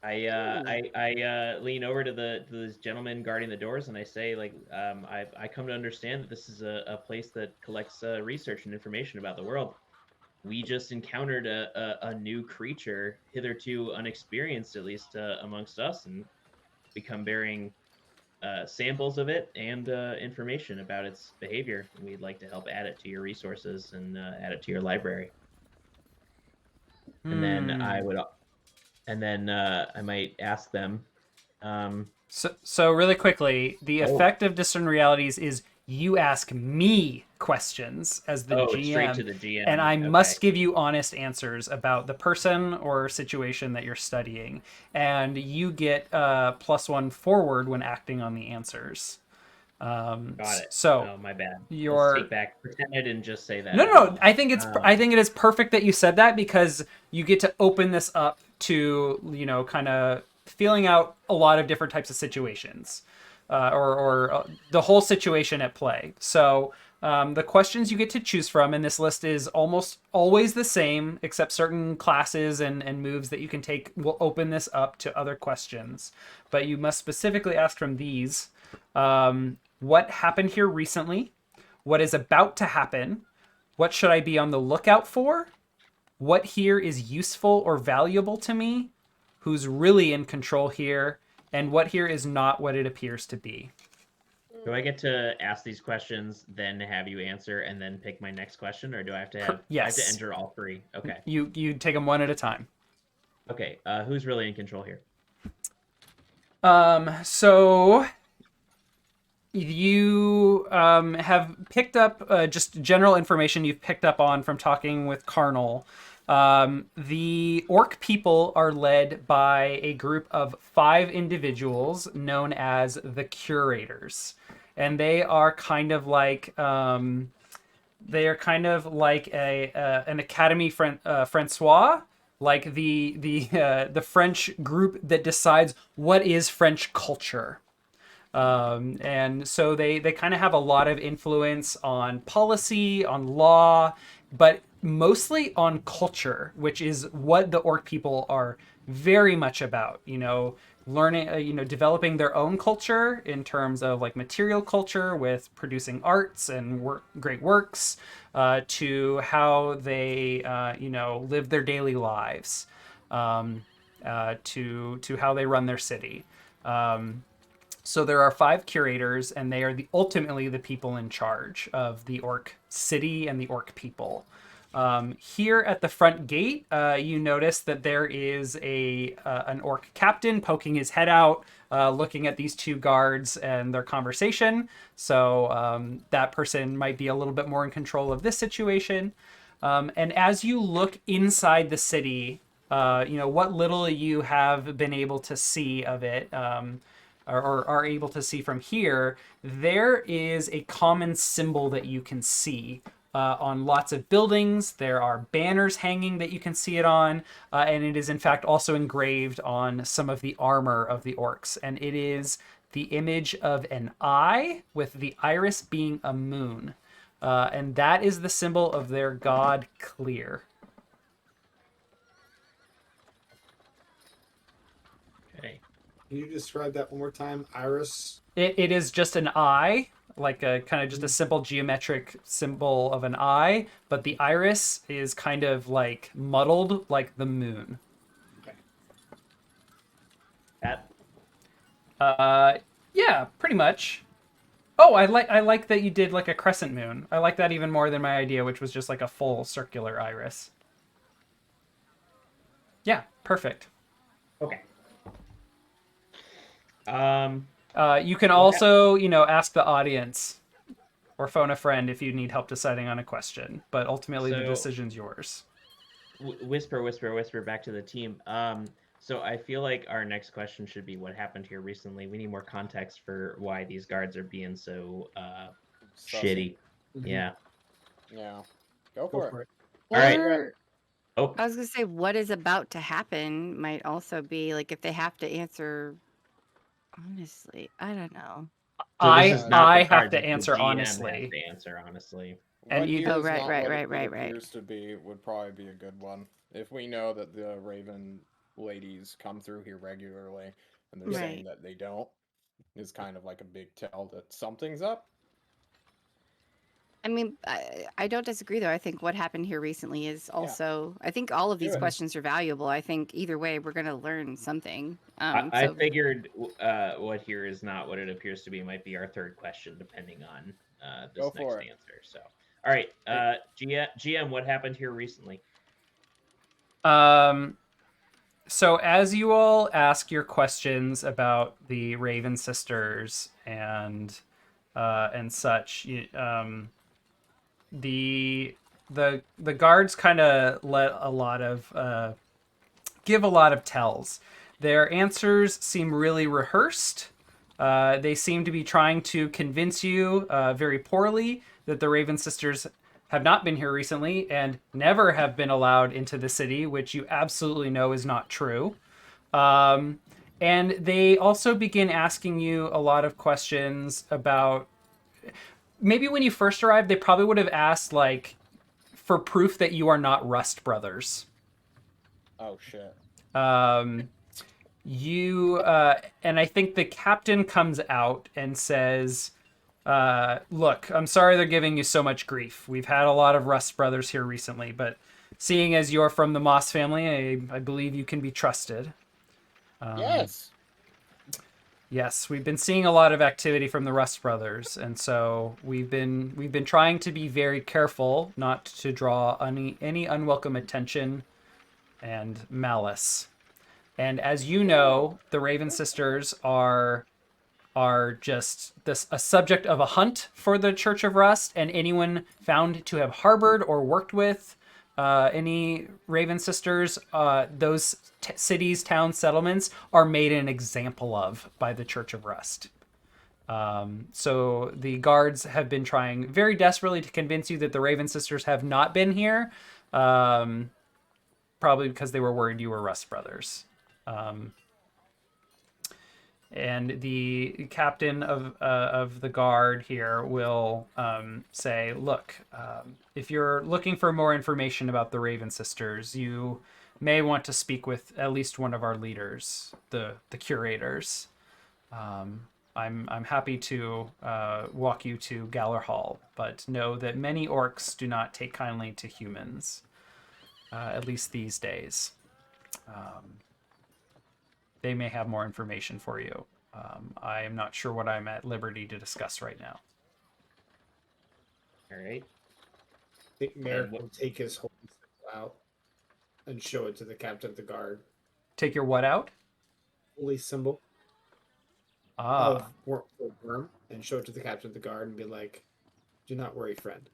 I lean over to this gentleman guarding the doors, and I say, I come to understand that this is a place that collects research and information about the world. We just encountered a new creature, hitherto unexperienced, at least amongst us, and become bearing samples of it and information about its behavior. We'd like to help add it to your resources and add it to your library. And then I would, I might ask them. So really quickly, the effect of discern realities is you ask me questions as the Oh, it's straight to GM, the GM. and I Okay. must give you honest answers about the person or situation that you're studying, and you get +1 forward when acting on the answers. Got it. So Oh, my bad. Let's your take back. Pretend I didn't just say that no, out no, no. loud. I think it is perfect that you said that because you get to open this up to, you know, kind of feeling out a lot of different types of situations, or the whole situation at play. So the questions you get to choose from, and this list is almost always the same, except certain classes and moves that you can take will open this up to other questions. But you must specifically ask from these: what happened here recently? What is about to happen? What should I be on the lookout for? What here is useful or valuable to me? Who's really in control here? And what here is not what it appears to be. Do I get to ask these questions, then have you answer, and then pick my next question, or do I have to have? I have to Yes. enter all three. Okay. You take them one at a time. Okay. Who's really in control here? So you have picked up just general information you've picked up on from talking with Carnal. The orc people are led by a group of 5 individuals known as the curators, and they are kind of like an Academy Francois, like the French group that decides what is French culture. And so they kind of have a lot of influence on policy, on law, but mostly on culture, which is what the orc people are very much about. You know, learning, developing their own culture in terms of like material culture with producing arts and great works, to how they, live their daily lives, to how they run their city. So there are 5 curators, and they are ultimately the people in charge of the orc city and the orc people. Here at the front gate, you notice that there is an orc captain poking his head out, looking at these 2 guards and their conversation. So that person might be a little bit more in control of this situation. And as you look inside the city, what little you have been able to see of it, or are able to see from here, there is a common symbol that you can see on lots of buildings. There are banners hanging that you can see it on, and it is in fact also engraved on some of the armor of the orcs. And it is the image of an eye, with the iris being a moon. And that is the symbol of their god Clear. Okay. Can you describe that one more time? Iris? It is just an eye, like a kind of just a simple geometric symbol of an eye, but the iris is kind of like muddled like the moon. Okay. That. Yeah, pretty much. Oh, I like that you did like a crescent moon. I like that even more than my idea, which was just like a full circular iris. Yeah, perfect. Okay. You can also, ask the audience or phone a friend if you need help deciding on a question, but ultimately the So- decision's yours. Whisper back to the team. So I feel like our next question should be what happened here recently. We need more context for why these guards are being so shitty. Mhm. Yeah. Yeah. Go Go for for it. it. All right. Or Oh, I was gonna say what is about to happen might also be like if they have to answer honestly. I don't know. so this is not I the have cards. to It's the answer GM honestly. has to answer honestly. And What you- here Oh, is right, not right, what right, it right, right. appears to be would probably be a good one. If we know that the Raven ladies come through here regularly and they're saying Right. that they don't, is kind of like a big tell that something's up. I mean, I don't disagree though. I think what happened here recently is also. I think all of these Do it. questions are valuable. I think either way, we're gonna learn something. I So figured what here is not what it appears to be might be our third question, depending on this Go for next it. answer. So, all right, GM, what happened here recently? So as you all ask your questions about the Raven sisters and and such. The the guards kind of let a lot of give a lot of tells. Their answers seem really rehearsed. They seem to be trying to convince you very poorly that the Raven sisters have not been here recently and never have been allowed into the city, which you absolutely know is not true. Um, and they also begin asking you a lot of questions about maybe when you first arrived, they probably would have asked, like, for proof that you are not Rust Brothers. Oh shit. Um, and I think the captain comes out and says, look, I'm sorry they're giving you so much grief. We've had a lot of Rust Brothers here recently, but seeing as you're from the Moss family, I believe you can be trusted. Yes. Yes, we've been seeing a lot of activity from the Rust Brothers, and so we've been trying to be very careful not to draw any unwelcome attention and malice. And as you know, the Raven sisters are just a subject of a hunt for the Church of Rust, and anyone found to have harbored or worked with any Raven sisters, those cities, towns, settlements are made an example of by the Church of Rust. So the guards have been trying very desperately to convince you that the Raven sisters have not been here, probably because they were worried you were Rust Brothers. And the captain of the guard here will say, look, if you're looking for more information about the Raven sisters, you may want to speak with at least one of our leaders, the curators. I'm happy to walk you to Galler Hall, but know that many orcs do not take kindly to humans, at least these days. They may have more information for you. I am not sure what I'm at liberty to discuss right now. All right. I think Merrick will take his holy symbol out and show it to the captain of the guard. Take your what out? Holy symbol of worm, and show it to the captain of the guard and be like, "Do not worry, friend.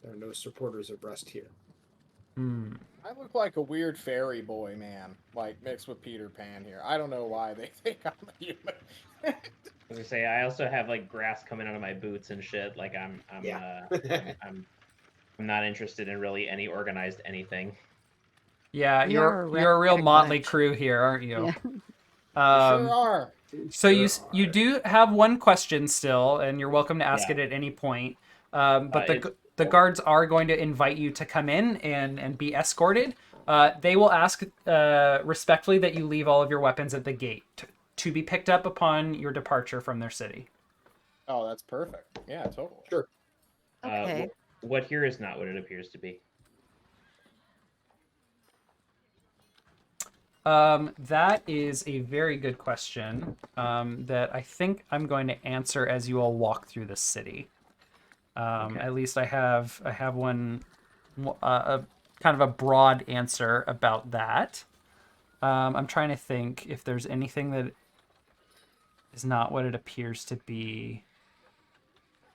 There are no supporters of Rust here." I look like a weird fairy boy, man, like mixed with Peter Pan here. I don't know why they think I'm a human. I was gonna say, I also have like grass coming out of my boots and shit. Like I'm not interested in really any organized anything. Yeah, We you're are a a real redneck motley bunch. crew here, aren't you? Yeah. Sure are. So you do have one question still, and you're welcome to ask Yeah. it at any point. But It's the guards are going to invite you to come in and be escorted. They will ask respectfully that you leave all of your weapons at the gate to be picked up upon your departure from their city. Oh, that's perfect. Yeah, totally. Sure. Okay. What here is not what it appears to be. That is a very good question that I think I'm going to answer as you all walk through the city. Okay. At least I have one, a kind of a broad answer about that. I'm trying to think if there's anything that is not what it appears to be.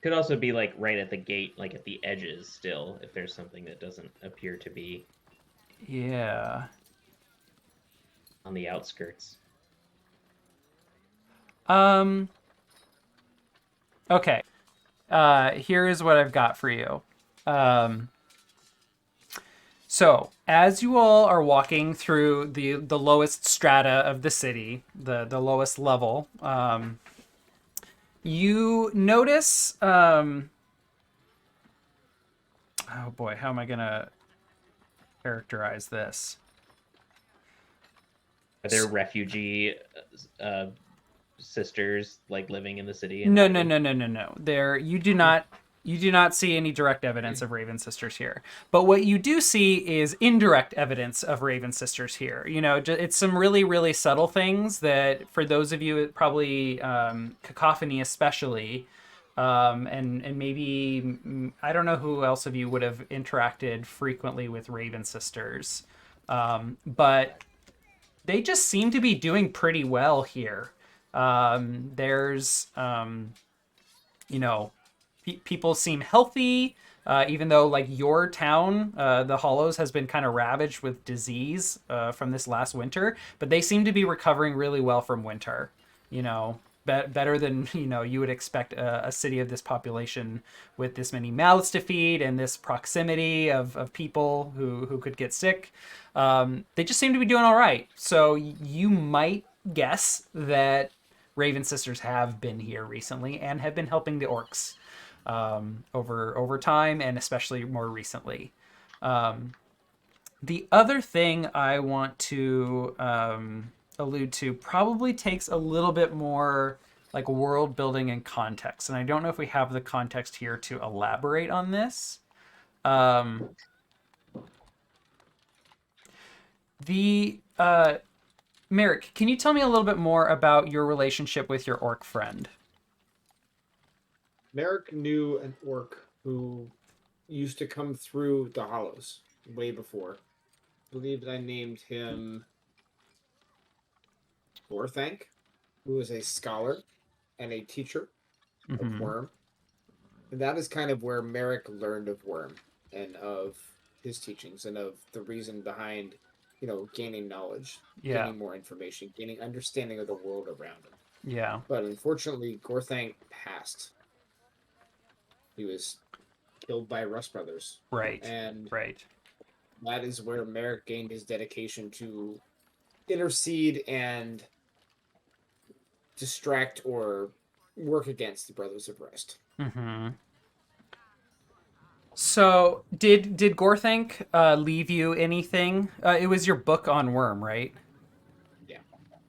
Could also be like right at the gate, like at the edges still, if there's something that doesn't appear to be Yeah. on the outskirts. Okay. Here is what I've got for you. So, as you all are walking through the lowest strata of the city, the lowest level, you notice. Oh boy, how am I gonna characterize this? Are there refugee sisters like living in the city? No. There, you do not see any direct evidence of Raven sisters here. But what you do see is indirect evidence of Raven sisters here. You know, it's some really, really subtle things that, for those of you, probably Cacophony especially, and maybe I don't know who else of you would have interacted frequently with Raven sisters, but they just seem to be doing pretty well here. There's you know, people seem healthy, even though like your town, the Hollows, has been kind of ravaged with disease from this last winter, but they seem to be recovering really well from winter. You know, better than you would expect a city of this population with this many mouths to feed and this proximity of people who could get sick. They just seem to be doing all right. So you might guess that Raven Sisters have been here recently and have been helping the orcs over time, and especially more recently. The other thing I want to allude to probably takes a little bit more like world building and context, and I don't know if we have the context here to elaborate on this. The Merrick, can you tell me a little bit more about your relationship with your orc friend? Merrick knew an orc who used to come through the Hollows way before. I believe that I named him Gorthank, who is a scholar and a teacher of Worm. And that is kind of where Merrick learned of Worm and of his teachings and of the reason behind, gaining knowledge, gaining more information, gaining understanding of the world around him. Yeah. But unfortunately, Gorthank passed. He was killed by Rust Brothers. Right. And right. that is where Merrick gained his dedication to intercede and distract or work against the Brothers of Rest. Mm-hmm. So, did Gorthank leave you anything? It was your book on Worm, right? Yeah.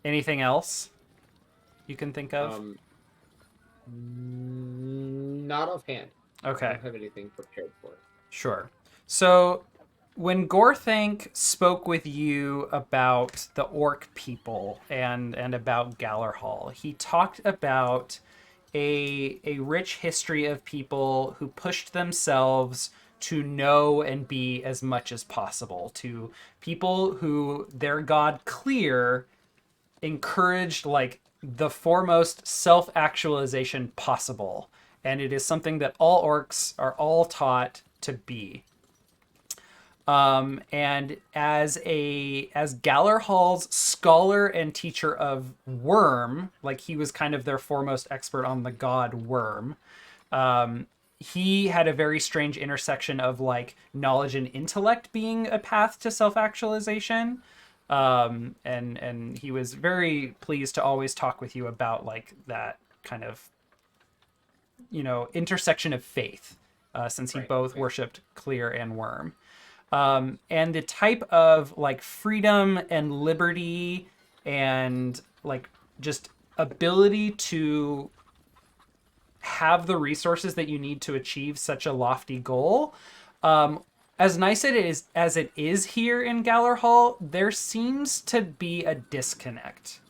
Anything else you can think of? Not offhand. Okay. I don't have anything prepared for it. Sure. So, when Gorthank spoke with you about the orc people and about Gallarhall, he talked about a rich history of people who pushed themselves to know and be as much as possible, to people who their god Clear encouraged like the foremost self-actualization possible, and it is something that all orcs are all taught to be. And as Gallarhall's scholar and teacher of Worm, like he was kind of their foremost expert on the god Worm, he had a very strange intersection of like knowledge and intellect being a path to self-actualization. And he was very pleased to always talk with you about like that kind of, intersection of faith, since he both worshipped Clear and Worm. And the type of like freedom and liberty and like just ability to have the resources that you need to achieve such a lofty goal. As nice as it is here in Gallarhall, there seems to be a disconnect.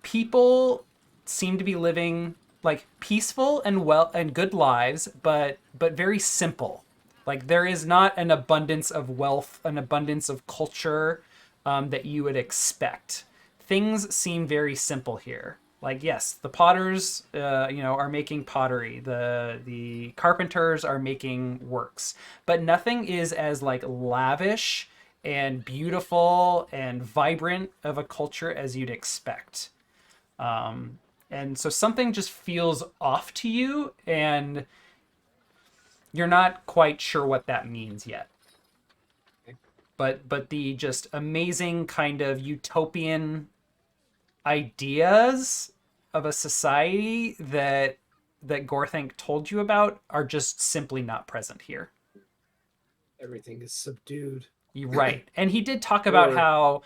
People seem to be living like peaceful and good lives, but very simple. Like there is not an abundance of wealth, an abundance of culture that you would expect. Things seem very simple here. Like yes, the potters, are making pottery. The carpenters are making works, but nothing is as like lavish and beautiful and vibrant of a culture as you'd expect. And so something just feels off to you, and you're not quite sure what that means yet. But the just amazing kind of utopian ideas of a society that Gorthank told you about are just simply not present here. Everything is subdued. You're right. And he did talk about how,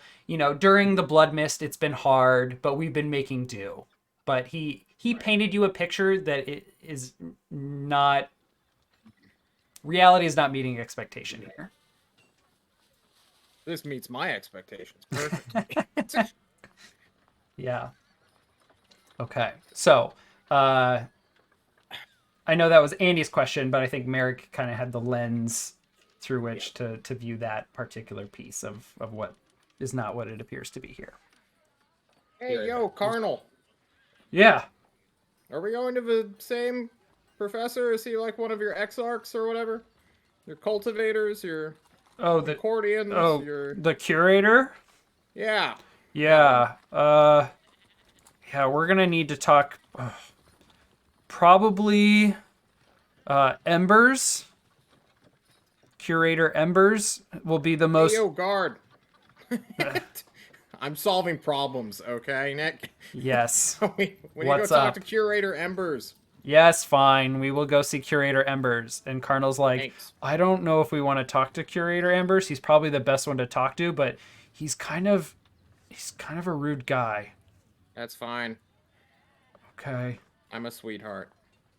during the Blood Mist it's been hard, but we've been making do. But he painted you a picture that it is not, reality is not meeting expectation here. This meets my expectations. Perfect. Yeah. Okay. So, I know that was Andy's question, but I think Merrick kind of had the lens through which to view that particular piece of what is not what it appears to be here. Hey, yo, Carnal. Yeah. Are we going to the same Professor? Is he like one of your exarchs or whatever? Your cultivators, your Oh, accordions, your... the curator. Yeah. Yeah. Yeah. We're gonna need to talk. Probably. Embers. Curator Embers will be the most. Hey, yo, guard. I'm solving problems, okay, Nick? Yes. we need to go What's talk up? to Curator Embers. Yes, fine. We will go see Curator Embers. And Cardinal's like, Thanks. I don't know if we want to talk to Curator Embers. He's probably the best one to talk to, but he's kind of a rude guy. That's fine. Okay. I'm a sweetheart.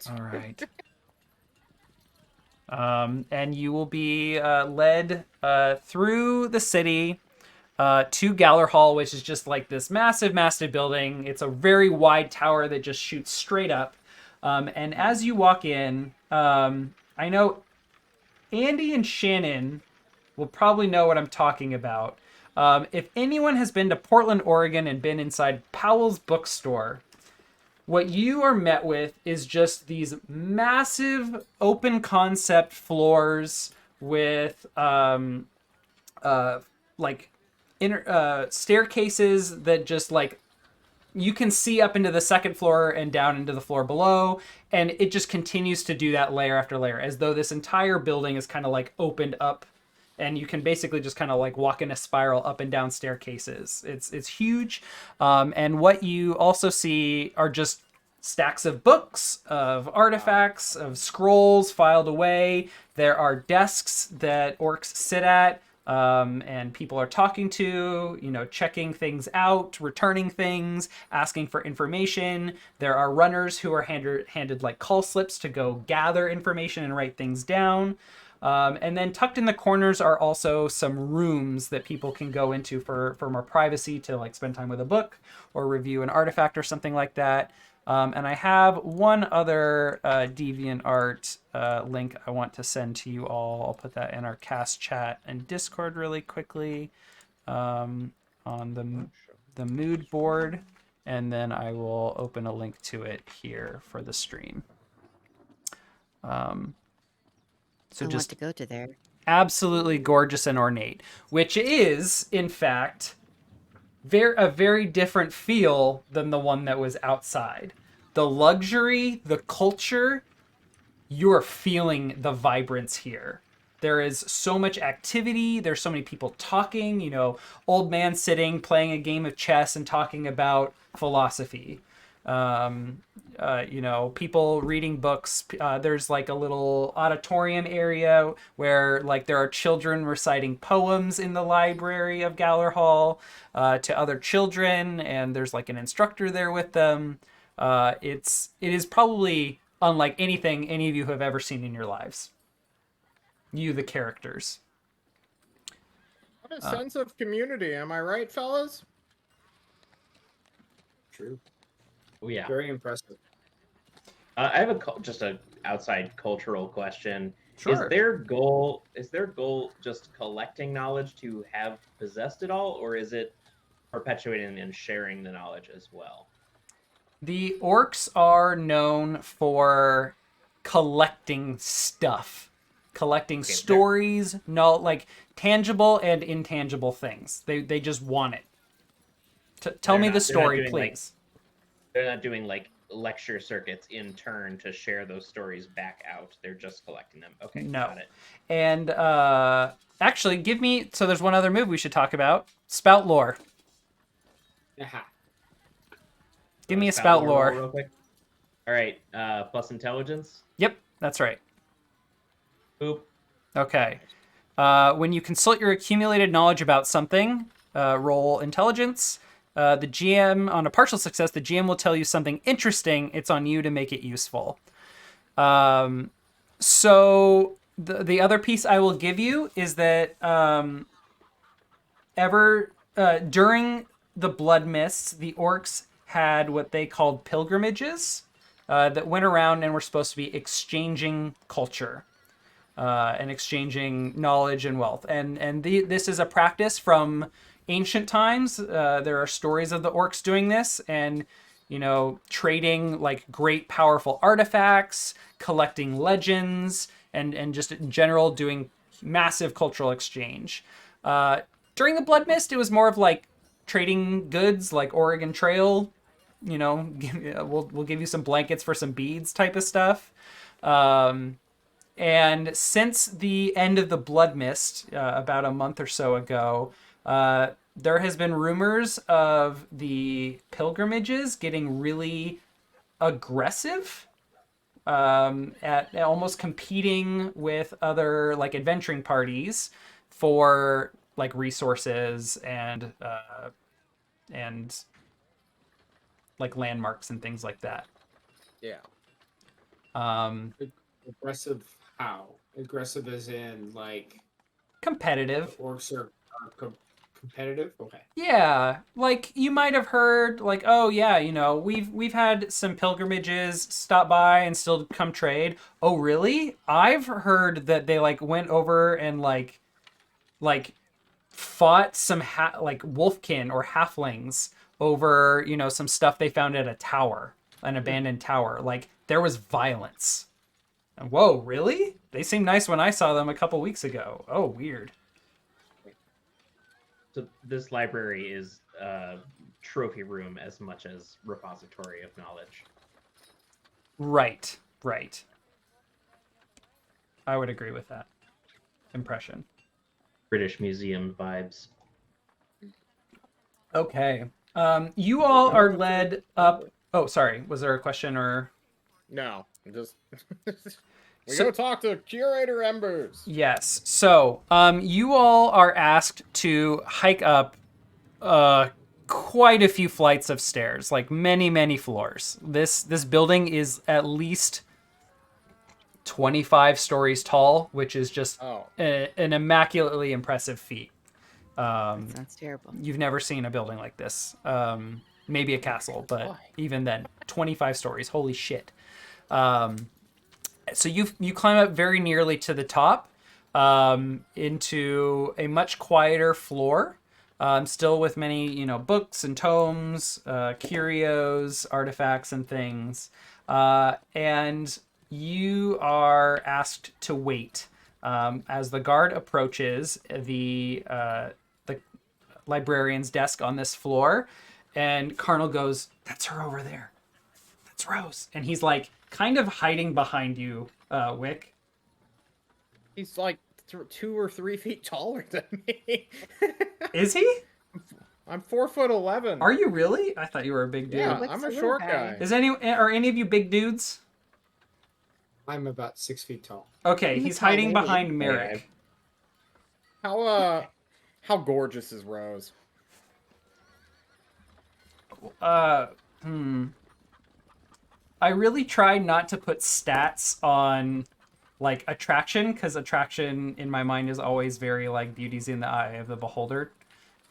All right. And you will be led through the city to Galler Hall, which is just like this massive, massive building. It's a very wide tower that just shoots straight up. And as you walk in, I know Andy and Shannon will probably know what I'm talking about. If anyone has been to Portland, Oregon, and been inside Powell's bookstore, what you are met with is just these massive open concept floors with staircases that just like you can see up into the second floor and down into the floor below, and it just continues to do that layer after layer, as though this entire building is kind of like opened up, and you can basically just kind of like walk in a spiral up and down staircases. It's huge, and what you also see are just stacks of books, of artifacts, of scrolls filed away. There are desks that orcs sit at. And people are talking to, checking things out, returning things, asking for information. There are runners who are handed like call slips to go gather information and write things down. And then tucked in the corners are also some rooms that people can go into for more privacy, to like spend time with a book or review an artifact or something like that. And I have one other DeviantArt link I want to send to you all. I'll put that in our cast chat and Discord really quickly on the mood board, and then I will open a link to it here for the stream. So I want to go to there. Absolutely gorgeous and ornate, which is, in fact, a very different feel than the one that was outside. The luxury, the culture, you're feeling the vibrance here. There is so much activity. There's so many people talking, old man sitting, playing a game of chess and talking about philosophy. People reading books. There's like a little auditorium area where like there are children reciting poems in the library of Galler Hall to other children, and there's like an instructor there with them. It is probably unlike anything any of you have ever seen in your lives. You, the characters. What a sense of community, am I right, fellas? True. Oh, yeah. Very impressive. I have just a outside cultural question. Sure. Is their goal just collecting knowledge to have possessed it all, or is it perpetuating and sharing the knowledge as well? The orcs are known for collecting stuff, collecting stories, like tangible and intangible things. They just want it. Tell me the story, please. They're not doing like lecture circuits in turn to share those stories back out. They're just collecting them. Okay, no. Got it. And actually, so there's one other move we should talk about. Spout lore. Aha. Give me a spout lore. Real quick. All right, plus intelligence. Yep, that's right. Boop. Okay. When you consult your accumulated knowledge about something, roll intelligence. The GM, on a partial success, the GM will tell you something interesting. It's on you to make it useful. So the other piece I will give you is that during the Blood Mists, the orcs had what they called pilgrimages that went around and were supposed to be exchanging culture and exchanging knowledge and wealth. And this is a practice from ancient times. There are stories of the orcs doing this, and trading like great powerful artifacts, collecting legends, and just in general doing massive cultural exchange. During the Blood Mist, it was more of like trading goods, like Oregon Trail. We'll give you some blankets for some beads type of stuff. And since the end of the Blood Mist, about a month or so ago, there has been rumors of the pilgrimages getting really aggressive, at almost competing with other like adventuring parties for like resources and like landmarks and things like that. Yeah. Aggressive how? Aggressive as in like Competitive. orcs are competitive? Okay. Yeah, like you might have heard, like, oh yeah, we've had some pilgrimages stop by and still come trade. Oh really? I've heard that they like went over and like fought some like wolfkin or halflings over some stuff they found at a tower, an abandoned tower. Like there was violence. And whoa, really? They seemed nice when I saw them a couple weeks ago. Oh, weird. So this library is a trophy room as much as repository of knowledge. Right. I would agree with that impression. British Museum vibes. Okay. You all are led up. Oh, sorry. Was there a question or? No, just we So- go talk to Curator Embers. Yes. So, you all are asked to hike up quite a few flights of stairs, like many floors. This building is at least 25 stories tall, which is just an immaculately impressive feat. That sounds terrible. You've never seen a building like this. Maybe a castle, but even then, 25 stories. Holy shit. So you climb up very nearly to the top, into a much quieter floor, still with many books and tomes, curios, artifacts, and things. And you are asked to wait as the guard approaches the librarian's desk on this floor, and Carnal goes, "That's her over there. That's Rose." And he's like kind of hiding behind you, Wick. He's like 2 or 3 feet taller than me. Is he? I'm 4'11". Are you really? I thought you were a big dude. Yeah, What's I'm the a little short guy? guy. Are any of you big dudes? I'm about 6 feet tall. Okay, I'm a he's tall hiding lady. behind Merrick. How gorgeous is Rose? I really try not to put stats on like attraction, because attraction in my mind is always very like beauty's in the eye of the beholder.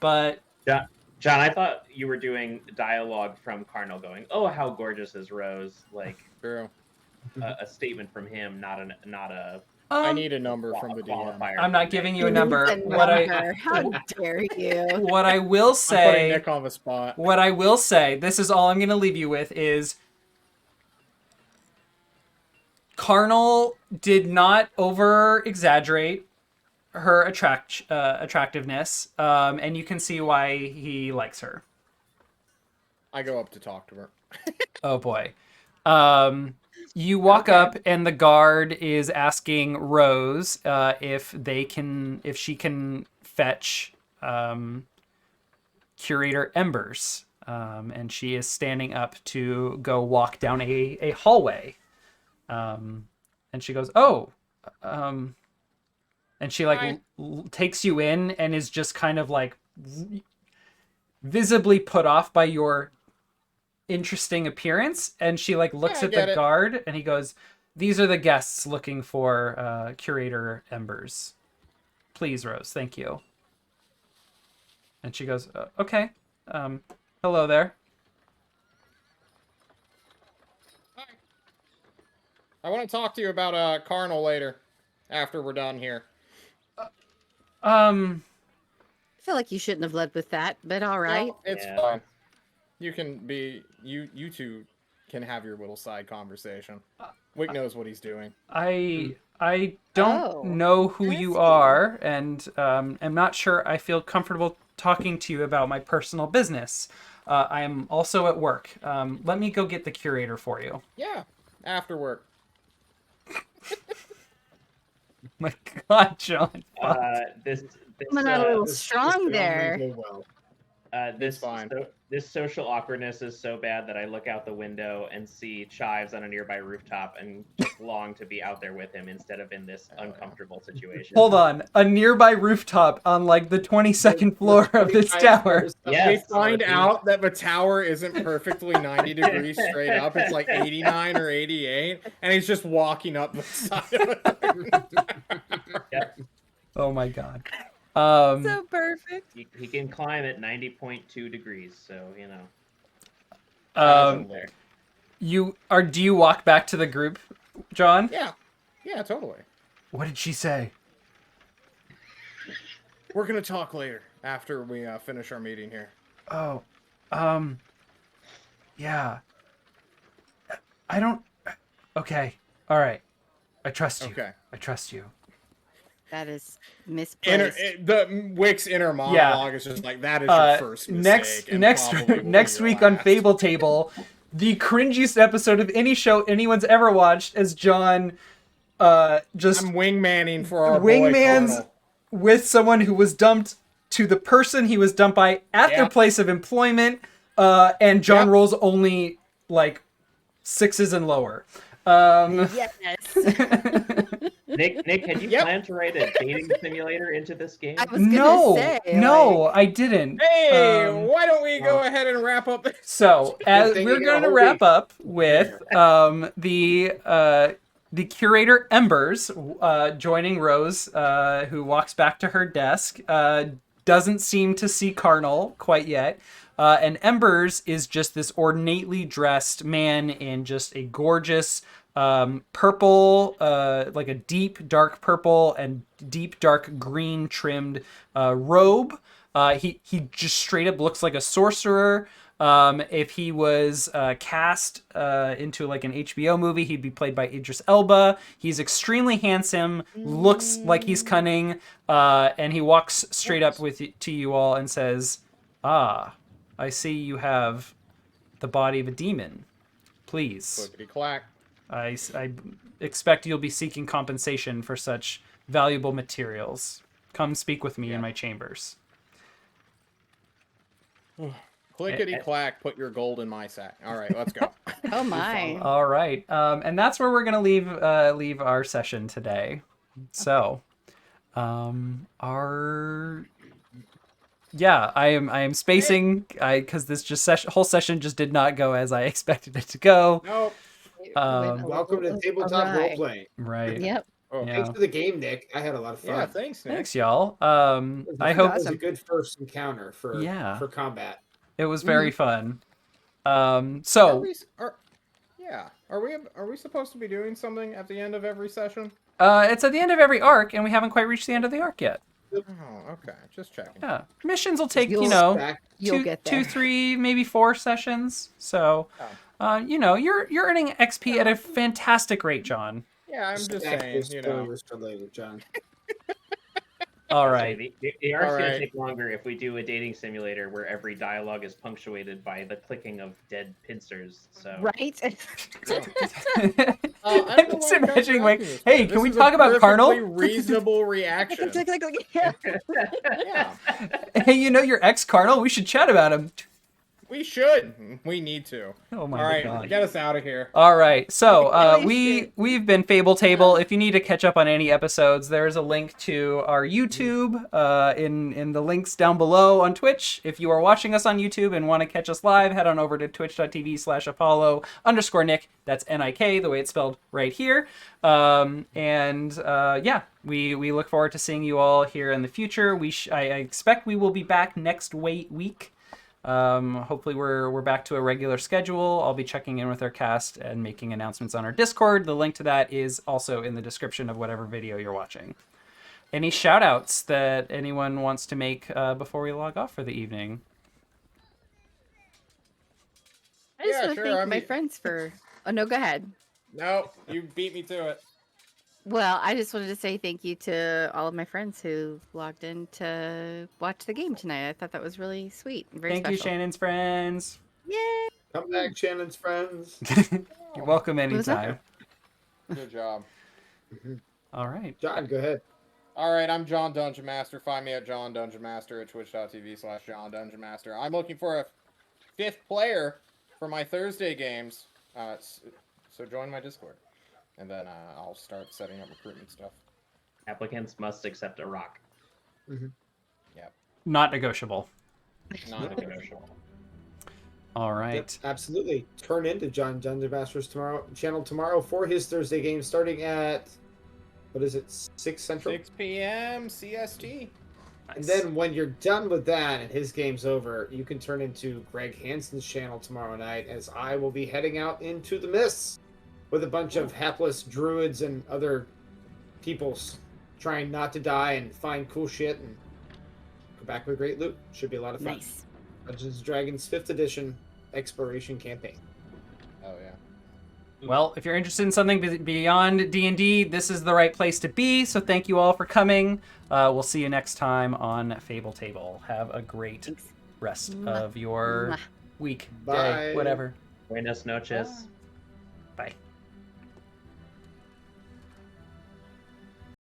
But John, I thought you were doing dialogue from Carnal going, "Oh, how gorgeous is Rose!" Like True. a statement from him, not a I need a number from the DM. qualifier. I'm not giving you a He number. needs a number. How dare you? What I will I'm putting say, Nick on the spot. what I will say, this is all I'm going to leave you with is Carnal did not over exaggerate her attractiveness, and you can see why he likes her. I go up to talk to her. Oh boy. You walk up and the guard is asking Rose if she can fetch Curator Embers, and she is standing up to go walk down a hallway, and she goes, "Oh," and she like takes you in and is just kind of like visibly put off by your interesting appearance, and she like looks at the guard and he goes, "These are the guests looking for Curator Embers. Please, Rose, thank you." And she goes, "Okay, hello there." Hi. I want to talk to you about Carnal later, after we're done here. I feel like you shouldn't have led with that, but all right. No, it's Yeah. fine. You can be you two can have your little side conversation. Wick knows what he's doing. I don't Oh, know who I you see. are, and am not sure I feel comfortable talking to you about my personal business. I am also at work. Let me go get the curator for you. Yeah, after work. My God, John. Fuck. This Coming out a little This strong gentleman there. go well. this fine. this social awkwardness is so bad that I look out the window and see Chives on a nearby rooftop and just long to be out there with him instead of in this uncomfortable situation. Hold on. A nearby rooftop on like the 22nd floor of this 29 tower. floors. Yes. We find out that the tower isn't perfectly 90 degrees straight up. It's like 89 or 88, and he's just walking up the side of it. Yep. Oh my God. So perfect. He can climb at 90.2 degrees, so you know. There. Do you walk back to the group, John? Yeah, totally. What did she say? We're gonna talk later after we finish our meeting here. Oh, yeah. I don't. Okay. All right. I trust you. Okay. I trust you. That is misplaced. The Wick's inner monologue is just like, that is your first mistake. Next your week on last. Fable Table, the cringiest episode of any show anyone's ever watched, as John just I'm wingmanning for our wingmans boy Colonel. with someone who was dumped to the person he was dumped by at their Yep. place of employment, and John Yep. rolls only like 6s and lower. Yes. Nick, had you Yep. planned to write a dating simulator into this game? I was gonna No, say, no, I didn't. Hey, Um, why don't we go ahead and wrap up? So as thing we're you get a going to whole wrap week. up with the curator Embers joining Rose, who walks back to her desk. Doesn't seem to see Carnal quite yet. And Embers is just this ornately dressed man in just a gorgeous purple, like a deep dark purple and deep dark green trimmed robe. He just straight up looks like a sorcerer. If he was cast into like an HBO movie, he'd be played by Idris Elba. He's extremely handsome, looks like he's cunning, and he walks straight up to you all and says, "Ah, I see you have the body of a demon. Please, Clickety clack. I expect you'll be seeking compensation for such valuable materials. Come speak with me in my chambers." Clickety clack, put your gold in my sack. All right, let's go. Oh my. All right, and that's where we're gonna leave our session today. So, I am spacing because this whole session just did not go as I expected it to go. Nope. Welcome to tabletop Awry. role playing. Right. Yep. Oh, Yeah. Thanks for the game, Nick. I had a lot of fun. yeah, thanks, Nick. Thanks, y'all. I It hope was a good first encounter for Yeah. combat. it was very fun. Are So, we supposed to be doing something at the end of every session? it's at the end of every arc, and we haven't quite reached the end of the arc yet. Oh, okay. Just checking. Yeah, missions will take You'll- Back You'll get there. 2, 3, maybe 4 sessions. So, you're earning XP at a fantastic rate, John. Yeah, I'm just stack saying, those you know. spoilers for later, John. All So right. the arc's All gonna right. take longer if we do a dating simulator where every dialogue is punctuated by the clicking of dead pincers. So Right? I'm just imagining, like, hey, can we talk about Carnal? Reasonable reaction. Yeah. Yeah, Hey, your ex Carnal? We should chat about him. we should. We need to. Oh my All right, God. get us out of here. All right, so Please do. we've been Fable Table. If you need to catch up on any episodes, there's a link to our YouTube in the links down below on Twitch. If you are watching us on YouTube and want to catch us live, head on over to twitch.tv/Apollo_Nick. That's Nik, the way it's spelled right here. We look forward to seeing you all here in the future. I expect we will be back next week. Hopefully we're back to a regular schedule. I'll be checking in with our cast and making announcements on our Discord. The link to that is also in the description of whatever video you're watching. Any shout outs that anyone wants to make before we log off for the evening? just yeah, want to sure. thank I my mean, friends for. Oh no, go ahead. no, you beat me to it. Well, I just wanted to say thank you to all of my friends who logged in to watch the game tonight. I thought that was really sweet and very Thank you, special. Shannon's friends. Yay! Come back, Shannon's friends. You're welcome What was that? anytime. Good job. All right. John, go ahead. All right, I'm John Dungeon Master. Find me at John Dungeon Master at twitch.tv/John Dungeon Master. I'm looking for a 5th player for my Thursday games. So join my Discord, and then I'll start setting up recruitment stuff. Applicants must accept a rock. Yep, Not negotiable. non-negotiable. All Yep, right. absolutely. Turn into John Dungeon Master's channel tomorrow for his Thursday game, starting at, what is it, 6 Central? 6 p.m. CST. And then when you're done with that and his game's over, you can turn into Greg Hansen's channel tomorrow night, as I will be heading out into the mists with a bunch of hapless druids and other peoples trying not to die and find cool shit and come back with great loot. Should be a lot of fun. Nice. Dungeons & Dragons 5th edition exploration campaign. Oh yeah. Well, if you're interested in something beyond D&D, this is the right place to be. So thank you all for coming. We'll see you next time on Fable Table. Have a great Thanks. rest Mwah. of your Mwah. week, Bye. day, whatever. Buenas noches. Bye.